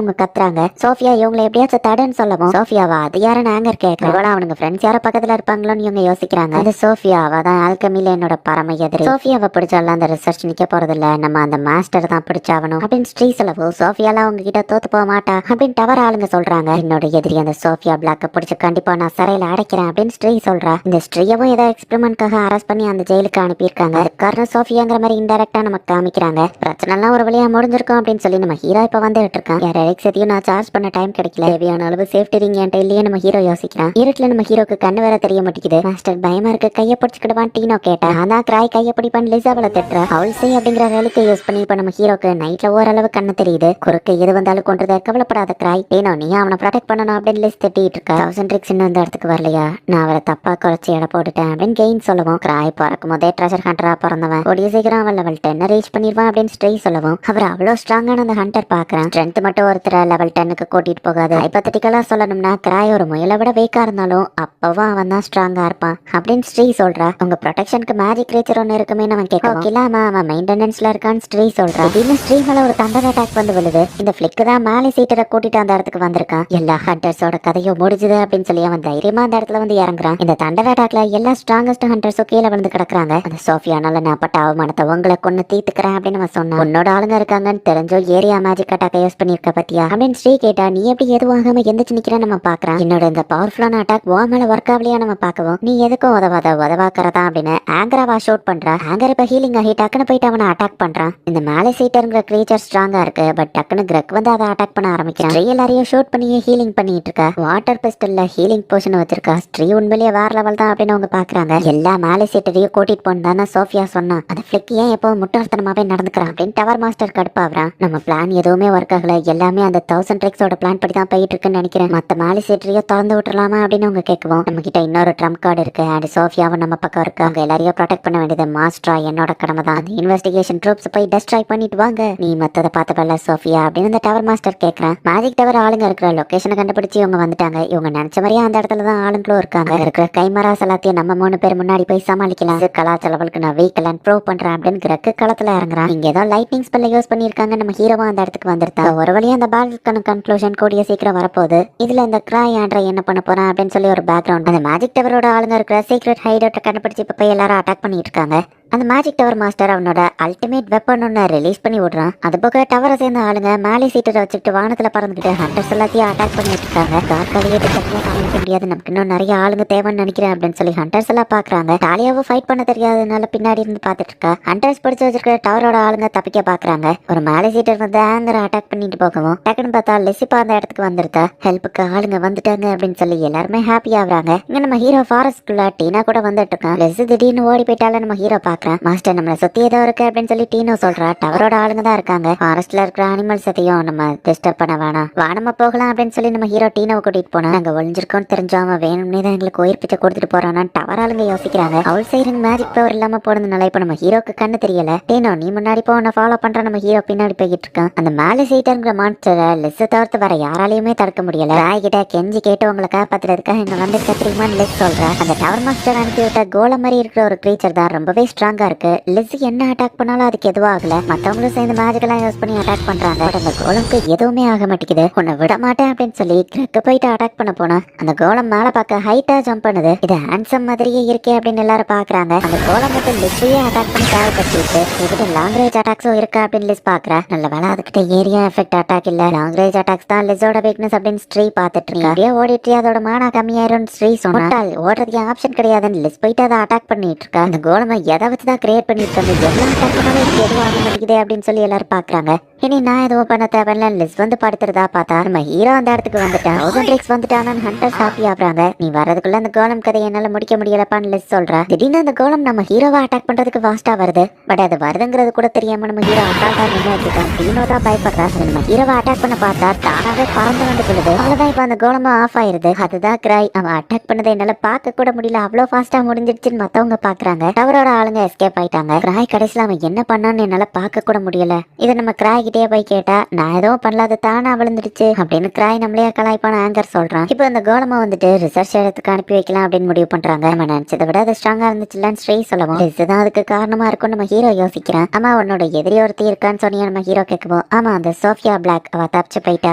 அவங்க கத்துறாங்க. சோஃபியா இவங்களை எப்படியாச்சும் தடுன்னு சொல்லவும், சோஃபியாவா அது யாருன்னு ஆங்கர் கேட்கறா. அவனுங்க ஃப்ரெண்ட்ஸ் யாரோ பக்கத்துல இருப்பாங்களோன்னு இவங்க யோசிக்கிறாங்க. அந்த சோஃபியா அவ தான் ஆல்கமில என்னோட பரம எதிரி, சோஃபியாவை பிடிச்சாலாம் அந்த ரிசர்ச் நிக்க போறதில்ல, நம்ம அந்த மாஸ்டர் தான் பிடிச்சாவணும் அப்படின்னு ஸ்ரீ சொல்லவோ, சோஃபியாலாம் அவங்க கிட்ட தோத்து போக மாட்டா அப்படின்னு டவர் ஆளுங்க சொல்றாங்க. என்னோட எதிரி அந்த சோஃபியா பிளாக்க பிடிச்சு கண்டிப்பா நான் சிறையில அடைக்கிறேன் அப்படின்னு ஸ்ரீ சொல்றா. இந்த ஸ்ரீயவும் ஏதோ எக்ஸ்பெரிமெண்ட்காக அரெஸ்ட் பண்ணி அந்த ஜெயிலுக்கு அனுப்பியிருக்காங்க. காரணம் சோஃபியாங்கிற மாதிரி இன்டெரக்டா நமக்கு காமிக்கிறாங்க. பிரச்சனை எல்லாம் ஒரு வழியா முடிஞ்சிருக்கும் அப்படின்னு சொல்லி நம்ம ஹீரோ இப்ப வந்துட்டு இருக்கான். யார் எலக்ஸையும் நான் சார்ஜ் பண்ண டைம் கிடைக்கல, தேவையான அளவு சேஃப்டி ரிங் என்கிட்ட இல்லையே நம்ம ஹீரோ யோசிக்கிறான். இருட்டுல நம்ம ஹீரோக்கு கண்ணு வேற தெரிய மாட்டேங்குது. மாஸ்டர் பயமா இருக்கு, கையை பிடிச்சிக்கிடுவான் டீனோ கேட்டா. நான் கிராய் கையை பிடிப்பான் லிசாவல திட்டுற. அவள்சை அப்படிங்கிற ரெலிக்கை யூஸ் பண்ணி இப்ப நம்ம ஹீரோக்கு நைட்ல ஓரளவு கண்ணு தெரியுது. குறுக்கு எது வந்தாலும் கொண்டுத, கவலைப்படாத கிராய், டீனோ நீ அவனை ப்ரொடெக்ட் பண்ணணும் அப்படின்னு லிஸ்ட் திட்டிட்டு இருக்கா. 1000 ட்ரிக்ஸ் இன்னும் இந்த இடத்துக்கு வரலையா, நான் அவரை தப்பா குறைச்சி எடை போட்டுட்டேன் அப்படின்னு கெயின் சொல்லவும், கிராய் பிறக்கும் போதே ட்ரெஷர் ஹண்டரா பிறந்தவன், கூடிய சீக்கிரம் அவன் லெவல் 10 ரீச் பண்ணிடுவான் அப்படின்னு ஸ்ட்ரீ சொல்லவும், அவர் அவ்வளவு ஸ்ட்ராங்கான அந்த ஹண்டர் பாக்குறான். ஸ்ட்ரென்த் மட்டும் ஒருத்தர லெவல் 10க்கு கூட்டிட்டு போகாது. ஹைபோதெட்டிக்கலா சொல்லணும்னா கிராய் ஒரு முயலை விட வீக்கா இருந்தாலும் அப்பவும் அவன் தான் ஸ்ட்ராங்கா இருப்பான் அப்படின்னு ஸ்ட்ரீ சொல்றா. உங்க ப்ரொடெக்ஷனுக்கு மேஜிக் கிரீச்சர் ஒன்னு இருக்குமே நம்ம கேட்கலாம். இல்லாம அவன் மெயின்டெனன்ஸ்ல இருக்கான்னு ஸ்ட்ரீ சொல்றா. திடீர்னு ஸ்ட்ரீ மேல ஒரு தண்டர் அட்டாக் வந்து விழுது. இந்த ஃபிளிக் தான் மேலே சீட்டரை கூட்டிட்டு அந்த இடத்துக்கு வந்திருக்கான். எல்லா ஹண்டர்ஸோட கதையும் முடிஞ்சுது அப்படின்னு சொல்லி அவன் தைரியமா அந்த இடத்துல வந்து இறங்குறான். இந்த தண்டர் அட்டாக்ல எல்லா ஸ்ட்ராங்கஸ்ட் ஹண்டர்ஸும் கீழே விழுந்து கிடக்குறாங்க. அந்த சோஃபியானால நான் பட்ட அவமானத்தை உங்களை கொண்டு தீர்த்துக்கிறேன் அப்படின்னு அவன் சொன்னான். உன்னோட ஆளுங்க இருக்காங்கன்னு தெரிஞ்சோ ஏரியா மேஜிக் அட்டாக் யூஸ் பண்ணிருக்க பத்தியா அப்படின்னு ஸ்ரீ கேட்டா. நீ எப்படி எதுவும் ஆகாம எந்திரிச்சு நிக்கிறேன்னு நம்ம பாக்குறான். என்னோட இந்த பவர்ஃபுல்லான அட்டாக் ஓ மேல ஒர்க் ஆகலையா நம்ம பாக்கவும், நீ எதுக்கும் உதவாக்கிறதா அப்படின்னு ஆங்கராவா ஷூட் பண்றா. ஆங்கர் இப்ப ஹீலிங் ஆகி டக்குன்னு போயிட்டு அவனை அட்டாக் பண்றான். இந்த மேலே சீட்டருங்கிற கிரீச்சர் ஸ்ட்ராங்கா இருக்கு. பட் டக்குன்னு கிரக் வந்து அதை அட்டாக் பண்ண ஆரம்பிக்கிறான். ஸ்ட்ரீ எல்லாரையும் ஷூட் பண்ணியே ஹீலிங் பண்ணிட்டு இருக்கா. வாட்டர் பிஸ்டல்ல ஹீலிங் போஷன் வச்சிருக்கா. ஸ்ட்ரீ உண்மையிலேயே வேற லெவல் தான் அப்படின்னு அவங்க பாக்குறாங்க. எல்லா மேலே சீட்டரையும் கூட்டிட்டு போனதான சோஃபியா சொன்னா. அந்த ஃபிளிக் ஏன் எப்போ முட்டாள்தனமாவே நடந்துக்கிறான் அப்படின்னு டவர் மாஸ்டர் கடுப்பாவறான். நம்ம பிளான் எதுவுமே ஒர்க் ஆகல, எல்லாமே அந்த 1000 ட்ரிக்ஸோட பிளான் படி தான் போயிட்டு இருக்குன்னு நினைக்கிறேன். மத்த மேலே சீட்டரையும் திறந்து விட்டுலாமா அப்படின்னு அவங்க கேட்கவும், நம்ம கிட்ட இன்னொரு ட்ரம்ப் கார்டு இருக்கு அண்ட் சோஃபியாவும் நம்ம பக்கம் இருக்கு. அவங்க எல்லாரையும் ப்ரொடெக்ட் பண்ண வேண்டியது மாஸ்டரா என்னோட கடமை தான். அந்த இன்வெஸ்டிகேஷன் ட்ரூப்ஸ் போய் டெஸ்ட்ராய் பண்ணிட்டு வாங்க, நீ மத்தத பார்த்துப்பல சோஃபியா அப்படின்னு இந்த டவர் மாஸ்டர் கேட்கறான். மேஜிக் டவர் ஆளுங்க இருக்கிற லொகேஷனை கண்டுபிடிச்சு இவங்க வந்துட்டாங்க. இவங்க நினைச்ச மாதிரியே அந்த இடத்துல தான் ஆளுங்களும் இருக்காங்க. இருக்கிற கைமராஸ் எல்லாத்தையும் நம்ம 3 பேர் முன்னாடி போய் சமாளிக்கலாம். கலாச்சலவளுக்கு நான் வீக்கலான்னு ப்ரூவ் பண்றேன் அப்படின்னு கிரக்கு களத்துல இறங்குறான். இங்க ஏதோ லைட்னிங் ஸ்பெல்ல யூஸ் பண்ணிருக்காங்க. நம்ம ஹீரோவா அந்த இடத்துக்கு வந்துருந்தா. ஒரு வழியா அந்த பால்கான கன்க்ளூஷன் கூடிய சீக்கிரம் வரப்போகுது. இதுல இந்த கிராய் ஆண்ட்ரை என்ன பண்ண போறான் அப்படின்னு சொல்லி ஒரு பேக்ரவுண்ட். அந்த மேஜிக் டவரோட ஆளுங்க இருக்கிற சீக்ரெட் ஹைட் அவுட்டை கண்டுபிடிச்சு இப்ப போய் எல்லாரும் அட்டாக் பண்ணிட்டு இருக்காங்க. அந்த மேஜிக் டவர் மாஸ்டர் அவனோட அல்டிமேட் வெப்பன் ஒன்னு ரிலீஸ் பண்ணி விடுறான். அது போக டவரை சேர்ந்த ஆளுங்க மேலே சீட்டரை வச்சுக்கிட்டு வானத்துல பறந்துக்கிட்டு ஹண்டர்ஸ் எல்லாத்தையும் அட்டாக் பண்ணிட்டு இருக்காங்க. டார்க்காலேயே டக்குனு சமாளிக்க முடியாது, நமக்கு இன்னும் நிறைய ஆளுங்க தேவைன்னு நினைக்கிறேன் அப்படின்னு சொல்லி ஹண்டர்ஸ் எல்லாம் பாக்குறாங்க. டாலியாவும் ஃபைட் பண்ண தெரியாதனால பின்னாடி இருந்து பாத்துட்டு இருக்கா. ஹண்டர்ஸ் பிடிச்சு வச்சிருக்கிற டவரோட ஆளுங்க தப்பிக்க பாக்குறாங்க. ஒரு மேலே சீட்டர் வந்து ஆங்கரை அட்டாக் பண்ணிட்டு போகவும் டக்குன்னு பார்த்தா லெசிப்பா அந்த இடத்துக்கு வந்திருக்கா. ஹெல்ப்புக்கு ஆளுங்க வந்துட்டாங்க அப்படின்னு சொல்லி எல்லாருமே ஹாப்பி ஆகுறாங்க. இங்க நம்ம ஹீரோ ஃபாரஸ்ட்குள்ள டீனா கூட வந்துட்டு இருக்கான். லெஸ் திடீர்னு ஓடி போயிட்டால நம்ம ஹீரோ பாக்குறான். மாஸ்டர் நம்மள சுத்தி ஏதோ இருக்கு அப்படின்னு சொல்லி டீனோ சொல்றா. டவரோட ஆளுங்க தான் இருக்காங்க. ஃபாரஸ்ட்ல இருக்கிற அனிமல்ஸ் எதையும் நம்ம டிஸ்டர்ப் பண்ண வேணாம், வானமா போகலாம் அப்படின்னு சொல்லி நம்ம ஹீரோ டீனோவை கூட்டிட்டு போனா. நாங்க ஒளிஞ்சிருக்கோம்னு தெரிஞ்சாம வேணும்னே தான் எங்களுக்கு உயிர் பிச்சை கொடுத்துட்டு போறான்னு டவர் ஆளுங்க யோசிக்கிறாங்க. அவள் செய்யறது மேஜிக் பவர் இல்லாம போனதுனால இப்ப நம்ம ஹீரோக்கு கண்ணு தெரியல. டீனோ நீ முன்னாடி போ, நான் ஃபாலோ பண்ற. நம்ம ஹீரோ பின்னாடி போய்கிட்டு இருக்கான். அந்த மேலே சீட்டர்ங்கிற மான்ஸ்டரை லெஸ் தவிர்த்து வேற யாராலையுமே தடுக்க முடியல. ராய் கிட்ட கெஞ்சி கேட்டு உங்களை காப்பாத்துறதுக்காக என்ன வந்து தெரியுமான்னு லெஸ் சொல்றா. அந்த டவர் மாஸ்டர் அனுப்பி விட்ட கோல மாதிரி இருக்கிற ஒரு கிரீச்சர் தான் ரொம்பவே ஸ்ட்ராங்கா இருக்கு. லிஸ் என்ன அட்டாக் பண்ணாலும் அதுக்கு எதுவும் ஆகல. மத்தவங்களும் சேர்ந்து மேஜிக் எல்லாம் யூஸ் பண்ணி அட்டாக் பண்றாங்க. பட் அந்த கோலம்க்கு எதுவுமே ஆக மாட்டேங்குது. உன்னை விட மாட்டேன் அப்படின்னு சொல்லி கிரக்க போயிட்டு அட்டாக் பண்ண போனா அந்த கோலம் மேல பார்க்க ஹைட்டா ஜம்ப் பண்ணுது. இது ஹேண்ட்ஸம் மாதிரியே இருக்கே அப்படின்னு எல்லாரும் பாக்குறாங்க. அந்த கோலம் மட்டும் லிஸ்ஸையே அட்டாக் பண்ணி தேவைப்பட்டிருக்கு. இதுகிட்ட லாங் ரேஞ்ச் அட்டாக்ஸும் இருக்கா அப்படின்னு லிஸ் பாக்குறா. நல்ல வேலை அதுகிட்ட ஏரியா எஃபெக்ட் அட்டாக் இல்ல, லாங் ரேஞ்ச் அட்டாக்ஸ் தான் லிஸோட வீக்னஸ் அப்படின்னு ஸ்ட்ரீ பாத்துட்டு இருக்கா. அப்படியே ஓடிட்டு அதோட மானா கம்மியாயிரும் ஸ்ட்ரீ சொன்னா. ஓடுறதுக்கு ஆப்ஷன் கிடையாதுன்னு லிஸ் போயிட்டு அதை அட்டாக் பண்ணிட்டு இருக்கா. அந்த கோலமை எதை வச்சுதான் கிரியேட் பண்ணிருக்காங்க, எவ்வளவு அட்டாக் பண்ணாலும் இதுக்கு எதுவும் ஆக மாட்டேங்குது அப்படின்னு சொல்லி எல்லாரும் பாக்குறாங்க. இனி நான் எதுவும் பண்ண தேவையில்ல லிஸ் வந்து படுத்துறதா பார்த்தா நம்ம ஹீரோ அந்த இடத்துக்கு வந்துட்டான். 1000 ட்ரிக்ஸ் வந்துட்டானு ஹண்டர்ஸ் ஹாப்பி ஆகுறாங்க. நீ வரதுக்குள்ள அந்த கோலம் கதையை என்னால முடிக்க முடியலப்பான்னு லிஸ் சொல்றா. திடீர்னு அந்த கோலம் நம்ம ஹீரோவை அட்டாக் பண்றதுக்கு ஃபாஸ்டா வருது. பட் அது வருதுங்கிறது கூட தெரியாம நம்ம ஹீரோ அட்டாக்கா நின்று வச்சுட்டான். ஹீரோ தான் பயப்படுறா. நம்ம ஹீரோவை அட்டாக் பண்ண பார்த்தா தானாவே பறந்து வந்து விழுது. அவ்வளவுதான் இப்ப அந்த கோலமா ஆஃப் ஆயிருது. அதுதான் கிராய். அவன் அட்டாக் பண்ணதை என்னால பார்க்க கூட முடியல, அவ்வளவு ஃபாஸ்டா முடிஞ்சிடுச்சுன்னு மத்தவங்க பாக்குறாங்க. டவரோட ஆளுங்க எஸ்கேப் ஆயிட்டாங்க. கிராய் கடைசியில அவன் என்ன பண்ணான்னு என்னால பார்க்க கூட முடியல. இதை நம்ம கிராய் கிட்டே போய் கேட்டா நான் எதுவும் பண்ணலாத தானா விழுந்துடுச்சு அப்படின்னு கிராய் நம்மளையா கலாய்ப்பான ஆங்கர் சொல்றான். இப்போ அந்த கோலமா வந்துட்டு ரிசர்ச் இடத்துக்கு அனுப்பி வைக்கலாம் அப்படின்னு முடிவு பண்றாங்க. நம்ம நினைச்சதை விட அது ஸ்ட்ராங்கா இருந்துச்சுன்னு ஸ்ரீ சொல்லவும் இதுதான் அதுக்கு காரணமா இருக்கும் நம்ம ஹீரோ யோசிக்கிறான். ஆமா உன்னோட எதிரி ஒருத்தி இருக்கான்னு சொன்னியா நம்ம ஹீரோ கேட்கவும் ஆமா அந்த சோஃபியா பிளாக் அவ தப்பிச்சு போயிட்டா.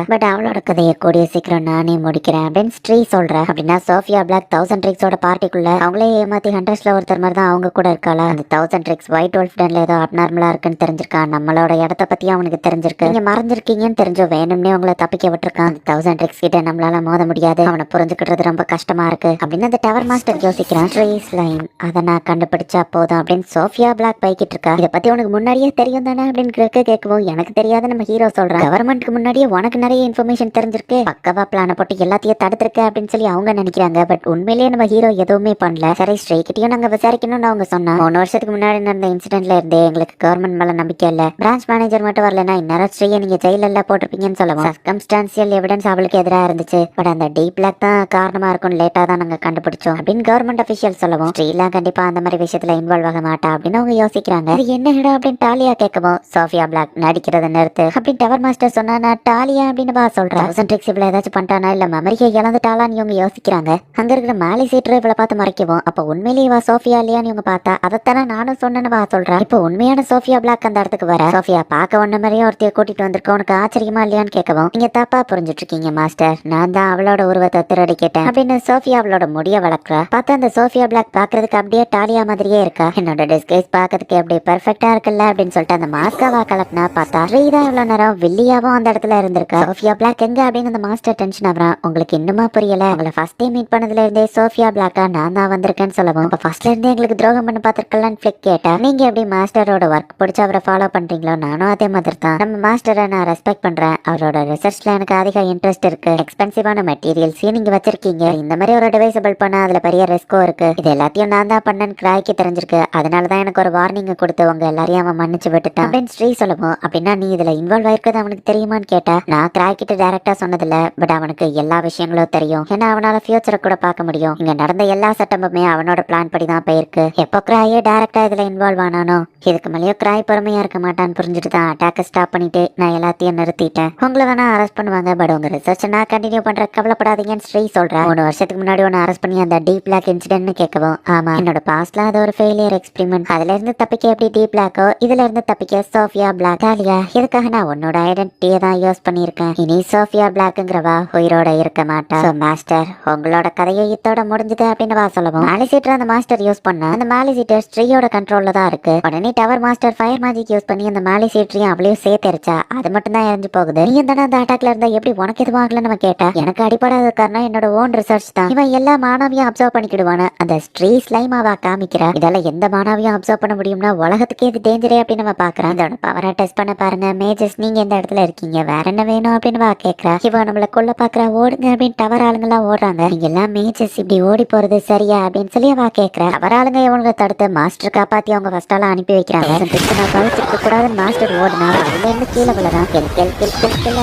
பட் அவளோட கதையை கூடிய சீக்கிரம் நானே முடிக்கிறேன் அப்படின்னு ஸ்ரீ சொல்ற. அப்படின்னா சோஃபியா பிளாக் 1000 ட்ரிக்ஸோட பார்ட்டிக்குள்ள அவங்களே ஏமாத்தி ஹண்டர்ஸ்ல ஒருத்தர் மாதிரி தான் அவங்க கூட இருக்காளா. அந்த 1000 ட்ரிக்ஸ் ஒயிட் வோல்ஃப் டன்ல ஏதோ அப்நார்மலா இருக்குன்னு தெரிஞ்சிருக்கா. நம்மளோட இடத்த பத்தி அவனுக்கு தெரிஞ்சிருக்கு. நீங்க மறைஞ்சிருக்கீங்கன்னு தெரிஞ்சோ வேணும்னே உங்களை தப்பிக்க விட்டுருக்கான். 1000 ட்ரிக்ஸ் கிட்ட நம்மளால மோத முடியாது, அவனை புரிஞ்சுக்கிட்டது ரொம்ப கஷ்டமா இருக்கு அப்படின்னு அந்த டவர் மாஸ்டர் யோசிக்கிறான். ட்ரீஸ் லைன் அதை நான் கண்டுபிடிச்சா போதும் அப்படின்னு சோஃபியா பிளாக் பைக்கிட்டு இருக்கா. இதை பத்தி உனக்கு முன்னாடியே தெரியும் தானே அப்படின்னு கேட்கவும் எனக்கு தெரியாத நம்ம ஹீரோ சொல்றான். கவர்மெண்ட்டுக்கு முன்னாடியே உனக்கு நிறைய இன்ஃபர்மேஷன் தெரிஞ்சிருக்கு, பக்கவா பிளான போட்டு எல்லாத்தையும் தடுத்திருக்க அப்படின்னு சொல்லி அவங்க நினைக்கிறாங்க. பட் உண்மையிலேயே நம்ம ஹீரோ எதுவுமே பண்ணல. சரி ஸ்ட்ரைக்கிட்டையும் நாங்க விசாரிக்கணும்னு அவங்க சொன்னா. 3 வருஷத்துக்கு முன்னாடி நடந்த இன்சிடென்ட்ல இருந்தே எங்களுக்கு கவர்மெண்ட் மேல நம்பிக்கை இல்ல. பிரான்ச் மேனேஜர் மட்டும் வரலன்னா இந்நேரம் ஸ்ரீயை நீங்க ஜெயில எல்லாம் போட்டிருப்பீங்கன்னு சொல்லுவோம். சர்க்கம்ஸ்டான்சியல் எவிடன்ஸ் அவளுக்கு எதிராக இருந்துச்சு. பட் அந்த டீப் பிளாக் தான் காரணமா இருக்கும், லேட்டா தான் நாங்க கண்டுபிடிச்சோம் அப்படின்னு கவர்மெண்ட் அபிஷியல் சொல்லவும் ஸ்ரீலாம் கண்டிப்பா அந்த மாதிரி விஷயத்துல இன்வால்வ் ஆக மாட்டா அப்படின்னு அவங்க யோசிக்கிறாங்க. இது என்ன இடம் அப்படின்னு டாலியா கேட்கவும் சோஃபியா பிளாக் நடிக்கிறத நிறுத்து அப்படின்னு டவர் மாஸ்டர் சொன்னா. நான் டாலியா அப்படின்னு பா சொல்றேன். 1000 ட்ரிக்ஸ் இவ்வளவு ஏதாச்சும் பண்ணிட்டானா இல்ல மெமரியை இழந்துட்டாலான்னு இவங்க யோசிக்கிறாங்க. அங்க இருக்கிற மேலி சீட்டர் இவளை பார்த்து மறைக்கவும் அப்ப உண்மையிலேயே வா சோஃபியா இல்லையான்னு இவங்க பார்த்தா அதைத்தானே நானும் சொன்னேன்னு வா சொல்றேன். இப்போ உண்மையான சோஃபியா பிளாக் அந்த இடத்துக்கு வர சோஃபியா பார்க்க ஒன்ன மாதிரியே ஒருத்தைய கூட்டிட்டு வந்திருக்க, உனக்கு ஆச்சரியமா இல்லையான்னு கேட்கவும் நீங்க தப்பா புரிஞ்சுட்டு இருக்கீங்க மாஸ்டர், நான் தான் அவளோட உருவத்தை திருடி கேட்டேன் அப்படின்னு சோஃபியா அவளோட முடிய வளர்க்குறா. பார்த்தா அந்த சோஃபியா பிளாக் பாக்குறதுக்கு அப்படியே டாலியா மாதிரியே இருக்கா. என்னோட டிஸ்கைஸ் பாக்கிறதுக்கு அப்படியே பெர்ஃபெக்டா இருக்குல்ல அப்படின்னு சொல்லிட்டு அந்த மாஸ்காவா கலப்பினா பார்த்தா ஸ்ரீதான் இவ்வளவு நேரம் வில்லியாவும் அந்த இடத்துல இருந்திருக்கா. சோஃபியா பிளாக் எங்க அப்படின்னு அந்த மாஸ்டர் டென்ஷன் ஆகுறான். உங்களுக்கு இன்னுமா புரியல, உங்களை ஃபர்ஸ்ட் டைம் மீட் பண்ணதுல இருந்தே சோஃபியா பிளாக்கா நான் தான் வந்திருக்கேன்னு சொல்லவும் அப்ப ஃபர்ஸ்ட்ல இருந்தே எங்களுக்கு துரோகம் பண்ணி பார்த்திருக்கலான்னு ஃபிளிக் கேட்டா. நீங்க எப்படி மாஸ்டரோட ஒர்க் பிடிச்சி அவரை ஃபாலோ பண்றீங்களோ நானும் அதே மாதிரி தான். நம்ம மாஸ்டரை நான் ரெஸ்பெக்ட் பண்றேன், அவரோட ரிசர்ச்ல எனக்கு அதிக இன்ட்ரெஸ்ட் இருக்கு. எக்ஸ்பென்சிவான மெட்டீரியல்ஸையும் நீங்க வச்சிருக்கீங்க, இந்த மாதிரி ஒரு டிவைஸ் பில்ட் பண்ண அதுல பெரிய ரிஸ்க்கும் இருக்கு. இது எல்லாத்தையும் நான் தான் பண்ணேன்னு கிராய்க்கு தெரிஞ்சிருக்கு. அதனாலதான் எனக்கு ஒரு வார்னிங் கொடுத்து உங்க எல்லாரையும் அவன் மன்னிச்சு விட்டுட்டான் அப்படின்னு ஸ்ரீ சொல்லவும் அப்படின்னா நீ இதுல இன்வால்வ் ஆயிருக்கிறது அவனுக்கு தெரியுமான்னு கேட்டா. நான் கிராய் கிட்ட டைரக்டா சொன்னதில்ல, பட் அவனுக்கு எல்லா விஷயங்களும் தெரியும். ஏன்னா அவனால ஃபியூச்சரை கூட பார்க்க முடியும். இங்க நடந்த எல்லா சட்டமுமே அவனோட பிளான் படி தான் போயிருக்கு. எப்போ கிராயே டைரக்டா இதுல இன்வால்வ் ஆனானோ இதுக்கு மேலேயோ கிராய் பொறுமையா இருக்க மாட்டான்னு புரிஞ்சுட்டு தான் அட்டாக்க ஸ்டாப் பண்ணிட்டு நான் எல்லாத்தையும் நிறுத்திட்டேன். உங்களை வேணா அரெஸ்ட் பண்ணுவாங்க, பட் உங்க ரிசர்ச் நான் கண்டினியூ பண்ற, கவலைப்படாதீங்கன்னு ஸ்ரீ சொல்றேன். 3 வருஷத்துக்கு முன்னாடி ஒன்னு அரெஸ்ட் பண்ணி அந்த டீப் பிளாக் இன்சிடென்ட்னு கேட்கவும் ஆமா என்னோட பாஸ்ட்ல அது ஒரு ஃபெயிலியர் எக்ஸ்பெரிமெண்ட். அதுல இருந்து தப்பிக்க எப்படி டீப் பிளாக்கோ இதுல இருந்து தப்பிக்க சோஃபியா பிளாக். டாலியா இதுக்காக நான் உன்னோட ஐடென்டிட்டியை தான் யூஸ் பண்ணியிருக்கேன். இனி சோஃபியா பிளாக்ங்கிறவா உயிரோட இருக்க மாட்டா. மாஸ்டர் உங்களோட கதையை இத்தோட முடிஞ்சது அப்படின்னு வா சொல்லவும் மேலிசீட்டர் அந்த மாஸ்டர் யூஸ் பண்ண அந்த மேலிசீட்டர் ஸ்ட்ரீயோட கண்ட்ரோல்ல தான் இருக்கு. உடனே tower master fire magic use பண்ணி அந்த மேலிசீட்டரையும் அவளையும் சேர்த்தரிச்சா அது மட்டும் தான் எரிஞ்சு போகுது. நீ தானே அந்த அட்டாக்ல இருந்தா எப்படி உனக்கு எதுவும் ஆகலன்னு நம்ம கேட்டா எனக்கு அடிப்படாத காரணம் என்னோட ஓன் ரிசர்ச் தான். இவன் எல்லா மாணவியும் அப்சர்வ் பண்ணிக்கிடுவானு அந்த ஸ்ட்ரீ ஸ்லைமாவா காமிக்கிறா. இதெல்லாம் எந்த மாணவியும் அப்சர்வ் பண்ண முடியும்னா உலகத்துக்கே இது டேஞ்சரே அப்படின்னு நம்ம பாக்குறோம். இதோட பவரை டெஸ்ட் பண்ண பாருங்க மேஜர்ஸ், நீங்க எந்த இடத்துல இருக்கீங்க, வேற என்ன வேணும் அப்படின்னு வா கேட்கறா. இவன் நம்மள கொல்ல பாக்குறா, ஓடுங்க அப்படின்னு டவர் ஆளுங்கெல்லாம் ஓடுறாங்க. நீங்க எல்லாம் மேஜர்ஸ் இப்படி ஓடி போறது சரியா அப்படின்னு சொல்லி அவ கேட்கறா. டவர் ஆளுங்க இவங்களை தடுத்து மாஸ்டர் காப்பாத்தி அவங்க ஃபர்ஸ்ட் ஆள அனுப்பி வைக்கிறாங்க. நான் கழிச்சிருக்க கூடாதுன்னு மாஸ்டர் ஓடுனா அதுல இருந்து கீழே விழறான்.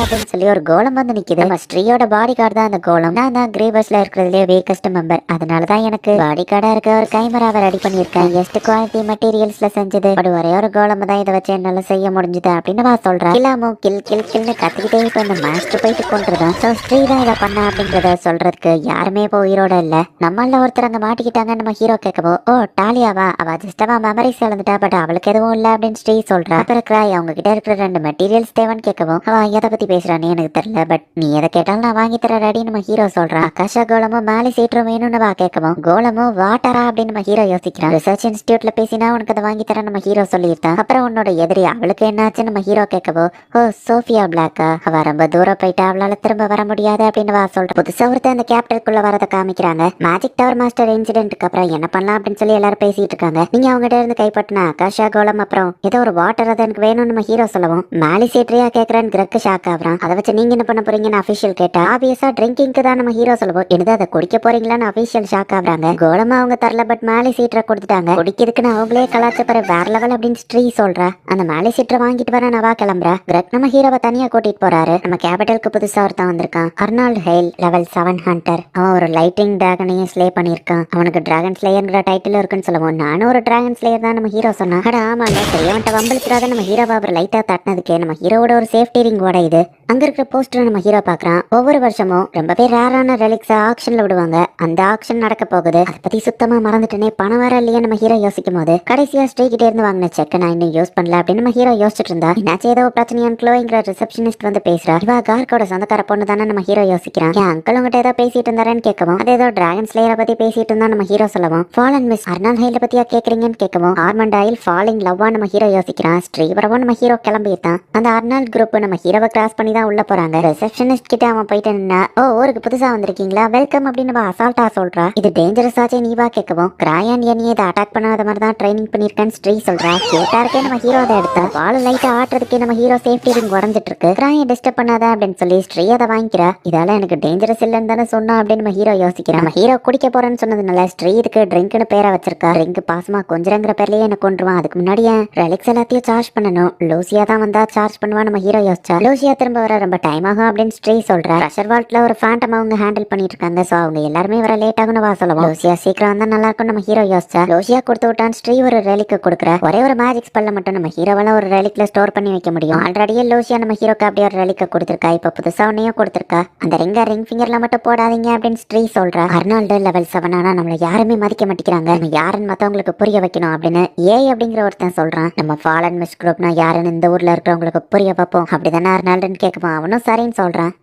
அப்படின்னு சொல்லி ஒரு கோலம் வந்து நிக்குது. நம்ம ஸ்ட்ரீயோட பாடி கார்டு தான் அந்த கோலம். நான் தான் கிரேவர்ஸ்ல இருக்கிறதுலே வீக்கஸ்ட் மெம்பர், அதனாலதான் எனக்கு பாடி கார்டா இருக்க ஒரு கைமராவை ரெடி பண்ணிருக்கேன். எஸ்ட் குவாலிட்டி மெட்டீரியல்ஸ்ல செஞ்சது. பட் ஒரே ஒரு கோலம் தான் இதை வச்சு என்னால செய்ய முடிஞ்சது அப்படின்னு வா சொல்றேன். இல்லாமோ கில் கில் கில்னு கத்திக்கிட்டே இப்ப இந்த மாஸ்டர் போயிட்டு கொண்டுதான். சோ ஸ்ட்ரீ தான் இதை பண்ண அப்படின்றத சொல்றதுக்கு யாருமே இப்போ உயிரோட இல்ல. நம்மள ஒருத்தர் அங்க மாட்டிக்கிட்டாங்க நம்ம ஹீரோ கேட்கவோ ஓ டாலியாவா அவ ஜஸ்ட் அவன் மெமரிஸ் இழந்துட்டா, பட் அவளுக்கு எதுவும் இல்ல அப்படின்னு ஸ்ரீ சொல்றா. அப்புறம் கிராய் அவங்க கிட்ட இருக்கிற 2 மெட்டீரியல்ஸ் தேவைன்னு கேட்கவும் அவன் எதை பத்தி பேசுறான்னு எனக்கு தெரியல, பட் நீ எதை கேட்டாலும் நான் வாங்கி தர ரெடி நம்ம ஹீரோ சொல்றான். ஆகாஷா கோலமும் மேலே சீட்டும் வேணும்னு வா கேட்கவும் கோலமும் வாட்டரா அப்படின்னு நம்ம ஹீரோ யோசிக்கிறான். ரிசர்ச் இன்ஸ்டியூட்ல பேசினா உனக்கு அதை வாங்கி தர நம்ம ஹீரோ சொல்லியிருந்தான். அப்புறம் உன்னோட எதிரி அவளுக்கு என்னாச்சு நம்ம ஹீரோ கேட்கவோ, ஓ சோஃபியா பிளாக்கா, அவ ரொம்ப தூரம் போயிட்டா, அவளால திரும்ப வர முடியாது அப்படின்னு வா சொல்ற. புதுசா ஒருத்தர் அந்த கேபிட்டலுக்குள்ள வரதை காமிக்கிறாங்க. மேஜிக் டவர் மாஸ்டர் இன்சிடென்ட்க்கு அப்புறம் என்ன பண்ணலாம் அப்படின்னு சொல்லி எல்லாரும் பேசிட்டு இருக்காங்க. நீங்க அவங்ககிட்ட இருந்து கைப்பற்றின ஆகாஷா கோலம் அப்புறம் ஏதோ ஒரு வாட்டர் அதை எனக்கு வேணும்னு நம்ம ஹீரோ சொல்லவும் மேலி சீட்ரியா கேட்கறேன்னு கிரக்கு ஷாக் ஆகுறான். அதை வச்சு நீங்க என்ன பண்ண போறீங்கன்னு அபிஷியல் கேட்டா ஆபியஸா ட்ரிங்கிங்க்கு தான் நம்ம ஹீரோ சொல்லவும் என்னது அதை குடிக்க போறீங்களான்னு அபிஷியல் ஷாக் ஆகுறாங்க. கோலமா அவங்க தரல, பட் மேலி சீட்ரை கொடுத்துட்டாங்க. குடிக்கிறதுக்குன்னு அவங்களே கலாச்ச பிற வேற லெவல் அப்படின்னு ஸ்ரீ சொல்றா. அந்த மேலி சீட்ரை வாங்கிட்டு வர நவா கிளம்புறா. கிரக் நம்ம ஹீரோவை தனியா கூட்டிட்டு போறாரு. நம்ம கேபிட்டலுக்கு புதுசா ஒருத்தன் வந்திருக்கான். Arnold hail level 7 hunter. அவன் ஒரு லைட்டிங் டிராகனையும் ஸ்லே பண்ணிருக்கான். அவனுக்கு டிராகன் ஸ்லேயர்ங்கிற டைட்டில் இருக்குன்னு சொல்லுவோம். நானும் ஒரு டிராகன் ஸ்லேயர் தான் நம்ம ஹீரோ சொன்னா. அட ஆமாங்க, பெரியவன்ட்ட வம்பளுக்குறாத நம்ம ஹீரோவை அவர் லைட்டா தட்டினதுக்கே நம்ம ஹீரோவோட ஒரு சேஃப்டி ரிங் உடையுது. அங்க இருக்கிற போஸ்டர் நம்ம ஹீரோ பாக்குறான். ஒவ்வொரு வருஷமும் ரொம்பவே ரேரான ரெலிக்ஸ ஆக்ஷன்ல விடுவாங்க. அந்த ஆக்ஷன் நடக்க போகுது. அதை பத்தி சுத்தமா மறந்துட்டேனே, பணம் வர இல்லையா நம்ம ஹீரோ யோசிக்கும் போது கடைசியா ஸ்ரீ கிட்டே இருந்து வாங்கின செக் நான் இன்னும் யூஸ் பண்ணல அப்படின்னு நம்ம ஹீரோ யோசிச்சுட்டு இருந்தா. என்னாச்சு ஏதோ பிரச்சனையான் க்ளோயிங்கிற ரிசப்ஷனிஸ்ட் வந்து பேசுறா. இவா கார்க்கோட சொந்தக்கார பொண்ணு தானே நம்ம ஹீரோ யோசிக்கிறான். என் அங்கிள் உங்ககிட்ட ஏதோ பேசிட்டு இருந்தாரன்னு கேட்கவும் அது ஏதோ டிராகன் ஸ்லேயரை பத்தி பேசிட்டு இருந்தா நம்ம ஹீரோ சொல்லவும் ஃபாலன் மிஸ் அர்னால்ட் ஹெயில பத்தியா கேக்குறீங்கன்னு கேட்கவும் ஆர்மண்ட் ஆயில் ஃபாலிங் லவ்வா நம்ம ஹீரோ யோசிக்கிறான். ஸ்ரீவரவும் நம்ம ஹீரோ கிளம்பிட்டான். அந்த அர்னால்ட் குரூப் நம்ம ஹீரோவை கிராஸ் பண்ணி தான் உள்ள போறாங்க. ரிசப்ஷனிஸ்ட் கிட்ட அவன் போயிட்டு நின்னா, ஓ ஊருக்கு புதுசா வந்திருக்கீங்களா, வெல்கம் அப்படின்னு அசால்ட்டா சொல்றா. இது டேஞ்சரஸ் ஆச்சே நீ வா கேட்கவும் கிராயன் என்னையே இதை அட்டாக் பண்ணாத மாதிரி தான் ட்ரைனிங் பண்ணிருக்கேன்னு ஸ்ரீ சொல்றா. கேட்டா இருக்கே நம்ம ஹீரோ அதை எடுத்தா. வால் லைட்டா ஆட்டுறதுக்கே நம்ம ஹீரோ சேஃப்டி ரிங் உடஞ்சிட்டு இருக்கு. கிராயன் டிஸ்டர்ப் பண்ணாத அப்படின்னு சொல்லி ஸ்ரீ அதை வாங்கிக்கிறா. இதால எனக்கு டேஞ்சரஸ் இல்லைன்னு தானே சொன்னா அப்படின்னு நம்ம ஹீரோ யோசிக்கிறான். நம்ம ஹீரோ குடிக்க போறேன்னு சொன்னதுனால ஸ்ரீ இதுக்கு ட்ரிங்க்னு பேரை வச்சிருக்கா. ட்ரிங்க் பாசமா கொஞ்சங்கிற பேர்லயே என்ன கொண்டுருவான். அதுக்கு முன்னாடி ரெலிக்ஸ் எல்லாத்தையும் சார்ஜ் பண்ணணும். லூசியா தான் வந்தா சார்ஜ் பண்ணுவா நம்ம ஹீரோ யோசிச்சா. லூசியா திரும்ப வர ரொம்ப டைம் ஆகும் அப்படின்னு ஸ்ரீ சொல்றா. ப்ரெஷர் வால்ட்ல ஒரு ஃபேண்டம் அவங்க ஹேண்டில் பண்ணிட்டு இருக்காங்க. சோ அவங்க எல்லாருமே வர லேட் ஆகும்னு வா சொல்லவும் லூசியா சீக்கிரம் வந்தா நல்லா இருக்கும் நம்ம ஹீரோ யோசிச்சா. லூசியா கொடுத்து விட்டான். ஸ்ரீ ஒரு ரெலிக் கொடுக்குற. ஒரே ஒரு மேஜிக் ஸ்பெல்ல மட்டும் நம்ம ஹீரோவால ஒரு ரெலிக்ல ஸ்டோர் பண்ணி வைக்க முடியும். ஆல்ரெடியே லூசியா நம்ம ஹீரோக்கு அப்படியே ஒரு ரெலிக் கொடுத்திருக்கா. இப்ப புதுசா ஒன்னையும் கொடுத்திருக்கா. அந்த ரிங் ஃபிங்கர்ல மட்டும் போடாதீங்க அப்படின்னு ஸ்ரீ சொல்றா. அர்னால்டு லெவல் 7 ஆனா நம்மள யாருமே மதிக்க மாட்டேங்கிறாங்க. நம்ம யாருன்னு மத்தவங்களுக்கு புரிய வைக்கணும் அப்படின்னு அப்படிங்கிற ஒருத்தன் சொல்றான். நம்ம ஃபாலன் மிஸ் குரூப்னா யாருன்னு இந்த ஊர்ல இருக்கிறவங்களுக்கு புரிய வைப்போம் அப்படிதானே அர்னால்டுன்னு கேட்கப்போம். அவனும் சரின்னு சொல்றான்.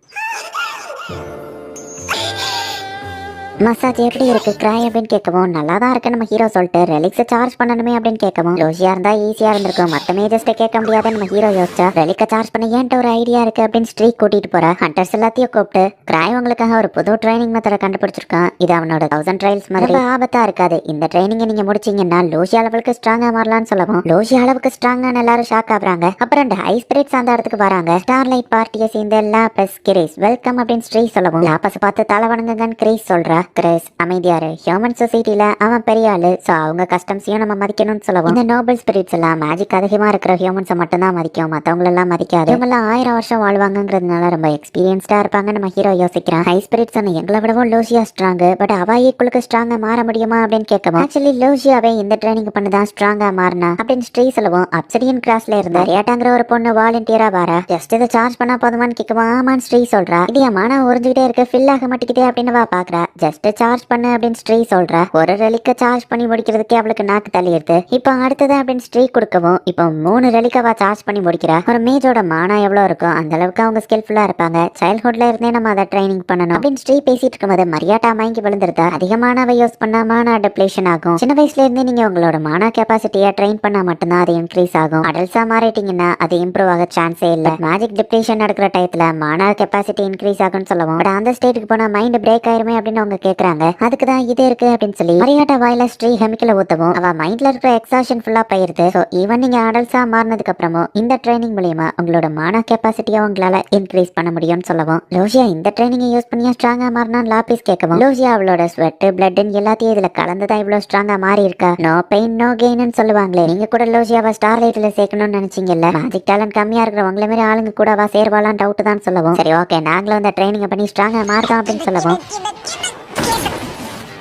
மசாஜ் எப்படி இருக்கு கிராய் அப்படின்னு கேட்கவும் நல்லா தான் இருக்கு நம்ம ஹீரோ சொல்லிட்டு ரெலிக்ஸை சார்ஜ் பண்ணணுமே அப்படின்னு கேட்கவும் லூசியா இருந்தா ஈஸியா இருந்திருக்கும், மத்தமே ஜஸ்ட் கேட்க முடியாது நம்ம ஹீரோ யோசிச்சா. ரெலிக்கை சார்ஜ் பண்ண ஏன்ட்ட ஒரு ஐடியா இருக்கு அப்படின்னு ஸ்ட்ரீக் கூட்டிட்டு போறா. ஹண்டர்ஸ் எல்லாத்தையும் கூப்பிட்டு கிராய் உங்களுக்காக ஒரு புது ட்ரைனிங் மெத்தட கண்டுபிடிச்சிருக்கான். இது அவனோட 1000 ட்ரையல்ஸ் மாதிரி ஆபத்தா இருக்காது. இந்த ட்ரைனிங்கை நீங்க முடிச்சீங்கன்னா லூசியா அளவுக்கு ஸ்ட்ராங்கா மாறலாம்னு சொல்லவும் லூசியா அளவுக்கு ஸ்ட்ராங்கான எல்லாரும் ஷாக் ஆகுறாங்க. அப்புறம் 2 ஹை ஸ்பிரிட்ஸ் அந்த இடத்துக்கு வராங்க. ஸ்டார்லைட் பார்ட்டியை சேர்ந்த லாபஸ் கிரேஸ் வெல்கம் அப்படின்னு ஸ்ட்ரீ சொல்லவும் லாபஸ் பார்த்து தலை வணங்குங்கன்னு கிரேஸ் சொல்றா. கிரேஸ் அமைதியாரு, ஹியூமன் சொசைட்டில அவன் பெரிய ஆளு, சோ அவங்க கஸ்டம்ஸையும் நம்ம மதிக்கணும்னு சொல்லுவோம். இந்த நோபல் ஸ்பிரிட்ஸ் எல்லாம் மேஜிக் அதிகமா இருக்கிற ஹியூமன்ஸை மட்டும் தான் மதிக்கும், மத்தவங்க எல்லாம் மதிக்காது. இவங்க எல்லாம் 1000 வருஷம் வாழ்வாங்கிறதுனால ரொம்ப எக்ஸ்பீரியன்ஸ்டா இருப்பாங்க நம்ம ஹீரோ யோசிக்கிறான். ஹை ஸ்பிரிட்ஸ் எங்களை விடவும் லூசியா ஸ்ட்ராங், பட் அவ ஈக்குவலுக்கு ஸ்ட்ராங்கா மாற முடியுமா அப்படின்னு கேட்கவும் ஆக்சுவலி லூசியாவே இந்த ட்ரைனிங் பண்ணிதான் ஸ்ட்ராங்கா மாறினா அப்படின்னு ஸ்ட்ரீ சொல்லுவோம். அப்சடியன் கிராஸ்ல இருந்து ரியாட்டாங்கிற ஒரு பொண்ணு வாலண்டியரா வர ஜஸ்ட் இதை சார்ஜ் பண்ணா போதுமான்னு கேட்கவும் ஆமான்னு ஸ்ட்ரீ சொல்றா. இது மன உறிஞ்சுக்கிட்டே இருக்கு, ஃபில் ஆக மாட்டேங்குதே அப்படின்னு வா பாக்குறா. ஜஸ்ட் சார்ஜ் பண்ணு அப்படின்னு ஸ்ட்ரீ சொல்றா. ஒரு ரெலிக்க சார்ஜ் பண்ணி முடிக்கிறதுக்கே அவளுக்கு நாக்கு தள்ளிடுது. இப்போ அடுத்தது அப்படின்னு ஸ்ட்ரீ கொடுக்கவும் இப்போ 3 ரெலிக்கவா சார்ஜ் பண்ணி முடிக்கிறா. ஒரு மேஜோட மானா எவ்வளவு இருக்கும் அந்த அளவுக்கு அவங்க ஸ்கில்ஃபுல்லா இருப்பாங்க. சைல்ட்ஹுட்ல இருந்தே நம்ம அதை ட்ரைனிங் பண்ணணும் அப்படின்னு ஸ்ட்ரீ பேசிட்டு இருக்கும்போது மரியாட்டா மயங்கி விழுந்துருதா. அதிகமானவை யூஸ் பண்ணா மானா டெப்ளேஷன் ஆகும். சின்ன வயசுல இருந்தே நீங்க உங்களோட மானா கெப்பாசிட்டியை ட்ரெயின் பண்ணா மட்டும்தான் அது இன்க்ரீஸ் ஆகும். அடல்ட்ஸா மாறிட்டீங்கன்னா அது இம்ப்ரூவ் ஆக சான்ஸே இல்ல. மேஜிக் டெப்ளேஷன் நடக்கிற டயத்துல மானா கெப்பாசிட்டி இன்க்ரீஸ் ஆகும்னு சொல்லுவோம். பட் அந்த ஸ்டேட்டுக்கு போனா மைண்ட் பிரேக் ஆயிருமே அப்படின்னு அவங்க கேக்குறாங்க. அதுக்கு தான் இது இருக்கு அப்படின்னு சொல்லி மரியாட்டா வாயில ஸ்ட்ரீ கெமிக்கலை ஊத்தவும் அவ மைண்ட்ல இருக்கிற எக்ஸாஷன் ஃபுல்லா போயிருது. சோ ஈவன் நீங்க அடல்ட்ஸா மாறினதுக்கு அப்புறமும் இந்த ட்ரைனிங் மூலமா உங்களோட மானா கெப்பாசிட்டியை உங்களால இன்க்ரீஸ் பண்ண முடியும்னு சொல்லுவோம். லூசியா இந்த ட்ரைனிங்கை யூஸ் பண்ணியா ஸ்ட்ராங்கா மாறினா லாபிஸ் கேட்கவும் லூசியா அவளோட ஸ்வெட் பிளட் எல்லாத்தையும் இதுல கலந்துதான் இவ்வளவு ஸ்ட்ராங்கா மாறி இருக்கா. நோ பெயின் நோ கெயின் சொல்லுவாங்களே. நீங்க கூட லூசியாவை ஸ்டார்லைட்ல சேர்க்கணும்னு நினைச்சீங்கல்ல. மேஜிக் டேலண்ட் கம்மியா இருக்கிற உங்களை மாதிரி ஆளுங்க கூட அவ சேர்வாளான்னு டவுட் தான் சொல்லுவோம். சரி ஓகே நாங்களும் இந்த ட்ரைனிங்கை பண்ணி ஸ்ட்ராங்கா மாறுதோம் அப்படின்னு சொல்லுவோம்.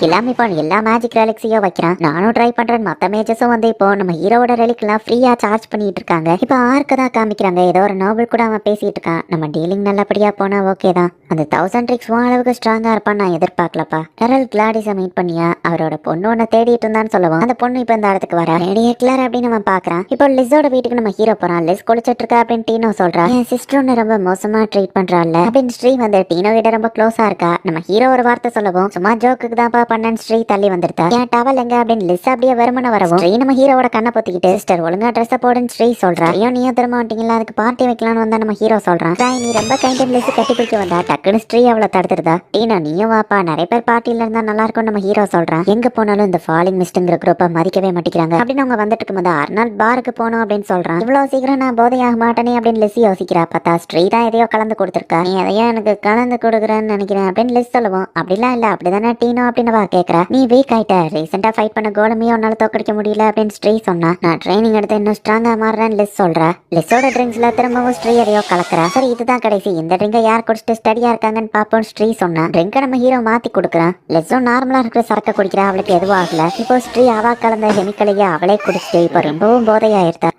எல்லாமே இப்போ எல்லா மேஜிக் ரெலிக்ஸையும் வைக்கிறான். நானும் ட்ரை பண்றேன். மற்ற மேஜஸும் வந்து இப்போ நம்ம ஹீரோட ரெலிக்லாம் ஃப்ரீயா சார்ஜ் பண்ணிட்டு இருக்காங்க. இப்போ ஆர்க்கு தான் காமிக்கிறாங்க. ஏதோ ஒரு நோபல் கூட அவன் பேசிட்டு இருக்கான். நம்ம டீலிங் நல்லபடியா போனா ஓகே தான். அந்த 1000 ட்ரிக்ஸ் அளவுக்கு ஸ்ட்ராங்கா இருப்பான்னு நான் எதிர்பார்க்கலப்பா. எரல் கிளாடிஸை மீட் பண்ணியா அவரோட பொண்ணு ஒன்ன தேடிட்டு இருந்தான்னு சொல்லுவோம். அந்த பொண்ணு இப்ப இந்த இடத்துக்கு வர ரேடியே கிளார் அப்படின்னு நம்ம பாக்குறான். இப்போ லிஸோட வீட்டுக்கு நம்ம ஹீரோ போறான். லிஸ் குளிச்சிட்டு இருக்கா அப்படின்னு டீனோ சொல்றா. என் சிஸ்டர் ஒன்னு ரொம்ப மோசமா ட்ரீட் பண்றாள்ல அப்படின்னு ஸ்ரீ வந்து டீனோ கிட்ட ரொம்ப க்ளோஸா இருக்கா. நம்ம ஹீரோ ஒரு வார்த்தை சொல்லவும் சும்மா ஜோக்குக்கு தான்ப்பா பண்ணன்னு ஸ்ரீ தள்ளி வந்துருத்தா. என் டவல் எங்க அப்படின்னு லிஸ் அப்படியே வருமான வரவும் ஸ்ரீ நம்ம ஹீரோவோட கண்ணை பொத்திக்கிட்டு சிஸ்டர் ஒழுங்கா ட்ரெஸ் போடுன்னு ஸ்ரீ சொல்றா. ஐயோ நீயும் திரும்ப மாட்டீங்களா, அதுக்கு பார்ட்டி வைக்கலாம்னு வந்தா நம்ம ஹீரோ சொல்றான். நீ ரொம்ப கைண்ட் லிஸ் கட்டி பிடிக்க வந்தா டக்குன்னு ஸ்ரீ அவளை தடுத்துருதா. டீனா நீயும் வாப்பா, நிறைய பேர் பார்ட்டியில இருந்தா நல்லா இருக்கும் நம்ம ஹீரோ சொல்றான். எங்க போனாலும் இந்த ஃபாலிங் மிஸ்ட்ங்கிற குரூப்பை மதிக்கவே மாட்டேங்கிறாங்க அப்படின்னு அவங்க வந்துட்டு இருக்கும்போது அர்னால்ட் பாருக்கு போகணும் அப்படின்னு சொல்றான். இவ்வளவு சீக்கிரம் நான் போதையாக மாட்டேனே அப்படின்னு லிஸ் யோசிக்கிறா. பார்த்தா ஸ்ரீ தான் எதையோ கலந்து கொடுத்துருக்கா. நீ எதையோ எனக்கு கலந்து கொடுக்குறேன்னு நினைக்கிறேன் அப்படின்னு லிஸ் சொல்லுவோம். அப்படிலாம் இல்ல, அப்படிதானே டீனோ அப்படின்னு கேக்குறா. நீ வீக் ஆயிட்ட, ரீசெண்டா ஃபைட் பண்ண கோலமையோ உன்னால தோக்கடிக்க முடியல அப்படின்னு ஸ்ரீ சொன்னா. நான் ட்ரைனிங் எடுத்து இன்னும் ஸ்ட்ராங்கா மாறுறேன்னு லிஸ் சொல்றா. லிஸோட ட்ரிங்க்ஸ்ல திரும்பவும் ஸ்ட்ரீ எதையோ கலக்குறா. சரி இதுதான் கடைசி, இந்த ட்ரிங்கை யார் குடிச்சிட்டு ஸ்டடியா இருக்காங்கன்னு பாப்போம் ஸ்ட்ரீ சொன்னா. ட்ரிங்கை நம்ம ஹீரோ மாத்தி கொடுக்குறான். லெஸும் நார்மலா இருக்கிற சரக்க குடிக்கிறா. அவளுக்கு எதுவும் ஆகல. இப்போ ஸ்ட்ரீ அவா கலந்த கெமிக்கலையே அவளே குடிச்சிட்டு இப்போ ரொம்பவும் போதையாயிருத்தா.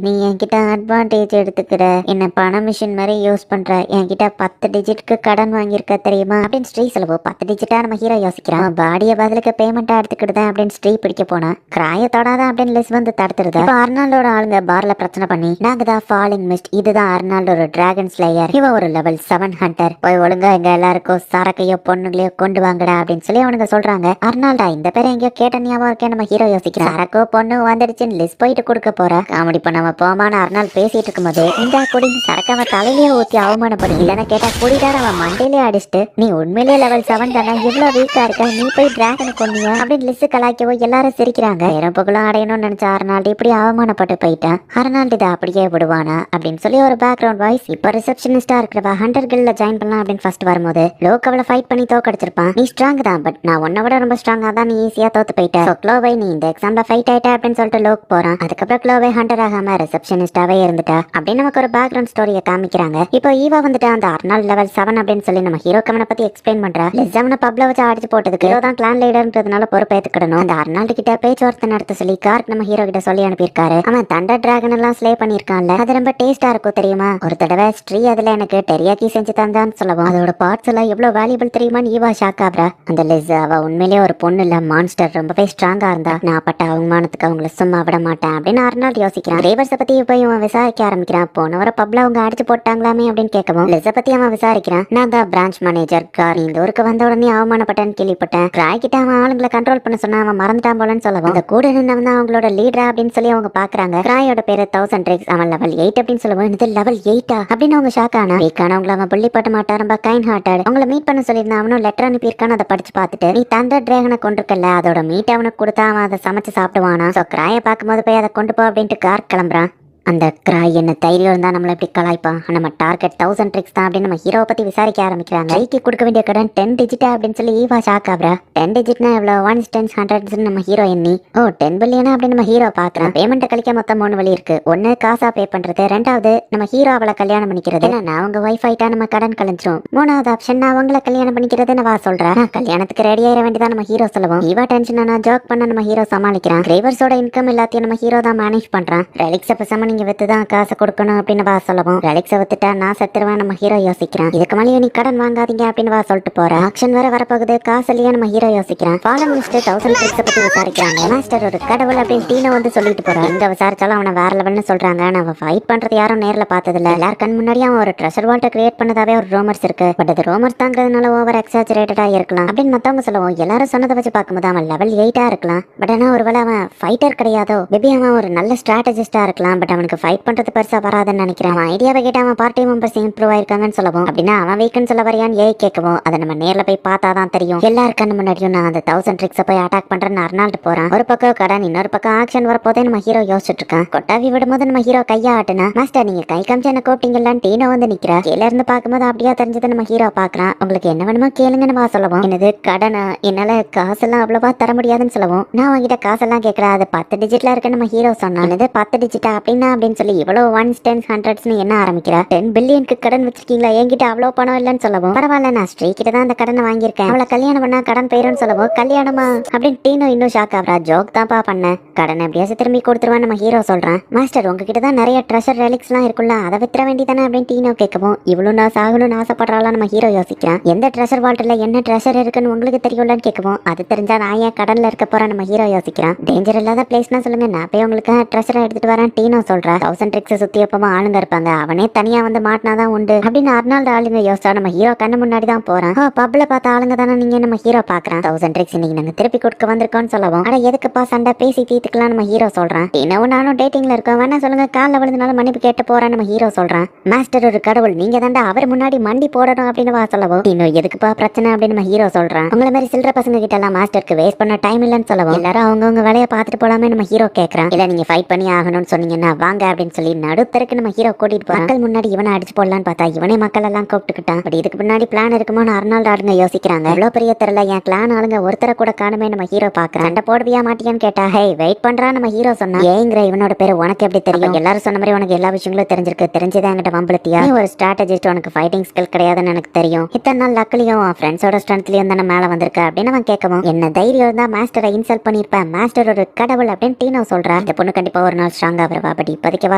நீ என்கிட்ட அட்வான்டேஜ் எடுத்துக்கிற, என்ன பண மிஷின் மாதிரி யூஸ் பண்ற, என்கிட்ட 10 டிஜிட்க்கு கடன் வாங்கியிருக்க தெரியுமா அப்படின்னு ஸ்ட்ரீ சொல்லுவோ. 10 டிஜிட்டா நம்ம ஹீரோ யோசிக்கிறான். பாடிய பதிலுக்கு பேமெண்டா எடுத்துக்கிட்டுதான் அப்படின்னு ஸ்ட்ரீ பிடிக்க போனா. கிராய தொடாதான் அப்படின்னு லிஸ் வந்து தடுத்துருது. இப்போ அர்னால்டோட ஆளுங்க பார்ல பிரச்சனை பண்ணி நாங்க தான் ஃபாலிங் மிஸ்ட், இதுதான் அர்னால்டோட டிராகன் ஸ்லேயர், இவன் ஒரு லெவல் 7 ஹண்டர், போய் ஒழுங்கா எங்க எல்லாருக்கும் சரக்கையோ பொண்ணுகளையோ கொண்டு வாங்கடா அப்படின்னு சொல்லி அவனுங்க சொல்றாங்க. அர்னால்டா இந்த பேரை எங்கேயோ கேட்ட ஞாபகம் இருக்கே நம்ம ஹீரோ யோசிக்கிறான். சரக்கோ பொண்ணு வந்துடுச்சுன்னு லிஸ் போயிட்டு கொடுக்க போற. காமெடி பண்ணாம போமான அர்னால் பேசிட்டு இருக்கும்போது இந்த குடி சரக்கு அவன் தலையிலேயே ஊத்தி அவமானப்படும். இல்லன்னு கேட்டா குடிதார அவன் மண்டையிலே அடிச்சுட்டு நீ உண்மையிலேயே லெவல் 7 தானே, இவ்வளவு வீக்கா இருக்க, நீ போய் டிராகனை கொன்னியா அப்படின்னு லிஸ் கலாய்க்கவோ எல்லாரும் சிரிக்கிறாங்க. இறப்புகளும் அடையணும்னு நினைச்ச அர்னால்டு இப்படி அவமானப்பட்டு போயிட்டான். அர்னால்டு இதை அப்படியே விடுவானா அப்படின்னு சொல்லி ஒரு பேக்ரவுண்ட் வாய்ஸ். இப்ப ரிசப்ஷனிஸ்டா இருக்கிறவ ஹண்டர் கில்ல ஜாயின் பண்ணலாம் அப்படின்னு ஃபர்ஸ்ட் வரும்போது லோக் அவளை ஃபைட் பண்ணி தோக்கடிச்சிருப்பான். நீ ஸ்ட்ராங் தான், பட் நான் உன்னை விட ரொம்ப ஸ்ட்ராங்கா தான், நீ ஈஸியா தோத்து போயிட்ட. க்ளோவை நீ இந்த எக்ஸாம்ல ஃபைட் ஆயிட்ட அப்படின்னு சொல்லிட்டு லோக் போறான். அதுக்கப்புறம் க்ளோவை ஹண்டர் ஆகாம ரிசப்ஷனிஸ்டாவே இருந்துட்டா அப்படின்னு நமக்கு ஒரு பேக்ரவுண்ட் ஸ்டோரியை காமிக்கிறாங்க. இப்போ ஈவா வந்துட்டு அந்த அர்னால் லெவல் 7 அப்படின்னு சொல்லி நம்ம ஹீரோ கவனை பத்தி எக்ஸ்பிளைன் பண்றா. லெஸ்ஸவனை பப்ல வச்சு அடிச்சு போட்டதுக்கு ஹீரோ தான் கிளான் லீடர்ன்றதுனால பொறுப்பேற்றுக்கணும். அந்த அர்னால்டு கிட்ட பேச்சுவார்த்தை நடத்த சொல்லி கார்க் நம்ம ஹீரோ கிட்ட சொல்லி அனுப்பியிருக்காரு. அவன் தண்டர் டிராகன் எல்லாம் ஸ்லே பண்ணிருக்கான்ல, அது ரொம்ப டேஸ்டா இருக்கும் தெரியுமா. ஒரு தடவை ஸ்ட்ரீ அதுல எனக்கு டெரியாக்கி செஞ்சு தந்தான்னு சொல்லவும் அதோட பார்ட்ஸ் எல்லாம் எவ்வளவு வேல்யூபிள் தெரியுமான்னு ஈவா ஷாக் ஆகுறா. அந்த லெஸ் அவ உண்மையிலேயே ஒரு பொண்ணு இல்ல, மான்ஸ்டர், ரொம்பவே ஸ்ட்ராங்கா இருந்தா. நான் பட்ட அவமானத்துக்கு அவங்கள சும்மா விட மாட்டேன் அப்படின்னு அர்னால்டு யோசிக்கிறான். கிரேவர்ஸை பத்தி போய் அவன் விசாரிக்க ஆரம்பிக்கிறான். போன வர பப்ல அவங்க அடிச்சு போட்டாங்களாமே அப்படின்னு கேட்கவும் லெஸை பத்தி அவன் விசாரிக்கிறான். நான் தான் பிரான்ச் மேனேஜர் கார், இந்த ஊருக்கு வந்த உடனே அவமானப்பட்டேன்னு கேள்விப்பட்டேன். கிராய் கிட்ட அவன் ஆளுங்களை கண்ட்ரோல் பண்ண சொன்னா அவன் மறந்துட்டான் போலன்னு சொல்லவும் அந்த கூட நின்னவன் தான் அவங்களோட லீடரா அப்படின்னு சொல்லி அவங்க பாக்குறாங்க. கிராயோட பேரு 1000 ட்ரிக்ஸ், அவன் லெவல் 8 அப்படின்னு சொல்லவும் இது லெவல் 8 அப்படின்னு அவங்க ஷாக் ஆனா. வீக்கானவங்களை அவன் புள்ளி பட்ட மாட்டான், ரொம்ப கைண்ட் ஹார்ட்டட். அவங்கள மீட் பண்ண சொல்லியிருந்தான். அவனும் லெட்டர் அனுப்பியிருக்கான்னு அதை படிச்சு பார்த்துட்டு நீ தண்டர் டிராகனை கொண்டிருக்கல, அதோட மீட் அவனுக்கு கொடுத்தா அவன் அதை சமைச்சு சாப்பிடுவானா. சோ கிராயை பார்க்கும்போது போய் அதை கொண்டு போ அப்படின்ட்டு கார் கிளம்புறான். அந்த கிராய் என்ன தைரியம் இருந்தா நம்மள இப்படி கலாய்ப்பான். நம்ம டார்கெட் 1000 ட்ரிக்ஸ் தான் அப்படின்னு நம்ம ஹீரோவை பத்தி விசாரிக்க ஆரம்பிக்கிறாங்க. கைக்கு கொடுக்க வேண்டிய கடன் 10 டிஜிட்டா அப்படின்னு சொல்லி ஈவா ஷாக் ஆகுறா. 10 டிஜிட்னா எவ்வளவு, 1 10 100 நம்ம ஹீரோ எண்ணி 10 பில்லியனா அப்படின்னு நம்ம ஹீரோ பாக்குறான். பேமெண்ட்டை கழிக்க மொத்தம் 3 வழி இருக்கு. ஒன்னு காசா பே பண்றது, ரெண்டாவது நம்ம ஹீரோ அவளை கல்யாணம் பண்ணிக்கிறது, நான் அவங்க ஒய்ஃப் ஆயிட்டா நம்ம கடன் கழிஞ்சிரும், மூணாவது ஆப்ஷன் நான் அவங்களை கல்யாணம் பண்ணிக்கிறதுன்னு வா சொல்றேன். நான் கல்யாணத்துக்கு ரெடி ஆயிட வேண்டியதான் நம்ம ஹீரோ சொல்லுவோம். ஈவா டென்ஷன் நான் ஜோக் பண்ண நம்ம ஹீரோ சமாளிக்கிறான். கிரேவர்ஸோட இன்கம் எல்லாத்தையும் நம்ம ஹீரோ தான் மேனேஜ் பண்றான். ரெலிக்ஸை பேசாம நீங்க வித்துதான் காசு கொடுக்கணும் அப்படின்னு வா சொல்லவும் ரெலிக்ஸை வித்துட்டா நான் செத்துருவேன் நம்ம ஹீரோ யோசிக்கிறான். இதுக்கு மேலே நீ கடன் வாங்காதீங்க அப்படின்னு வா சொல்லிட்டு போற. ஆக்ஷன் வேற வரப்போகுது, காசு இல்லையா நம்ம ஹீரோ யோசிக்கிறான். ஃபாலன் மிஸ்டர் 1000 ட்ரிக்ஸை பத்தி விசாரிக்கிறாங்க. மாஸ்டர் ஒரு கடவுள் அப்படின்னு டீனோ வந்து சொல்லிட்டு போறான். எங்க விசாரிச்சாலும் அவனை வேற லெவல்னு சொல்றாங்க. அவன் ஃபைட் பண்றது யாரும் நேர்ல பார்த்ததில்ல. எல்லார் கண் முன்னாடி அவன் ஒரு ட்ரெஷர் வால்ட்டை கிரியேட் பண்ணதாவே ஒரு ரோமர்ஸ் இருக்கு. பட் அது ரோமர்ஸ் தாங்கிறதுனால ஓவர் எக்ஸாஜரேட்டடா இருக்கலாம் அப்படின்னு மத்தவங்க சொல்லுவோம். எல்லாரும் சொன்னதை வச்சு பார்க்கும்போது அவன் லெவல் 8 இருக்கலாம். பட் ஆனா ஒருவேளை அவன் ஃபைட்டர் கிடையாதோ, மேபி அவன் ஒரு நல்ல ஸ்ட்ராட்டஜிஸ்டா இருக்கலாம். பட் அவனுக்கு ஃபைட் பண்றது பெருசா வராதுன்னு நினைக்கிறேன். அவன் ஐடியாவை கேட்டு அவன் பார்ட்டி மெம்பர்ஸ் இம்ப்ரூவ் ஆயிருக்காங்கன்னு சொல்லவும் அப்படின்னா அவன் வீக்குன்னு சொல்ல வரையான்னு ஏய் கேட்கவும் அதை நம்ம நேர்ல போய் பார்த்தாதான் தெரியும். எல்லாரும் கண்ணு முன்னாடியும் நான் அந்த 1000 ட்ரிக்ஸை போய் அட்டாக் பண்றேன்னு அர்னால்டு போறான். ஒரு பக்கம் கடன், இன்னொரு பக்கம் ஆக்ஷன் வரப்போதே நம்ம ஹீரோ யோசிச்சுட்டு இருக்கான். கொட்டாவி விடும்போது நம்ம ஹீரோ கையா ஆட்டுனா. மாஸ்டர் நீங்க கை காமிச்சு என்ன கூப்பிட்டீங்களான்னு டீனோ வந்து நிக்கிறா. கீழ இருந்து பார்க்கும்போது அப்படியா தெரிஞ்சது நம்ம ஹீரோ பாக்குறான். உங்களுக்கு என்ன வேணுமோ கேளுங்கன்னு வா சொல்லவும் என்னது கடனா, என்னால காசெல்லாம் அவ்வளவா தர முடியாதுன்னு சொல்லவும் நான் உங்ககிட்ட காசெல்லாம் கேட்கறா, அது 10 டிஜிட்ல இருக்கு நம்ம ஹீரோ சொன்னா. என்னது 10 டிஜிட்டா அப்படின்னா அப்படின்னு சொல்லி இவ்வளவு 1s 10s 100s என்ன ஆரம்பிக்கிறா. 10 பில்லியனுக்கு கடன் வச்சிருக்கீங்களா, என்கிட்ட அவ்வளவு பணம் இல்லைன்னு சொல்லவும், பரவாயில்ல நான் ஸ்ரீ கிட்ட தான் அந்த கடனை வாங்கியிருக்கேன், அவளை கல்யாணம் பண்ணா கடன் போயிரும்னு சொல்லவும், கல்யாணமா அப்படின்னு டீனோ இன்னும் ஷாக் ஆகுறா. ஜோக் தான்ப்பா பண்ணேன், கடன் எப்படியாச்சும் திரும்பி கொடுத்துருவான்னு நம்ம ஹீரோ சொல்றான். மாஸ்டர் உங்ககிட்ட தான் நிறைய ட்ரெஷர் ரெலிக்ஸ் எல்லாம் இருக்குல்ல, அதை வித்துற வேண்டியதானே அப்படின்னு டீனோ கேட்கவும், இவ்வளவு நான் சாகணும்னு ஆசைப்படுறாளா நம்ம ஹீரோ யோசிக்கிறான். எந்த ட்ரெஷர் வால்ட்ல என்ன ட்ரெஷர் இருக்குன்னு உங்களுக்கு தெரியும்லன்னு கேட்கவும், அது தெரிஞ்சா நான் ஏன் கடல்ல இருக்க போறேன் நம்ம ஹீரோ யோசிக்கிறான். டேஞ்சர் இல்லாத பிளேஸ்னா சொல்லுங்க, நான் போய் உங்களுக்கு ட்ரெஷரை எடுத்துட்டு வரேன் டீனோ சொல்றா. 1000 ட்ரிக்ஸ் சுத்தி எப்பமா ஆளுங்க இருப்பாங்க, அவனே தனியா வந்து மாட்டினாதான் உண்டு அப்படின்னு அர்னால்டு ஆளுங்க யோசிச்சா நம்ம ஹீரோ கண்ணு முன்னாடி தான் போறான். பப்ல பார்த்த ஆளுங்க தானே நீங்க நம்ம ஹீரோ பாக்குறான். 1000 ட்ரிக்ஸ் இன்னைக்கு நாங்க திருப்பி கொடுக்க வந்திருக்கோம்னு சொல்லவும், அட எதுக்குப்பா சண்டை, பேசி தீர்த்துக்கலாம் நம்ம ஹீரோ சொல்றான். டீனோவும் நானும் டேட்டிங்ல இருக்கோம், வேணா சொல்லுங்க காலில் விழுந்தனால மன்னிப்பு கேட்டு போறேன் நம்ம ஹீரோ சொல்றான். மாஸ்டர் ஒரு கடவுள், நீங்க தாண்டா அவர் முன்னாடி மண்டி போடணும் அப்படின்னு வா சொல்லவும், இன்னும் எதுக்குப்பா பிரச்சனை அப்படின்னு நம்ம ஹீரோ சொல்றான். உங்களை மாதிரி சில்லற பசங்க கிட்ட எல்லாம் மாஸ்டருக்கு வேஸ்ட் பண்ண டைம் இல்லைன்னு சொல்லவும், எல்லாரும் அவங்கவுங்க வேலையை பார்த்துட்டு போலாமே நம்ம ஹீரோ கேட்கறான். இல்ல நீங்க ஃபைட் பண்ணி ஆகணும்னு சொன்னீங்கன்னா வாங்க அப்படின்னு சொல்லி நடுத்தருக்கு நம்ம ஹீரோ கூட்டிட்டு போறான். மக்கள் முன்னாடி இவனை அடிச்சு போடலான்னு பார்த்தா இவனே மக்கள் எல்லாம் கூப்பிட்டுக்கிட்டான். பட் இதுக்கு முன்னாடி பிளான் இருக்குமோன்னு அர்னால்டு ஆளுங்க யோசிக்கிறாங்க. எவ்வளவு பெரிய தெரியல, என் கிளான் ஆளுங்க ஒருத்தரை கூட காணுமே நம்ம ஹீரோ பாக்குறான். சண்டை போடுவியா மாட்டியான்னு கேட்டா, ஹே வெயிட் பண்றா நம்ம ஹீரோ சொன்னா. ஏங்கிற இவனோட பேரு உனக்கு எப்படி தெரியும்? எல்லாரும் சொன்ன மாதிரி உனக்கு எல்லா விஷயங்களும் தெரிஞ்சிருக்கு, தெரிஞ்சதா என்கிட்ட வம்பளத்தியா? நீ ஒரு ஸ்ட்ராட்டஜிஸ்ட், உனக்கு ஃபைட்டிங் ஸ்கில் கிடையாதுன்னு எனக்கு தெரியும். இத்தனை நாள் லக்லியும் ஃப்ரெண்ட்ஸோட ஸ்ட்ரென்த்லயும் தானே மேல வந்திருக்க அப்படின்னு அவன் கேட்கவும், என்ன தைரியம் இருந்தா மாஸ்டரை இன்சல்ட் பண்ணிருப்பேன், மாஸ்டர் ஒரு கடவுள் அப்படின்னு டீனோ சொல்றா. இந்த பொண்ணு கண்டிப்பா ஒரு நாள் ஸ்ட்ராங்கா வருவா, பட் இப்போதைக்கு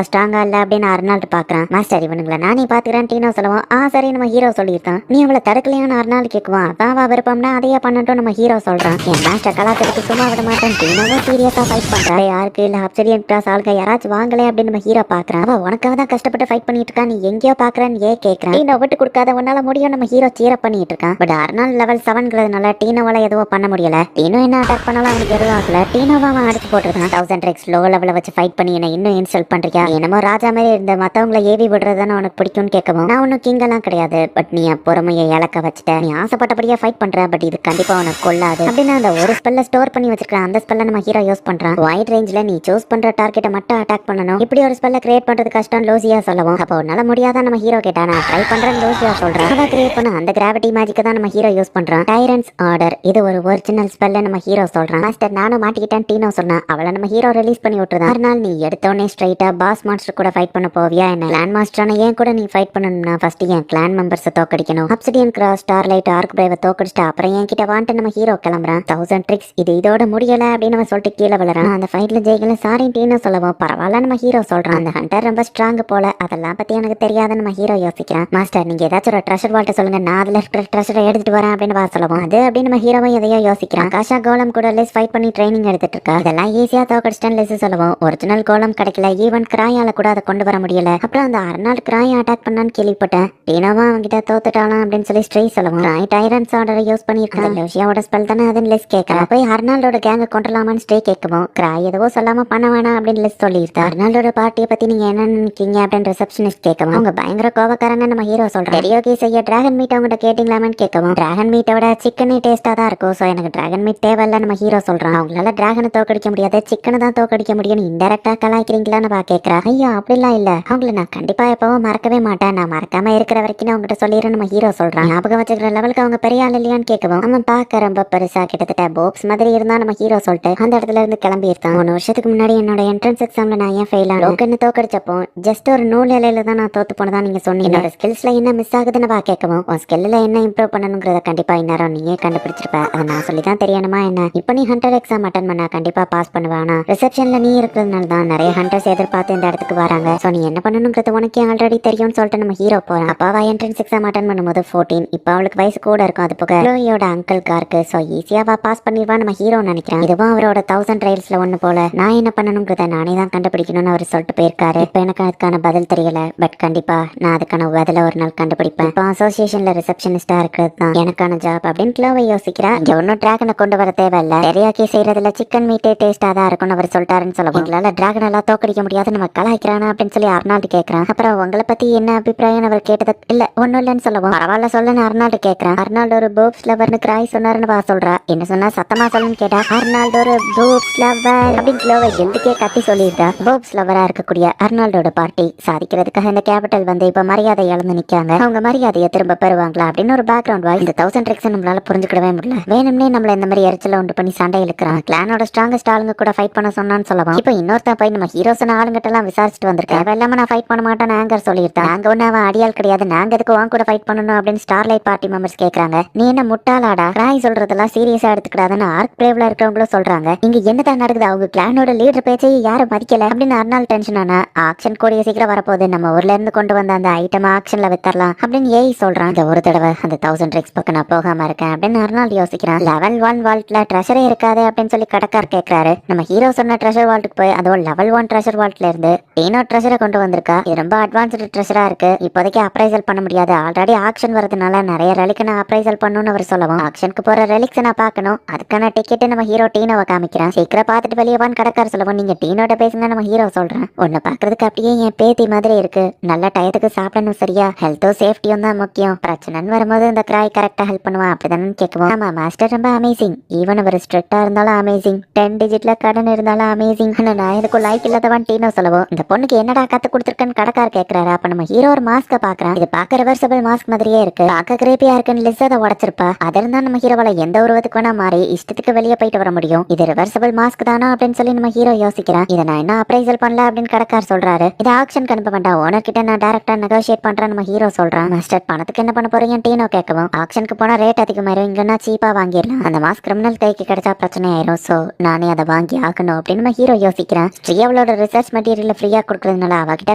ஸ்ட்ராங்கா இல்ல அப்படின்னு அர்னால்டு பாக்குறான். மாஸ்டர் இவனுங்களை நானே பாத்துக்கிறேன் டீனோ சொல்லுவோம். சரி நம்ம ஹீரோ சொல்லியிருந்தான். நீ அவளை தடுக்கலையான்னு அர்னால்டு கேட்குவான். அதான் விருப்பம்னா அதையே பண்ணட்டும் நம்ம ஹீரோ சொல்றான். என் மாஸ்டர் கலாச்சாரத்துக்கு சும்மா விட மாட்டேன், டீனோவும் சீரியஸா ஃபைட் பண்றா. யாருக்கு இல்ல அப்சரியன் கிளாஸ் ஆளுங்க யாராச்சும் வாங்கலே அப்படின்னு நம்ம ஹீரோ பாக்குறான். அவ உனக்காக தான் கஷ்டப்பட்டு ஃபைட் பண்ணிட்டு இருக்கா, நீ எங்கேயோ பாக்குறேன்னு ஏன் கேட்கறான். டீனோ விட்டு கொடுக்காத, உன்னால முடியும் நம்ம ஹீரோ சீர பண்ணிட்டு இருக்கான். பட் அர்னால்டு லெவல் 7ங்கிறதுனால டீனோவால எதுவும் பண்ண முடியல. டீனோ என்ன அட்டாக் பண்ணாலும் அவனுக்கு எதுவும் ஆகல. டீனோவா அவன் அடிச்சு போட்டுருக்கான். 1000 ட்ரிக்ஸ் லோ லெவல வச்சு ஃபைட் பண்ணி என்ன இன்னும் இன்சல்ட் பண்றியா? என்னமோ ராஜா மாதிரி இருந்த மத்தவங்களை ஏவி விடுறதுன்னு உனக்கு பிடிக்கும்னு கேட்கவும், நான் ஒன்னும் கிங் எல்லாம் கிடையாது, பட் நீ பொறுமையை இழக்க வச்சுட்ட, நீ ஆசைப்பட்டபடியா ஃபைட் பண்ற, பட் இது கண்டிப்பா உனக்கு கொள்ளாது அப்படின்னு அந்த ஒரு ஸ்பெல்ல ஸ்டோர் பண்ணி வச்சிருக்கான். அந்த ஸ்பெல்ல நம்ம ஹீரோ யூஸ் பண்றான். வைட் ரேஞ்ச்ல நீ சூஸ் பண்ற டார்கெட்டை மட்டும் அட்டாக் பண்ணணும், இப்படி ஒரு ஸ்பெல்ல கிரியேட் பண்றது கஷ்டம் லோசியா சொல்லவும், அப்போ உன்னால முடியாத நம்ம ஹீரோ கேட்டா, நான் ட்ரை பண்றேன் லோசியா சொல்றான். அதை கிரியேட் பண்ண அந்த கிராவிட்டி மேஜிக் தான் நம்ம ஹீரோ யூஸ் பண்றான். டைரன்ஸ் ஆர்டர், இது ஒரு ஒரிஜினல் ஸ்பெல்ல நம்ம ஹீரோ சொல்றான். மாஸ்டர் நானும் மாட்டிக்கிட்டேன் டீனோ சொன்னா. அவளை நம்ம ஹீரோ ரிலீஸ் பண்ணி விட்டுருதான். அதனால நீ எடுத்தோடனே ஸ்ட்ரைட்டா பாஸ் மாஸ்டர் கூட ஃபைட் பண்ண போவியா என்ன? கிளான் மாஸ்டரான ஏன் கூட நீ ஃபைட் பண்ணணும்னா ஃபர்ஸ்ட் என் கிளான் மெம்பர்ஸை தோக்கடிக்கணும். அப்சிடியன் கிராஸ், ஸ்டார்லைட், ஆர்க் பிரைவை தோக்கடிச்சிட்டு அப்புறம் என் கிட்ட வான்ட்டு நம்ம ஹீரோ கிளம்புறான். 1000 ட்ரிக்ஸ் இது இதோட முடியல அப்படின்னு அவன் சொல்லிட்டு கீழே விழுறான். அந்த ஃபைட்ல ஜெயிக்கல சாரி டீனோ சொல்லவும், பரவாயில்ல நம்ம ஹீரோ சொல்றான். அந்த ஹண்டர் ரொம்ப ஸ்ட்ராங் போல, அதெல்லாம் பத்தி எனக்கு தெரியாதுன்னு நம்ம ஹீரோ யோசிக்கிறான். மாஸ்டர் நீங்க ஏதாச்சும் ஒரு ட்ரெஷர் வால்ட்ட சொல்லுங்க, நான் அதுல இருக்கிற ட்ரெஷரை எடுத்துட்டு வரேன் அப்படின்னு வா சொல்லவும், அது அப்படின்னு நம்ம ஹீரோவும் எதையோ யோசிக்கிறான். காஷா கோலம் கூட லெஸ் ஃபைட் பண்ணி ட்ரைனிங் எடுத்துட்டு இருக்கா. இதெல்லாம் ஈஸியா தோக்கடிச்சிட்டேன் லெஸ் சொல்லவும், ஒரிஜினல் கோலம் கிடைக்கல, ஈவன் கிராயால கூட அதை கொண்டு வர முடியல. அப்புறம் அந்த அர்னால்டு கிராயை அட்டாக் பண்ணான்னு கேள்விப்பட்டேன், டீனோவா அவன்கிட்ட தோத்துட்டாலாம் அப்படின்னு சொல்லி ஸ்ட்ரை சொல்லவும், கிராய் டைரன்ஸ் ஆர்டரை யூஸ் பண்ணிருக்கான். லூசியாவோட ஸ்பெல் தானே அதுன்னு லெஸ் கேட்கறா. போய் அர்னால்டோட கேங்க கொண்டலாமான்னு ஸ்ட்ரை கேட்கவும், கிராய் எதுவோ சொல்லாம பண்ண வேணாம் அப்படின்னு லெஸ் சொல்லியிருந்தா. அர்னால்டோட பார்ட்டியை பத்தி நீங்க என்ன நினைக்கீங்க அப்படின்னு ரிசப்ஷனிஸ்ட் கேட்கவும், அவங்க பயங்கர கோவக்காரங்க நம்ம ஹீரோ சொல்றான். தெரியோகே செய்ய டிராகன் மீட் அவங்ககிட்ட கேட்டீங்களாமன்னு கேட்கவும், டிராகன் மீட்டோட சிக்கனே டேஸ்டா தான் இருக்கும், சோ எனக்கு டிராகன் மீட் தேவையில்ல நம்ம ஹீரோ சொல்றான். அவங்களால டிராகனை தோக்கடிக்க முடியாது, சிக்கனை தான் தோக்கடிக்க முடியும்னு இன்டெரக்டா கலாய்க்கிறீங்களான்னு பா கேட்கறா. ஐயோ அப்படிலாம் இல்ல, அவங்கள நான் கண்டிப்பா எப்பவும் மறக்கவே மாட்டேன், நான் மறக்காம இருக்கிற வரைக்கும் நான் உங்ககிட்ட சொல்லிடுறேன் நம்ம ஹீரோ சொல்றான். ஞாபகம் வச்சுக்கிற லெவலுக்கு அவங்க பெரிய ஆள் இல்லையான்னு கேட்கவும், அவன் பார்க்க ரொம்ப பெருசா கிட்டத்தட்ட போப்ஸ் மாதிரி இருந்தா நம்ம ஹீரோ சொல்லிட்டு அந்த இடத்துல இருந்து கிளம்பி இருந்தான். 3 வருஷத்துக்கு முன்னாடி என்னோட என்ட்ரன்ஸ் எக்ஸாம்ல நான் ஏன் ஃபெயில் ஆனேன் தோக்கடிச்சப்போ ஜஸ்ட் ஒரு நூல் இலையில தான் நான் தோத்து போனதா நீங்க சொன்னீங்க. என்னோட ஸ்கில்ஸ்ல என்ன மிஸ் ஆகுதுன்னு பா கேட்கவும், உன் ஸ்கில்ல என்ன இம்ப்ரூவ் பண்ணணுங்கிறத கண்டிப்பா இந்நேரம் நீயே கண்டுபிடிச்சிருப்ப, அதை நான் சொல்லிதான் தெரியணுமா என்ன? இப்ப நீ ஹண்டர் எக்ஸாம் அட்டன் பண்ணா கண்டிப்பா பாஸ் பண்ணுவானா? ரிசப்ஷன்ல நீ இருக்கிறதுனால தான் நிறைய ஹண்டர்ஸ் எதிர்பார்த்து இந்த இடத்துக்கு வராங்க, சோ நீ என்ன பண்ணணுங்கிறது உனக்கே ஆல்ரெடி தெரியும்னு சொல்லிட்டு நம்ம ஹீரோ போறான். அப்பாவா என்ட்ரன்ஸ் எக்ஸாம் அட்டன் பண்ணும்போது 14, இப்ப அவளுக்கு வயசு கூட இருக்கும். அது போக லோயோட அங்கிள் காருக்கு, சோ ஈஸியாவா பாஸ் பண்ணிடுவா நம்ம ஹீரோ நினைக்கிறேன். இதுவும் அவரோட 1000 ட்ரைல்ஸ்ல ஒண்ணு போல. நான் என்ன பண்ணணுங்கிறத நானே தான் கண்டுபிடிக்கணும்னு அவர் சொல்லிட்டு போயிருக்காரு. இப்ப எனக்கு அதுக்கான பதில் தெரியல, பட் கண்டிப்பா நான் அதுக்கான பதில ஒரு நாள் கண்டுபிடிப்பேன். இப்போ அசோசியேஷன்ல ரிசப்ஷனிஸ்டா இருக்கிறது தான் எனக்கான ஜாப் அப்படின்னு கிளோவை யோசிக்கிறா. இங்க ஒன்னும் டிராகனை கொண்டு வர தேவையில்ல, தெரியாக்கி செய்யறதுல சிக்கன் மீட்டே டேஸ்டா தான் இருக்கும்னு அவர் சொல்லிட்டாருன்னு சொல்லுவோம். எங்களால டிராகன் எல்லாம் தோக்கடிக்க முடியாது, நம்ம கலாய்க்கிறானா அப்படின்னு சொல்லி அர்னால்டு கேட்கறான். அப்புறம் உங்களை பத்தி என்ன அபிப்பிராயம் அவர் கேட்டது இல்ல ஒன்னும் இல்லன்னு சொல்லுவோம். பரவாயில்ல சொல்லுன்னு அர்னால்டு கேட்கறான். அர்னால்டு ஒரு போப்ஸ் லவர்னு கிராய் சொன்னாருன்னு வா சொல்றா. என்ன சொன்னா சத்தமா சொல்லுன்னு கேட்டா, அர்னால்டு ஒரு போப்ஸ் லவர் அப்படின்னு கிளோவை எழுதுக்கே கத்தி சொல்லியிருந்தா. போப்ஸ் லவரா இருக்கக்கூடிய அர்னால்டோட பார்ட்டி சாதிக்கிறதுக்காக இந்த கேபிட்டல் வந்து இப்ப மரியாதை இழந்து நிக்காங்க, அவங்க மரியாதையை திரும்ப பெறுவாங்களா அப்படின்னு ஒரு பேக்ரவுண்ட் வாய்ஸ். இந்த 1000 ட்ரிக்ஸ் நம்மளால புரிஞ்சுக்கிடவே முடியல, வேணும்னே நம்மள இந்த மாதிரி எரிச்சல உண்டு பண்ணி சண்டை இழுக்கிறான். கிளானோட ஸ்ட்ராங்கஸ்ட் ஆளுங்க கூட ஃபைட் பண்ண சொன்னான்னு சொல்லலாம். இப்போ இன்னொருத்தன் போய் நம்ம ஹீரோ சொன்ன ஆளுங்கிட்ட எல்லாம் விசாரிச்சுட்டு வந்திருக்கேன். தேவையில்லாம நான் ஃபைட் பண்ண மாட்டேன்னு ஆங்கர் சொல்லியிருந்தேன். நாங்க ஒண்ணு அவன் அடியால் கிடையாது, நாங்க எதுக்கு உன் கூட ஃபைட் பண்ணணும் அப்படின்னு ஸ்டார்லைட் பார்ட்டி மெம்பர்ஸ் கேக்குறாங்க. நீ என்ன முட்டாளாடா, கிராய் சொல்றதெல்லாம் சீரியஸா எடுத்துக்கிடாதுன்னு ஆர்க் பிரேவ்ல இருக்கிறவங்களும் சொல்றாங்க. இங்க என்னதான் நடக்குது, அவங்க கிளானோட லீடர் பேச்சையே யாரும் மதிக்கல அப்படின்னு அர்னால் டென்ஷன் ஆனா ஆக்ஷன் கூடிய சீக்கிரம் வரப்போகுது, நம்ம ஊர்ல இருந்து கொண்டு வந்த அந்த ஐட்டம் ஆக்ஷன்ல வித்தரலாம் அப்படின்னு ஏய் சொல்றான். இந்த ஒரு தடவை அந்த 1000 ட்ரிக்ஸ் பக்கம் நான் போகாம இருக்கேன் அப்படின்னு அர்னால் யோசிக்கிறான். லெவல் 1 வால்ட்ல ட்ரெஷரே இருக்காது அப்படின்னு சொல்லி கடைக்கார் கேட்கிறாரு. நம்ம ஹீரோ சொன்ன ட்ரெஷர் வால்ட்டுக்கு போய் அதோ லெவல் 1 ட்ரெஷர் வால்ட்ல இருந்து டீனோ ட்ரெஷரை கொண்டு வந்திருக்கா. இது ரொம்ப அட்வான்ஸ்டு ட்ரெஷரா இருக்கு, இப்போதைக்கு அப்ரைசல் பண்ண முடியாது, ஆல்ரெடி ஆக்ஷன் வரதுனால நிறைய ரெலிக்கு நான் அப்ரைசல் பண்ணணும்னு அவர் சொல்லவும், ஆக்ஷனுக்கு போற ரெலிக்ஸ் நான் பார்க்கணும், அதுக்கான டிக்கெட் நம்ம ஹீரோ டீனோவை காமிக்கிறான். சீக்கிரம் பார்த்துட்டு வெளியே வான்னு கடைக்கார் சொல்லவும், நீங்க டீனோட பேசுங்க நம்ம ஹீரோ சொல்றேன். உன்னை பாக்குறதுக்கு அப்படியே என் பேத்தி மாதிரி இருக்கு, நல்ல டயத்துக்கு சாப்பிடணும் சரியா, ஹெல்த்தும் சேஃப்டியும் தான் முக்கியம், பிரச்சனைன்னு வரும்போது இந்த கிராய் கரெக்டா ஹெல்ப் பண்ணுவான் அப்படிதானே கேட்குவோம். ஆமா மாஸ்டர் ரொம்ப அமேசிங், ஈவன் அவர் ஸ்ட்ரிக்டா இருந்தாலும் அமேசிங், 10 டிஜிட்ல கடன் இருந்தாலும் அமேசிங், நான் இதுக்கும் லைஃப் இல்லாதவன் டீனோ சொல்லவும், இந்த பொண்ணுக்கு என்னடா கத்து கொடுத்துருக்கன்னு கடைக்கார் கேட்கிறாரு. அப்ப நம்ம ஹீரோ ஒரு மாஸ்க பாக்குறான். இது பார்க்க ரிவர்சபிள் மாஸ்க் மாதிரியே இருக்கு, பார்க்க கிரேப்பியா இருக்குன்னு லிஸ் அதை உடைச்சிருப்பா. அதில் தான் நம்ம ஹீரோவால எந்த உருவத்துக்கு வேணா மாறி இஷ்டத்துக்கு வெளியே போயிட்டு வர முடியும். இது ரிவர்சபிள் மாஸ்க் தானா அப்படின்னு சொல்லி நம்ம ஹீரோ யோசிக்கிறான். இதை நான் என்ன அப்ரைசல் பண்ணல அப்படின்னு கடைக்கார் சொல்றாரு. இது ஆக்ஷனுக்கு அனுப்ப வேண்டாம், ஓனர் கிட்ட நான் டைரக்டா நெகோஷியேட் பண்றேன் நம்ம ஹீரோ சொல்றான். மாஸ்டர் பணத்துக்கு என்ன பண்ண போறீங்க டீனோ கேட்கவும், ஆக்ஷனுக்கு போனா ரேட் அதிகமாயிரும், இங்கன்னா சீப்பா வாங்கிடலாம், அந்த மாஸ்க் கிரிமினல் கைக்கு கிடைச்சா பிரச்சனை ஆயிரும், சோ நானே அதை வாங்கி ஆக்கணும் அப்படின்னு நம்ம ஹீரோ யோசிக்கிறேன். ஸ்ரீ அவளோட ரிசர்ச் மெட்டீரியல் ஃப்ரீயா கொடுக்கறதுனால அவகிட்ட